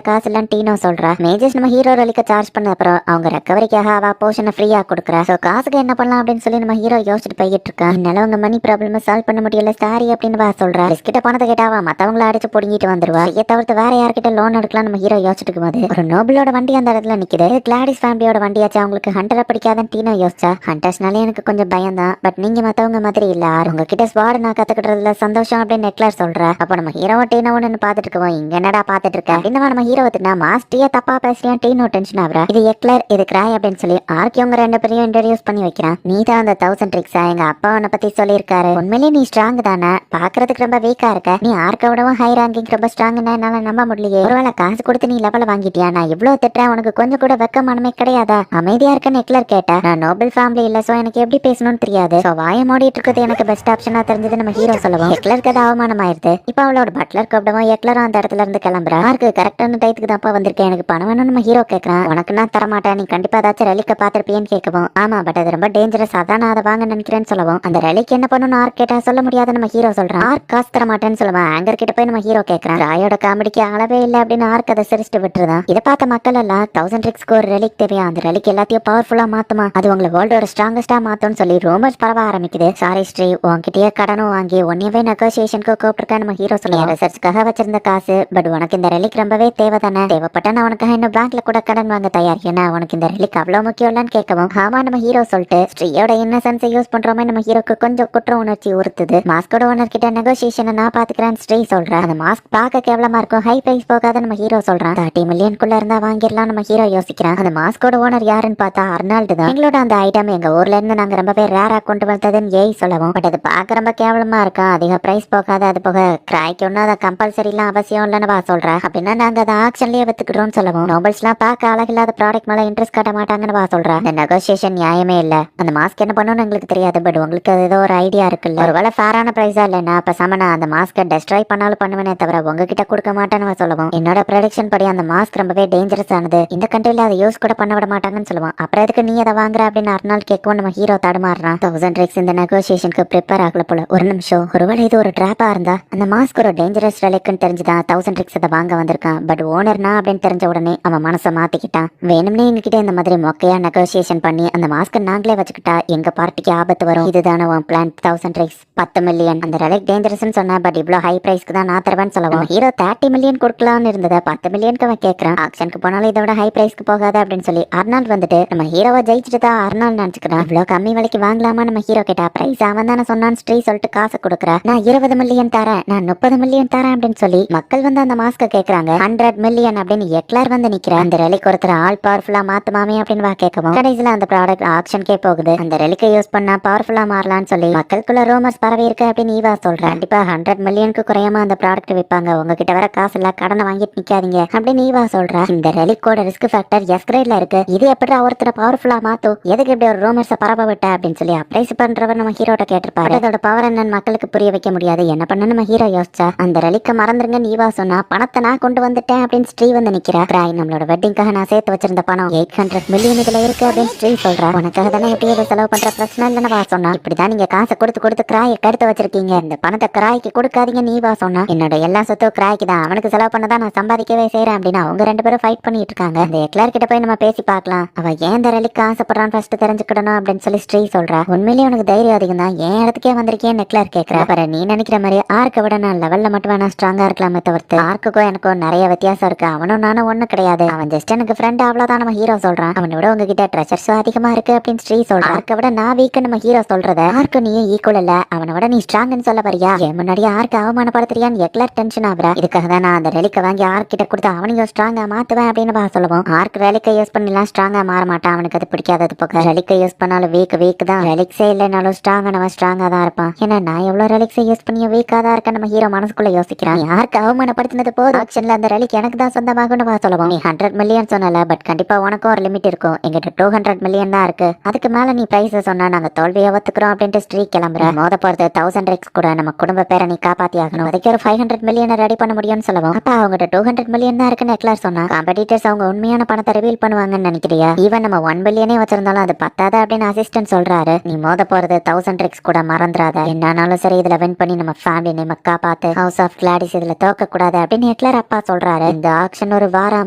காசு இல்லன்னு டீனோ சொல்றா. மேஜர்ஸ் நம்ம ஹீரோ ரலிக்க சார்ஜ் பண்ண அப்புறம் அவங்க ரெக்கவரிக்காக அவ போர்ஷனை ஃப்ரீயா கொடுக்குறா. சோ காசுக்கு என்ன பண்ணலாம் அப்படின்னு சொல்லி நம்ம ஹீரோ யோசிச்சுட்டு போயிட்டு இருக்கா. என்னால உங்க மணி ப்ராப்ளம் சால்வ் பண்ண முடியல சாரி அப்படின்னு வா சொல்றா. கிட்ட பணத்தை கேட்டாவா மத்தவங்கள அடிச்சு புடுங்கிட்டு வந்துருவா. இதை தவிர்த்து வேற யார்கிட்ட லோன் எடுக்கலாம் நம்ம ஹீரோ யோசிச்சுட்டு இருக்கும்போது ஒரு நோபலோட வண்டி அந்த இடத்துல நிக்குது. கிளாடிஸ் ஃபேமிலியோட வண்டியாச்சு, அவங்களுக்கு ஹண்டரை பிடிக்காதன்னு டீனோ யோசிச்சா. ஹண்டர்ஸ்னாலே எனக்கு கொஞ்சம் பயம் தான், பட் நீங்க மத்தவங்க மாதிரி இல்ல, உங்ககிட்ட ஸ்வாட் நான் கத்துக்கிட்டதுல சந்தோஷம் அப்படின்னு நெக்லர் சொல்றா. அப்ப நம்ம ஹீரோவை டீனோன்னு பாத்துட்டு இருக்கோம். இங்க என்னடா பாத்துட்டு இருக்க அப்படின்னு நம்ம ஹீரோ தின்னா மாஸ்டரியா தப்பா பேசுறியா டீனோ டென்ஷன் ஆகுறா. இது எக்லர் இது கிராய் அப்படின்னு சொல்லி ஆர்கி அவங்க 2 பேரையும் இன்ட்ரோடியூஸ் பண்ணி வைக்கிறான். நீ தான் அந்த 1000 ட்ரிக்ஸா, எங்க அப்பா உன்னை பத்தி சொல்லியிருக்காரு, உண்மையிலேயே நீ ஸ்ட்ராங் தானே, பாக்குறதுக்கு ரொம்ப வீக்கா இருக்க, நீ ஆர்க்க விடவும் ஹை ரேங்கிங் ரொம்ப ஸ்ட்ராங்னா என்னால நம்ப முடியலையே, ஒருவேளை காசு கொடுத்து நீ லெவல வாங்கிட்டியா, நான் இவ்வளவு திட்டுறேன் உனக்கு கொஞ்சம் கூட வெக்கமானமே கிடையாதா, அமைதியா இருக்கன்னு எக்லர் கேட்டா. நான் நோபல் ஃபேமிலி இல்ல, சோ எனக்கு எப்படி பேசணும்னு தெரியாது, சோ வாய மூடிட்டு இருக்கிறது எனக்கு பெஸ்ட் ஆப்ஷனா தெரிஞ்சது நம்ம ஹீரோ சொல்லவும். எக்லருக்கு அது அவமானம் ஆயிருது. இப்ப அவளோட பட்லர் கூப்பிடவும் எக்லரும் அந்த இடத்துல இருந்து கிளம்புறா. ஆர்க்கு கரெக்டான டைத்துக்கு தான் வந்திருக்கேன், எனக்கு பணம் வேணும்னு நம்ம ஹீரோ கேட்கறான். உனக்கு நான் தரமாட்டேன், நீ கண்டிப்பா ஏதாச்சும் ரெலிக்க பாத்திருப்பியன்னு கேட்கவும், ஆமா பட் அது ரொம்ப டேஞ்சரஸ், அதான் நான் அதை வாங்க நினைக்கிறேன்னு சொல்லவும், அந்த ரெலிக்கு என்ன பண்ணணும் ஆர்க் கேட்டா சொல்ல முடியாது நம்ம ஹீரோ சொல்றான். ஆர்க் காசு தரமாட்டேன்னு சொல்லுவான். ஆங்கர் கிட்ட போய் நம்ம ஹீரோ கேட்கறான். ராயோட காமெடிக்கு அளவே இல்லை அப்படின்னு ஆர்க் அதை சிரிச்சுட்டு விட்டுருதான். இதை பார்த்த மக்கள் எல்லாம் 1000 ட்ரிக்ஸ்க்கு ஒரு ரெலிக் தேவையா, அந்த ரெலிக் எல்லாத்தையும் பவர்ஃபுல்லா மாத்துமா, அது உங்களை வேர்ல்டோட ஸ்ட்ராங்கஸ்டா மாத்தும்னு சொல்லி ரூமர்ஸ் பரவ ஆரம்பிக்குது. சாரி ஸ்ரீ, உன்கிட்டயே கடனும் வாங்கி ஒன்னவே நெகோசியேஷனுக்கு கூப்பிட்டுருக்கேன் நம்ம ஹீரோ சொல்லுவான். ரிசர்ச்காக வச்சிருந்த காசு, பட் உனக்கு இந்த ரெலிக் ரொம்பவே தேவை தானே, தேவைப்பட்ட நான் உனக்காக இன்னும் பேங்க்ல கூட கடன் வாங்க தயார், ஏன்னா உனக்கு இந்த ரெலிக் அவ்வளவு முக்கியம் இல்லன்னு கேட்கவும், ஆமா நம்ம ஹீரோ சொல்லிட்டு ஸ்ரீயோட இன்னசென்ஸை யூஸ் பண்றோமே நம்ம ஹீரோக்கு கொஞ்சம் குற்ற உணர்ச்சி உறுத்துது. மாஸ்கோட ஓனர் கிட்ட நெகோசியேஷனை நான் பாத்துக்கிறேன் ஸ்ரீ சொல்றேன். அந்த மாஸ்க் பார்க்க கேவலமா இருக்கும், ஹை பிரைஸ் போகாத நம்ம ஹீரோ சொல்றான். 30 மில்லியனுக்குள்ள இருந்தா வாங்கிடலாம் நம்ம ஹீரோ யோசிக்கிறான். அந்த மாஸ்கோட ஓனர் யாருன்னு பார்த்தா அர்னால்டு தான். எங்களோட அந்த ஐட்டம் எங்க ஊர்ல இருந்து நாங்க ரொம்பவே ரேரா கொண்டு வந்ததுன்னு ஏய் சொல்லவும், பட் அது பார்க்க ரொம்ப கேவலமா இருக்கும், அதிக பிரைஸ் போகாத, அது போக கிராய்க்கு ஒன்னும் அதை கம்பல்சரி எல்லாம் அவசியம் இல்லைன்னு வா சொல்றேன். அப்படின்னா நாங்க அதை ஆக்ஷன்லயே வித்துக்கிட்டோம்னு சொல்லவும், நோபல்ஸ் எல்லாம் பார்க்க அழகில்லாத ப்ராடக்ட் மேல இன்ட்ரெஸ்ட் காட்ட மாட்டாங்கன்னு வா சொல்றேன். இந்த நெகோசியேஷன் நியாயமே இல்ல, அந்த மாஸ்க் என்ன பண்ணணும்னு எங்களுக்கு தெரியாது, பட் உங்களுக்கு அது ஏதோ ஒரு ஐடியா இருக்குல்ல, ஒருவேளை ஃபேரான பிரைஸா இல்லைன்னா பேசாம நான் அந்த மாஸ்கை டெஸ்ட்ராய் பண்ணாலும் பண்ணுவேனே தவிர உங்ககிட்ட கொடுக்க மாட்டேன்னு சொல்லவும், என்னோட ப்ரொடக்ஷன் படி அந்த மாஸ்க் ரொம்பவே டேஞ்சரஸ் ஆனது, இந்த கண்ட்ரில அதை யூஸ் கூட பண்ண விட மாட்டாங்கன்னு சொல்லுவான். அப்புறம் எதுக்கு நீ அதை வாங்குற அப்படின்னு அர்னால் கேட்கவும் நம்ம ஹீரோ தடுமாறுறான். 1000 ட்ரிக்ஸ் இந்த நெகோசியேஷனுக்கு ப்ரிப்பேர் ஆகல போல. ஒரு நிமிஷம், ஒருவேளை இது ஒரு ட்ராப்பா இருந்தா, அந்த மாஸ்க் ஒரு டேஞ்சரஸ் ரெலிக்னு தெரிஞ்சுதான் 1000 ட்ரிக்ஸ் அதை வாங்க வந்திருக்கான், பட் ஓனர்னா அப்படின்னு தெரிஞ்ச உடனே அவன் மனசை மாத்திக்கிட்டான். வேணும்னே எங்ககிட்ட இந்த மாதிரி மொக்கையா நெகோசியேஷன் பண்ணி அந்த மாஸ்கை நாங்களே வச்சுக்கிட்டா எங்க பார்ட்டிக்கு ஆபத்து வரும், இதுதானே உன் பிளான், 1000 ட்ரிக்ஸ் 10 மில்லியன், அந்த ரெலிக் டேஞ்சரஸ்னு சொன்னா, பட் இவ்வளவு ஹை பிரைஸ்க்கு தான் நான் தருவேன்னு சொல்லவும், ஹீரோ 30 மில்லியன் கொடுக்கலாம்னு இருந்ததை 10 மில்லியனுக்கு அவன் கேட்கறான். ஆக்ஷனுக்கு போனாலும் இதை விட ஹை பிரைஸ்க்கு போகாத அப்படின்னு சொல்லி அர்னால் வந்துட்டு நம்ம ஹீரோவை ஜெயிச்சுட்டு தான் அர்னால் நினைச்சுக்கிறான். இவ்வளவு கம்மி விலைக்கு வாங்கலாமா நம்ம ஹீரோ கேட்டா, பிரைஸ் அவன் தானே சொன்னான்னு ஸ்ரீ சொல்லிட்டு காசு கொடுக்குறா. நான் 20 மில்லியன் தரேன், நான் 30 மில்லியன் தரேன் அப்படின்னு சொல்லி மக்கள் வந்து அந்த மாஸ்க கேட்கறாங்க. 100 மில்லியன் அப்படின்னு எக்லர் வந்து நிக்கிறேன். அந்த ரெலிக் ஒருத்தர் ஆல் பவர்ஃபுல்லா மாத்துமாமே அப்படின்னு வா கேட்கவும், கடைசியில அந்த ப்ராடக்ட் ஆக்ஷனுக்கே போகுது. அந்த ரெலிக்கை யூஸ் பண்ணா பவர்ஃபுல்லா மாறலாம்னு சொல்லி மக்களுக்குள்ள ரூமர்ஸ் பரவி இருக்கு அப்படின்னு ஈவா சொல்றேன். கண்டிப்பா 100 மில்லியனுக்கு குறையாம அந்த ப்ராடக்ட் விற்பாங்க, உங்ககிட்ட வர காசு இல்ல, கடனை வாங்கிட்டு நிக்காதீங்க அப்படின்னு ஈவா சொல்றேன். இந்த ரெலிக்கோட ரிஸ்க் ஃபேக்டர் எஸ் கிரேட்ல இருக்கு, இது எப்படி ஒருத்தரை பவர்ஃபுல்லா மாத்தும், எதுக்கு இப்படி ஒரு ரூமர்ஸை பரவ விட்ட அப்படின்னு சொல்லி அப்ரைஸ் பண்றவர் நம்ம ஹீரோட்ட கேட்டிருப்பாரு. அதோட பவர் என்னன்னு மக்களுக்கு புரிய வைக்க முடியாது, என்ன பண்ண நம்ம ஹீரோ யோசிச்சா, அந்த ரெலிக்க மறந்துருங்கன்னு வா சொன்னா பணத்தை நான் கொண்டு வந்துட்டேன் அப்படின்னு ஸ்ரீ வந்து நிக்கிறா. கிராய் நம்மளோட வெட்டிங்காக நான் சேர்த்து வச்சிருந்த பணம் 800 மில்லியன் இதுல இருக்கு அப்படின்னு ஸ்ரீ சொல்றா. உனக்காக தானே எப்படி இதை செலவு பண்ற பிரச்சனை இல்லைன்னு வா சொன்னா. இப்படிதான் நீங்க காசை கொடுத்து கிராயை கருத்து வச்சிருக்கீங்க. இந்த பணத்தை கிராய்க்கு கொடுக்காதீங்க நீ வா சொன்னா. என்னோட எல்லா சொத்தும் கிராய்க்கு தான், அவனுக்கு செலவு பண்ணதான் நான் சம்பாதிக்கவே செய்யறேன் அப்படின்னு அவங்க 2 பேரும் ஃபைட் பண்ணிட்டு இருக்காங்க. இந்த எக்லர் கிட்ட போய் நம்ம பேசி பார்க்கலாம். அவ ஏன் இந்த ரெலிக்கு ஆசைப்படுறான்னு ஃபர்ஸ்ட் தெரிஞ்சுக்கிடணும் அப்படின்னு சொல்லி ஸ்ரீ சொல்றா. உண்மையிலேயே உனக்கு தைரியம் அதிகம் தான், ஏன் இடத்துக்கே வந்திருக்கேன் எக்லர் கேட்கறா. அப்புற நீ நினைக்கிற மாதிரி ஆர்க்கை விட நான் லெவல்ல மட்டும் வேணா ஸ்ட்ராங்கா இருக்கலாமே தவிர்த்து ஆர்க்குக்கும் எனக்கும் நிறைய வித்தியாசம் இருக்கு. அவனும் நானும் ஒண்ணு கிடையாது, அவன் ஜஸ்ட் எனக்கு ஃப்ரெண்ட் அவ்வளவுதான் நம்ம ஹீரோ சொல்றான். அவனோட உங்ககிட்ட ட்ரெஷர்ஸும் அதிகமா இருக்கு அப்படின்னு ஸ்ரீ சொல்றான். ஆர்க்கை விட நான் வீக் நம்ம ஹீரோ சொல்றத ஆர்க்கு நீ ஈக்குவல் இல்ல, அவனை விட நீ ஸ்ட்ராங்னு சொல்ல வரியா? என் முன்னாடி ஆர்க்கு அவமானப்படுத்துறியான்னு எக்லர் டென்ஷன் ஆகுறா. இதுக்காக தான் நான் அந்த ரெலிக்க வாங்கி ஆர்க் கிட்ட கொடுத்து அவனையும் ஸ்ட்ராங்கா மாத்துவேன் அப்படின்னு சொல்லுவோம். ஆர்க் ரெலிக்கை யூஸ் பண்ணலாம் ஸ்ட்ராங்கா மாற மாட்டான், அவனுக்கு அது பிடிக்காதது போக. ரெலிக்கை யூஸ் பண்ணாலும் வீக் தான், ரெலிக்ஸே இல்லைனாலும் ஸ்ட்ராங்கா தான் இருப்பான். ஏன்னா நான் எவ்வளவு ரெலிக்ஸை யூஸ் பண்ணி வீக்கா தான் இருக்க நம்ம ஹீரோ மனசுக்குள்ள யோசிக்கிறான். யாருக்கு அவமானப்படுத்தினது போதும், ஆக்ஷன்ல அந்த ரெலிக் எனக்கு தான் சொந்தமாகும்னு சொல்லுவோம். நீ 100 மில்லியன் சொன்னல, பட் கண்டிப்பா உனக்கும் ஒரு லிமிட் இருக்கும். எங்கிட்ட 200 மில்லியன் தான் இருக்கு, அதுக்கு மேல நீ பிரைஸ் சொன்னா நாங்க தோல்வியை ஒத்துக்கிறோம் அப்படின்ட்டு ஸ்ட்ரீ கிளம்புற. மோத போறது 1000 எக்ஸ் கூட நம்ம குடும்ப பேரை நீ காப்பாத்தி ஆகணும். அதுக்கு ஒரு 500 மில்லியன் ரெடி பண்ண முடியும்னு சொல்லுவோம். அப்ப அவங்ககிட்ட 200 மில்லியன் தான் இருக்குன்னு எக்லர் சொன்னா. காம்படிட்டர்ஸ் அவங்க உண்மையான பணத்தை ரிவீல் பண்ணுவாங்கன்னு நினைக்கிறியா? ஈவன் நம்ம 1 பில்லியனே வச்சிருந்தாலும் அது பத்தாத அப்படின்னு அசிஸ்டன்ட் சொல்றாரு. நீ மோத போறது 1000 எக்ஸ் கூட மறந்துடாத. என்னாலும் சரி இதுல வின் பண்ணி நம்ம ஃபேமிலி நேம காப்பாத்து, ஹவுஸ் ஆஃப் கிளாடிஸ் இதுல தோக்க கூடாது அப்படின்னு எக்லர் அப்பா சொல்றாரு. இந்த ஆக்ஷன் ஒரு வாரா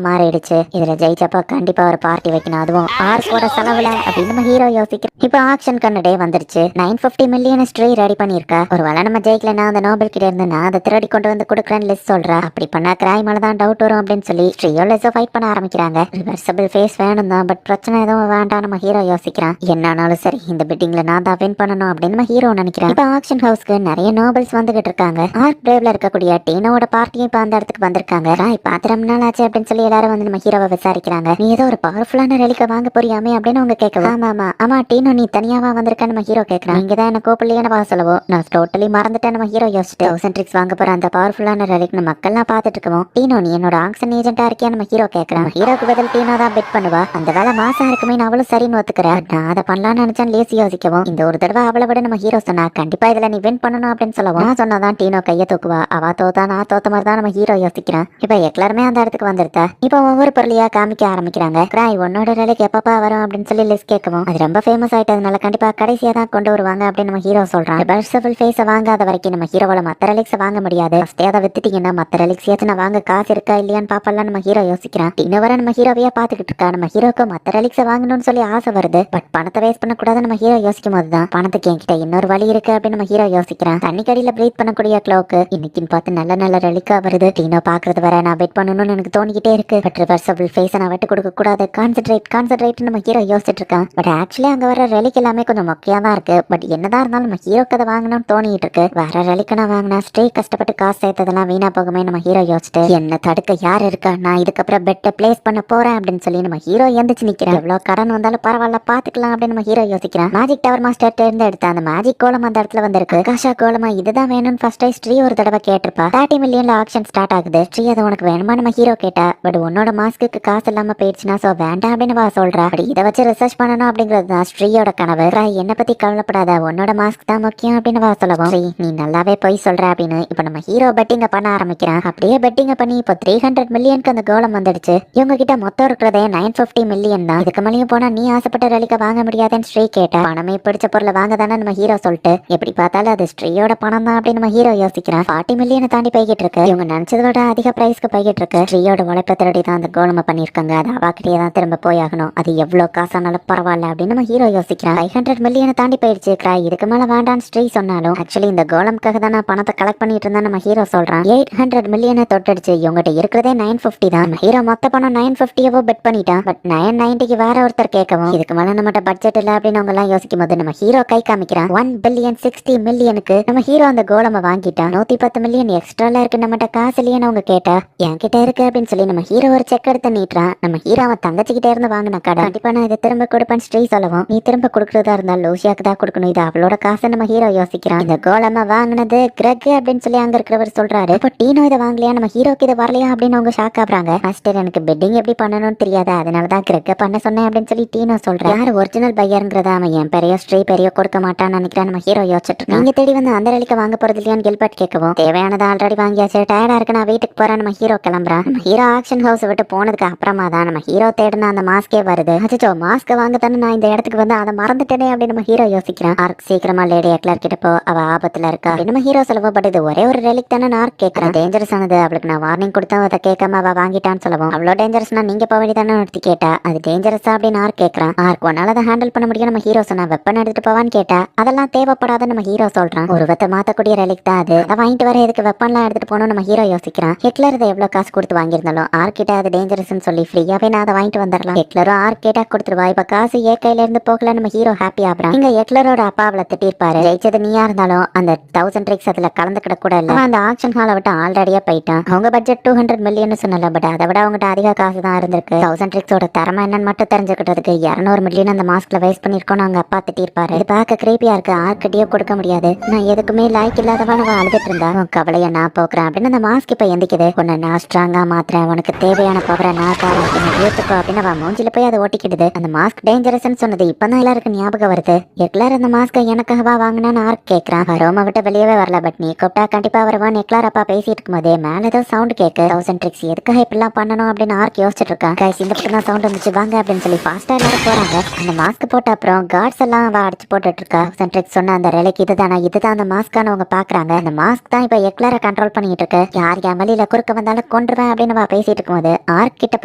மாறிடுச்சு, இதுல ஜெயிச்சப்ப கண்டிப்பா ஒரு பார்ட்டி வைக்கணும், அதுவும் ஆர்க்கோட செலவுல அப்படின்னு நம்ம ஹீரோ யோசிக்கிறோம். இப்போ ஆக்ஷன் கண்ணடே வந்துருச்சு. 950 மில்லியன் ஸ்ட்ரீ ரெடி பண்ணிருக்கா. ஒரு வேளை நம்ம ஜெயிக்கலன்னா அந்த நோபல் கிட்ட இருந்து நான் அதை திருடி கொண்டு வந்து கொடுக்குறேன்னு லிஸ்ட் சொல்றா. அப்படி பண்ணா கிராய் மேல தான் டவுட் வரும் அப்படின்னு சொல்லி ஸ்ட்ரீயோ லெஸோ ஃபைட் பண்ண ஆரம்பிக்கிறாங்க. ரிவர்சபிள் ஃபேஸ் வேணும் தான், பட் பிரச்சனை எதுவும் வேண்டாம் நம்ம ஹீரோ யோசிக்கிறான். என்னானாலும் சரி இந்த பிட்டிங்ல நான் தான் வின் பண்ணணும் அப்படின்னு நம்ம ஹீரோ நினைக்கிறான். இப்போ ஆக்ஷன் ஹவுஸ்க்கு நிறைய நோபல்ஸ் வந்துகிட்டு இருக்காங்க. ஆர்க் பிரேவ்ல இருக்கக்கூடிய டீனோட பார்ட்டியும் இப்போ அந்த இடத்துக்கு வந்திருக்காங்க. இப்ப 3 நாள் ஆச்சு அப்படின்னு சொல்லி எல்லாரும் வந்து நம்ம ஹீரோவை விசாரிக்கிறாங்க. நீ ஏதோ ஒரு பவர்ஃபுல்லான ரெலிக்க வாங்க போறியாமே அப்படின்னு அவங்க கேட்கலாம். ஆமா டீனோ நீ தனியாவா வந்திருக்க நம்ம ஹீரோ கேட்கறான். நீங்க தான் என்ன கூப்பிடலையே சொல்லுவோம். நான் டோட்டலி மறந்துட்டேன் நம்ம ஹீரோ யோசிச்சுட்டு 1000 ட்ரிக்ஸ் வாங்க போற அந்த பவர்ஃபுல்லான ரெலிக் நம்ம மக்கள்லாம் பாத்துட்டு இருக்கோம். டீனோ நீ என்னோட ஆக்ஷன் ஏஜென்ட்டா இருக்கியா நம்ம ஹீரோ கேட்கறான். ஹீரோக்கு பதில் டீனோ தான் பெட் பண்ணுவா. அந்த வேலை மாசம் இருக்குமே அவளும் சரின்னு ஒத்துக்கிறேன். நான் அதை பண்ணலாம்னு நினைச்சேன் லேசி யோசிக்கவும். இந்த ஒரு தடவை அவளை விட நம்ம ஹீரோ சொன்னா கண்டிப்பா இதுல நீ வின் பண்ணணும் அப்படின்னு சொல்லுவோம். நான் சொன்னாதான் டீனோ கையை தூக்குவா. அவ தோத்தா நான் தோத்த மாதிரி தான் நம்ம ஹீரோ யோசிக்கிறான். இப்ப எல்லாருமே அந்த இடத்துக்கு வந்துருத்தா. இப்ப ஒவ்வொரு பொருளையா காமிக்க ஆரம்பிக்கிறாங்க. கிராய் உன்னோட ரெலிக் எப்பப்பா வரும் அப்படின்னு சொல்லி லிஸ்ட் கேட்கவும் அது ரொம்ப ஃபேமஸ் ஆயிட்டதுனால கண்டிப்பா கடைசியா தான் கொண்டு வருவாங்க அப்படின்னு நம்ம ஹீரோ சொல்றான். ரிவர்சபிள் ஃபேஸை வாங்காத வரைக்கும் நம்ம ஹீரோவோட மத்த ரெலிக்ஸை வாங்க முடியாது. ஃபர்ஸ்டே அதை வித்துட்டீங்கன்னா மத்த ரெலிக்ஸ் ஏச்சுனா வாங்க காசு இருக்கா இல்லையான்னு பாப்பலாம் நம்ம ஹீரோ யோசிக்கிறான். இன்னும் வர நம்ம ஹீரோவையா பாத்துக்கிட்டு இருக்கா. நம்ம ஹீரோக்கு மத்த ரெலிக்ஸை வாங்கணும்னு சொல்லி ஆசை வருது, பட் பணத்தை வேஸ்ட் பண்ணக்கூடாது நம்ம ஹீரோ யோசிக்கும் போதுதான் பணத்துக்கு என்கிட்ட இன்னொரு வழி இருக்கு அப்படின்னு நம்ம ஹீரோ யோசிக்கிறான். தண்ணி கடியில பிரீத் பண்ணக்கூடிய க்ளோக்கு இன்னைக்குன்னு பார்த்து நல்ல ரெலிக்கா வருது. டீனோ பாக்குறது வர நான் வெயிட் பண்ணணும்னு எனக்கு தோணிக்கிட்டே இருக்கு. பட் ரிவர்சபிள் ஃபேஸை நான் விட்டு கொடுக்க கூடாது. கான்சென்ட்ரேட் நம்ம ஹீரோ யோசிச்சுட்டு இருக்கான். பட் ஆக்சுவலி அங்க வர ரெலிக் எல்லாமே கொஞ்சம் மொக்கையா தான் இருக்கு. பட் என்னதான் இருந்தாலும் நம்ம ஹீரோக்கு அதை வாங்கணும்னு தோணிட்டு இருக்கு. வேற ரெலிக்கு நான் வாங்கினா ஸ்ட்ரே கஷ்டப்பட்டு காசு சேர்த்ததெல்லாம் வீணா போகுமே நம்ம ஹீரோ யோசிச்சுட்டு என்ன தடுக்க யார் இருக்கா, நான் இதுக்கப்புறம் பெட்டை பிளேஸ் பண்ண போறேன் அப்படின்னு சொல்லி நம்ம ஹீரோ எந்திரிச்சு நிக்கிறேன். எவ்வளவு கடன் வந்தாலும் பரவாயில்ல பாத்துக்கலாம் அப்படின்னு நம்ம ஹீரோ யோசிக்கிறான். மேஜிக் டவர் மாஸ்டர் இருந்து எடுத்த அந்த மேஜிக் கோலம் அந்த இடத்துல வந்திருக்கு. காஷா கோலமா இதுதான் வேணும்னு ஃபர்ஸ்ட் ஸ்ட்ரீ ஒரு தடவை கேட்டிருப்பா. 30 மில்லியன்ல ஆக்ஷன் ஸ்டார்ட் ஆகுது. ஸ்ட்ரீ அது உனக்கு வேணுமா நம்ம ஹீரோ கேட்டா. பட் உன்னோட மாஸ்க்கு காசு இல்லாம போயிடுச்சுன்னா சோ வேண்டாம் அப்படின்னு சொல்றா. அப்படி இதை வச்சு ரிசர்ச் பண்ணணும் அப்படிங்கிறது தான் ஸ்ட்ரீயோட கனவு. என்ன பத்தி கவலைப்படாத, உன்னோட மாஸ்க் தான் முக்கியம் அப்படின்னு சொல்லுவோம். ஸ்ரீ நீ நல்லாவே போய் சொல்ற அப்படின்னு இப்ப நம்ம ஹீரோ பெட்டிங்க பண்ண ஆரம்பிக்கிறான். அப்படியே பெட்டிங்க பண்ணி இப்போ 300 மில்லியனுக்கு அந்த கோலம் வந்துடுச்சு. இவங்க கிட்ட மொத்தம் இருக்கிறதே 950 மில்லியன் தான். இதுக்கு மேலேயும் போனா நீ ஆசைப்பட்ட ரெலிக்க வாங்க முடியாதுன்னு ஸ்ட்ரீ கேட்டா. பணமே பிடிச்ச பொருளை வாங்க தானே நம்ம ஹீரோ சொல்லிட்டு எப்படி பார்த்தாலும் அது ஸ்ட்ரீயோட பணம் தான் அப்படின்னு நம்ம ஹீரோ யோசிக்கிறான். 40 மில்லியனை தாண்டி போய்கிட்டு இருக்கு. இவங்க நினைச்சதை விட அதிக பிரைஸ்க்கு போய்கிட்டு இருக்கு. ஸ்ட்ரீயோட உழைப்பை திருடி தான் அந்த கோலமை பண்ணிருக்காங்க. அது அவாக்கிட்டே தான் திரும்ப போயாகணும். அது எவ்வளவு காசானாலும் பரவாயில்ல அப்படின்னு நம்ம ஹீரோ யோசிக்கிறான். 500 மில்லியனை தாண்டி போயிடுச்சு. கிராய் இதுக்கு மேல வேண்டான்னு ஸ்ட்ரீ சொன்னாலும் ஆக்சுவலி இந்த கோலம்காக தான் நான் பணத்தை கலெக்ட் பண்ணிட்டு இருந்தா நம்ம ஹீரோ சொல்றான். 800 மில்லியனை தொட்டுடுச்சு. இவங்ககிட்ட இருக்கிறதே 950 தான். நம்ம ஹீரோ மொத்த பணம் 950 பெட் பண்ணிட்டான். பட் 990க்கு வேற ஒருத்தர் கேட்கவும் இதுக்கு மேல நம்மகிட்ட பட்ஜெட் இல்ல அப்படின்னு அவங்க எல்லாம் யோசிக்கும் போது நம்ம ஹீரோ கை காமிக்கிறான். 1 பில்லியன் 60 மில்லியனுக்கு நம்ம ஹீரோ அந்த கோலமை வாங்கிட்டான். 110 மில்லியன் எக்ஸ்ட்ரால இருக்கு நம்மகிட்ட காசு இல்லையான்னு அவங்க கேட்டா என்கிட்ட இருக்கு அப்படின்னு சொல்லி நம்ம ஹீரோ ஒரு செக் எடுத்து நீட்டுறான். நம்ம ஹீரோ அவன் தங்கச்சிக்கிட்டே இருந்து வாங்கின கடை கண்டிப்பா நான் இதை திரும்ப கொடுப்பேன் ஸ்ட்ரீ சொல்லுவோம். நீ திரும்ப கொடுக்கறதா இருந்தா லூசியாக்கு தான் கொடுக்கணும். இது அவளோட காசு நம்ம ஹீரோ யோசிக்கிறான். இந்த கோலமா வாங்கினது கிரெக் அப்படின்னு சொல்லி அங்க இருக்கிறவர் சொல்றாரு. இப்போ டீனோ இதை வாங்கலையா நம்ம ஹீரோக்கு இதை வரலையா அப்படின்னு அவங்க ஷாக் ஆகுறாங்க. மாஸ்டர் எனக்கு பெட்டிங் எப்படி பண்ணணும்னு தெரியாது, அதனாலதான் கிரெக்க பண்ண சொன்னேன் அப்படின்னு சொல்லி டீனோ சொல்றேன். யார் ஒரிஜினல் பையருங்கிறத அவன் என் பெரிய ஸ்ட்ரீ பெரிய கொடுக்க மாட்டான்னு நினைக்கிறேன் நம்ம ஹீரோ யோசிச்சுட்டு நீங்க தேடி வந்து அந்த ரெலிக்க வாங்க போறது இல்லையான்னு கில்பர்ட் கேட்கவும் தேவையானதை ஆல்ரெடி வாங்கியாச்சு. டயர்டா இருக்கு, நான் வீட்டுக்கு போறேன், நம்ம ஹீரோ கிளம்புறான். நம்ம ஹீரோ ஆக்ஷன் ஹவுஸ் விட்டு போனதுக்கு அப்புறமா தான் நம்ம ஹீரோ தேடின அந்த மாஸ்கே வருது. அச்சோ, மாஸ்க் வாங்க தானே நான் இந்த இடத்துக்கு வந்து அதை மறந்துட்டேனே அப்படின்னு நம்ம ஹீரோ யோசிக்கிறான். ஆர்க் சீக்கிரமா லேடி எக்லர் கிட்ட போ, அவ ஆபத்துல இருக்கா அப்படின்னு நம்ம ஹீரோ சொல்லவும், பட் இது ஒரே ஒரு ரெலிக் தானே ஆர்க் கேட்கறேன், டேஞ்சரஸ் ஆனது, அவளுக்கு நான் வார்னிங் கொடுத்தா அதை கேட்காம அவ வாங்கிட்டான்னு சொல்லவும், அவ்வளோ டேஞ்சரஸ்னா நீங்க போக வேண்டியதானே ஒருத்தி கேட்டா. அது டேஞ்சரஸா அப்படின்னு ஆர்க் கேட்கறான். ஆர்க் ஒன்னால அதை ஹேண்டில் பண்ண முடியும் நம்ம ஹீரோ சொன்னா, வெப்பன் எடுத்துட்டு போவான்னு கேட்டா அதெல்லாம் தேவைப்படாத நம்ம ஹீரோ சொல்றான். உருவத்தை மாத்தக்கூடிய ரெலிக் தான் அது, அதை வாங்கிட்டு வர எதுக்கு வெப்பன்லாம் எடுத்துட்டு போகணும் நம்ம ஹீரோ யோசிக்கிறான். ஹிட்லர் இதை எவ்வளவு காசு கொடுத்து வாங்கியிருந்தாலும் ஆர்க் கிட்ட அது டேஞ்சரஸ்ன்னு சொல்லி ஃப்ரீயாவே நான் அதை வாங்கிட்டு வந்துடலாம். ஹிட்லரும் ஆர்க் கேட்டா கொடுத்துருவா. இப்ப காசு ஏ கையில இருந்து போகல, நம்ம ஹீரோ ஹாப்பி ஆகுறான். இங்க ஹிட்லரோட அப்பா அவளை திட்டிருப்பாரு, ஜெயிச்சது நீயா இருந்தாலும் அந்த 1000 ட்ரிக்ஸ் அதுல கலந்துக்கிட கூட இல்ல, அந்த ஆக்ஷன் ஹாலை விட்டு ஆல்ரெடியா போயிட்டான். அவங்க பட்ஜெட் 200 மில்லியன் சொன்னல, பட் அதை விட அவங்ககிட்ட அதிக காசு தான் இருந்திருக்கு. 1000 ட்ரிக்ஸோட திறமை என்னன்னு மட்டும் தெரிஞ்சுக்கிட்டதுக்கு 200 மில்லியன் அந்த மாஸ்க்ல வேஸ்ட் பண்ணிருக்கோம் அவங்க அப்பா திட்டிருப்பாரு. இது பார்க்க கிரேப்பியா இருக்கு, ஆர்க்கிட்டயே கொடுக்க முடியாது, நான் எதுக்குமே லாய்க்கு இல்லாதவா அவ அழுதுட்டு இருந்தா. கவலைய நான் போக்குறேன் அப்படின்னு அந்த மாஸ்க் இப்ப எந்திக்குது. உன்னை நான் ஸ்ட்ராங்கா மாத்துறேன், உனக்கு தேவையான பவரை நான் தரேன், ஏத்துக்கோ அப்படின்னு அவன் மூஞ்சில போய் அதை ஓட்டிக்கிடுது. அந்த மாஸ்க் டேஞ்சரஸ்ன்னு சொன்னது இப்பதான் எல்லாருக்கும் ஞாபகம் வருது. எக்லார் அந்த மாஸ்கை எனக்காகவா வாங்கினான்னு ஆர்க் கேட்கறான். ரோம விட்டு வெளியவே வரல, பட் நீ கூப்பிட்டா கண்டிப்பா வருவான். எக்லார் அப்பா பேசிட்டு இருக்கும் போதே மேல ஏதோ சவுண்ட் கேக்கு. 1000 ட்ரிக்ஸ் எதுக்காக இப்படிலாம் பண்ணணும் அப்படின்னு ஆர்க் யோசிச்சுட்டு இருக்கான். கைஸ் இந்த பக்கம் தான் சவுண்ட் வந்துச்சு, வாங்க அப்படின்னு சொல்லி ஃபாஸ்டா எல்லாரும் போறாங்க. அந்த மாஸ்க் போட்ட அப்புறம் கார்ட்ஸ் எல்லாம் அவ அடிச்சு போட்டுட்டு இருக்கா. 1000 ட்ரிக்ஸ் சொன்ன அந்த ரெலைக்கு இதுதான் அந்த மாஸ்கான அவங்க பாக்குறாங்க. அந்த மாஸ்க் தான் இப்ப எக்லார கண்ட்ரோல் பண்ணிட்டு இருக்கு. யார் என் வழியில குறுக்க வந்தாலும் கொன்றுவேன் அப்படின்னு அவ பேசிட்டு இருக்கும்போது ஆர்க் கிட்ட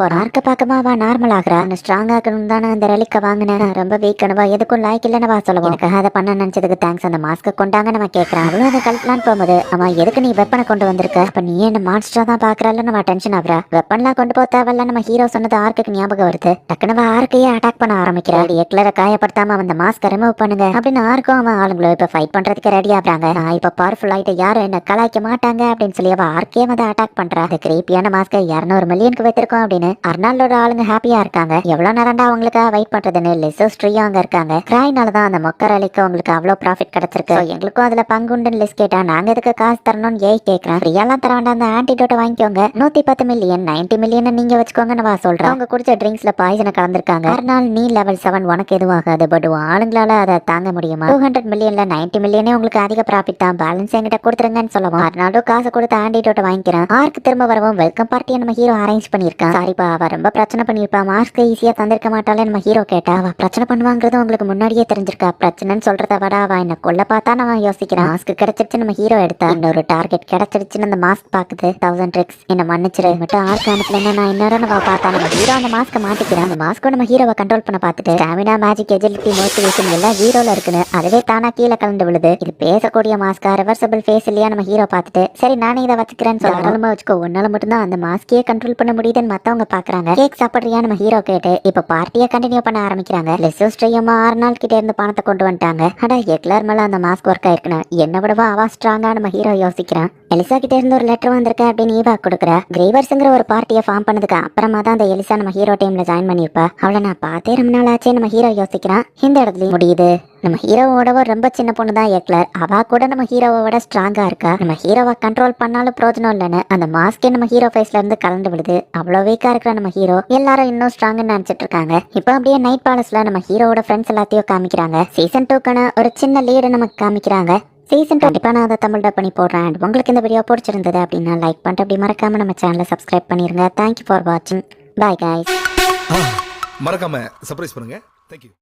போறான். ஆர்க்க பாக்கமா அவ நார்மல் ஆகுறா. ஸ்ட்ராங் ஆகணும் தானே அந்த ரெலிக்க வாங்கினேன், ரொம்ப வீக் அனுவா எதுக்கும் லாய்க்கு இல்லைன்னு வா சொல்லுவோம். எனக்கு அதை பண்ண நினைச்சதுக்கு தேங்க்ஸ், அந்த மாஸ்க கொண்டாங்க நம்ம கேட்கறான். அவளும் அதை கழட்டலான்னு போகும்போது அவன் எதுக்கு நீ வெப்பனை கொண்டு வந்திருக்க, அப்ப நீ என்ன மான்ஸ்டரா தான் பாக்குறாள் நம்ம டென்ஷன் ஆகுறா. வெப்பன்லாம் கொண்டு போக தேவையில்ல நம்ம ஹீரோ சொன்னது ஆர்க்கு ஞாபகம் வருது. டக்குனு ஆர்க்கையே அட்டாக் பண்ண ஆரம்பிக்கிறாள். எக்லரை காயப்படுத்தாம அந்த மாஸ்க ரிமூவ் பண்ணுங்க அப்படின்னு ஆர்க்கும் அவன் ஆளுங்களும் இப்ப ஃபைட் பண்றதுக்கு ரெடி ஆகுறாங்க. நான் இப்ப பவர்ஃபுல் ஆயிட்டு யாரும் என்ன கலாய்க்க மாட்டாங்க அப்படின்னு சொல்லி அவ ஆர்க்கே வந்து அட்டாக் பண்றா. அது கிரீப்பியான மாஸ்க 200 மில்லியனுக்கு வைத்திருக்கோம் அப்படின்னு அர்னால்டோட ஆளுங்க ஹாப்பியா இருக்காங்க. எவ்வளவு நேரம்டா அவங்களுக்கு வெயிட் பண்றதுன்னு லிசோ ஸ்ட்ரீயும் அங்க இருக்காங்க. கிராய்னாலதான் அந்த மொக்க ரலிக்கு உங்களுக்கு அவ்வளவு ப்ராஃபிட் கிடைச்சிருக்கு, எங்களுக்கும் அதுல பங்குண்டுன்னு லிஸ்ட் கேட்டா நாங்க எதுக்கு காசு தரணும்னு ஏய் கேட்கறேன். ஃப்ரீயாலாம் தர வேண்டாம், அந்த ஆன்டிடோட்டை வாங்கிக்கோங்க, 110 மில்லியன் 90 மில்லியன் நீங்க வச்சுக்கோங்கன்னு வா சொல்றேன். அவங்க குடிச்ச ட்ரிங்க்ஸ்ல பாய்சனை கலந்துருக்காங்க. அர்னால் நீ லெவல் 7 உனக்கு எதுவும் ஆகாது, பட் ஆளுங்களால அதை தாங்க முடியுமா? 200 மில்லியன்ல 90 மில்லியனே உங்களுக்கு அதிக ப்ராஃபிட் தான், பேலன்ஸ் என்கிட்ட கொடுத்துருங்கன்னு சொல்லவும் அர்னால்டோ காசு கொடுத்து ஆன்டிடோட்டை வாங்கிக்கிறான். ஆர்க் திரும்ப வரவும் வெல்கம் பார்ட்டியை நம்ம ஹீரோ அரேஞ்ச் பண்ணிருக்கான். சாரிப்பா அவ ரொம்ப பிரச்சனை பண்ணிருப்பா, மாஸ்க் ஈஸியா தந்திருக்க மாட்டாலே நம்ம ஹீரோ கேட்டா. அவ பிரச்சனை பண்ணுவாங்கிறது உங்களுக்கு முன்னாடியே தெரிஞ்சிருக்கா, பிரச்சனைன்னு சொல்றத விட அவ என்ன கொல்ல பார்த்தா நான் யோசிக்கிறான். மாஸ்க் கிடைச்சிருச்சு நம்ம ஹீரோ எடுத்தா, இன்னொரு டார்கெட் கிடைச்சிருச்சுன்னு அந்த மாஸ்க் பாக்குது. 1000 ட்ரிக்ஸ் என்ன மன்னிச்சிரு, மட்டும் ஆர்க் அனுப்பலன்னா நான் இன்னொரு பார்த்தா நம்ம ஹீரோ அந்த மாஸ்க மாட்டிக்கிறான். அந்த மாஸ்கோ நம்ம ஹீரோவை கண்ட்ரோல் பண்ண பார்த்துட்டு ஸ்டாமினா, மேஜிக், எஜிலிட்டி, மோட்டிவேஷன் எல்லாம் ஹீரோல இருக்குன்னு அதுவே தானா கீழே கலந்து விழுது. இது பேசக்கூடிய மாஸ்கா, ரிவர்சபிள் ஃபேஸ் இல்லையா நம்ம ஹீரோ பார்த்துட்டு சரி நானே இதை வச்சுக்கிறேன்னு சொல்ல வச்சுக்கோ, உன்னால மட்டும்தான் அந்த மாஸ்கையே கண்ட்ரோல் பண்ண முடியுதுன்னு மத்தவங்க பாக்குறாங்க. கேக் சாப்பிடுறியா நம்ம ஹீரோ கேட்டு இப்ப பார்ட்டியை கண்டினியூ பண்ண ஆரம்பிக்கிறாங்க. லெசோஸ்ட்ரியமா 6 நாள் கிட்ட இருந்து பணத்தை கொண்டு வந்துட்டாங்க. அடா எக்லர் மேல அந்த மாஸ்க் ஒர்க் ஆயிருக்குன்னு என்ன விடவா அவா ஸ்ட்ராங்கா நம்ம ஹீரோ யோசிக்கிறான். எலிசா கிட்ட இருந்து ஒரு லெட்டர் வந்திருக்க அப்படின்னு ஈவா கொடுக்குறா. கிரேவர்ஸ்ங்கிற ஒரு பார்ட்டியை ஃபார்ம் பண்ணதுக்கு அப்புறமா தான் அந்த எலிசா நம்ம ஹீரோ டீம்ல ஜாயின் பண்ணிருப்பா. அவளை நான் பார்த்தே ரொம்ப நாள் ஆச்சே நம்ம ஹீரோ யோசிக்கிறான். இந்த இடத்துலயும் முடியுது. நம்ம ஹீரோவோட ரொம்ப சின்ன பொண்ணு தான் எக்லர், அவ கூட நம்ம ஹீரோவோட ஸ்ட்ராங்கா இருக்கா. நம்ம ஹீரோவை கண்ட்ரோல் பண்ணாலும் பிரோஜனம் இல்லைன்னு அந்த மாஸ்கே நம்ம ஹீரோ ஃபேஸ்ல இருந்து கலந்து விடுது. அவ்வளவு வீக்கா இருக்கிற நம்ம ஹீரோ எல்லாரும் இன்னும் ஸ்ட்ராங்னு நினைச்சிட்டு இருக்காங்க. இப்போ அப்படியே நைட் பேலஸ்ல நம்ம ஹீரோவோட ஃப்ரெண்ட்ஸ் எல்லாத்தையும் காமிக்கிறாங்க. சீசன் 2க்கான ஒரு சின்ன லீடு நமக்கு காமிக்கிறாங்க. சீசன் 2 கண்டிப்பா நான் அதை தமிழ் டப் பண்ணி போடுறேன். உங்களுக்கு இந்த வீடியோ பிடிச்சிருந்தது அப்படின்னா லைக் பண்ணிட்டு அப்படி மறக்காம நம்ம சேனலை சப்ஸ்கிரைப் பண்ணிருங்க. தேங்க்யூ ஃபார் வாட்சிங். Bye guys. மறக்காம சர்ப்ரைஸ் பண்ணுங்க. தேங்க்யூ.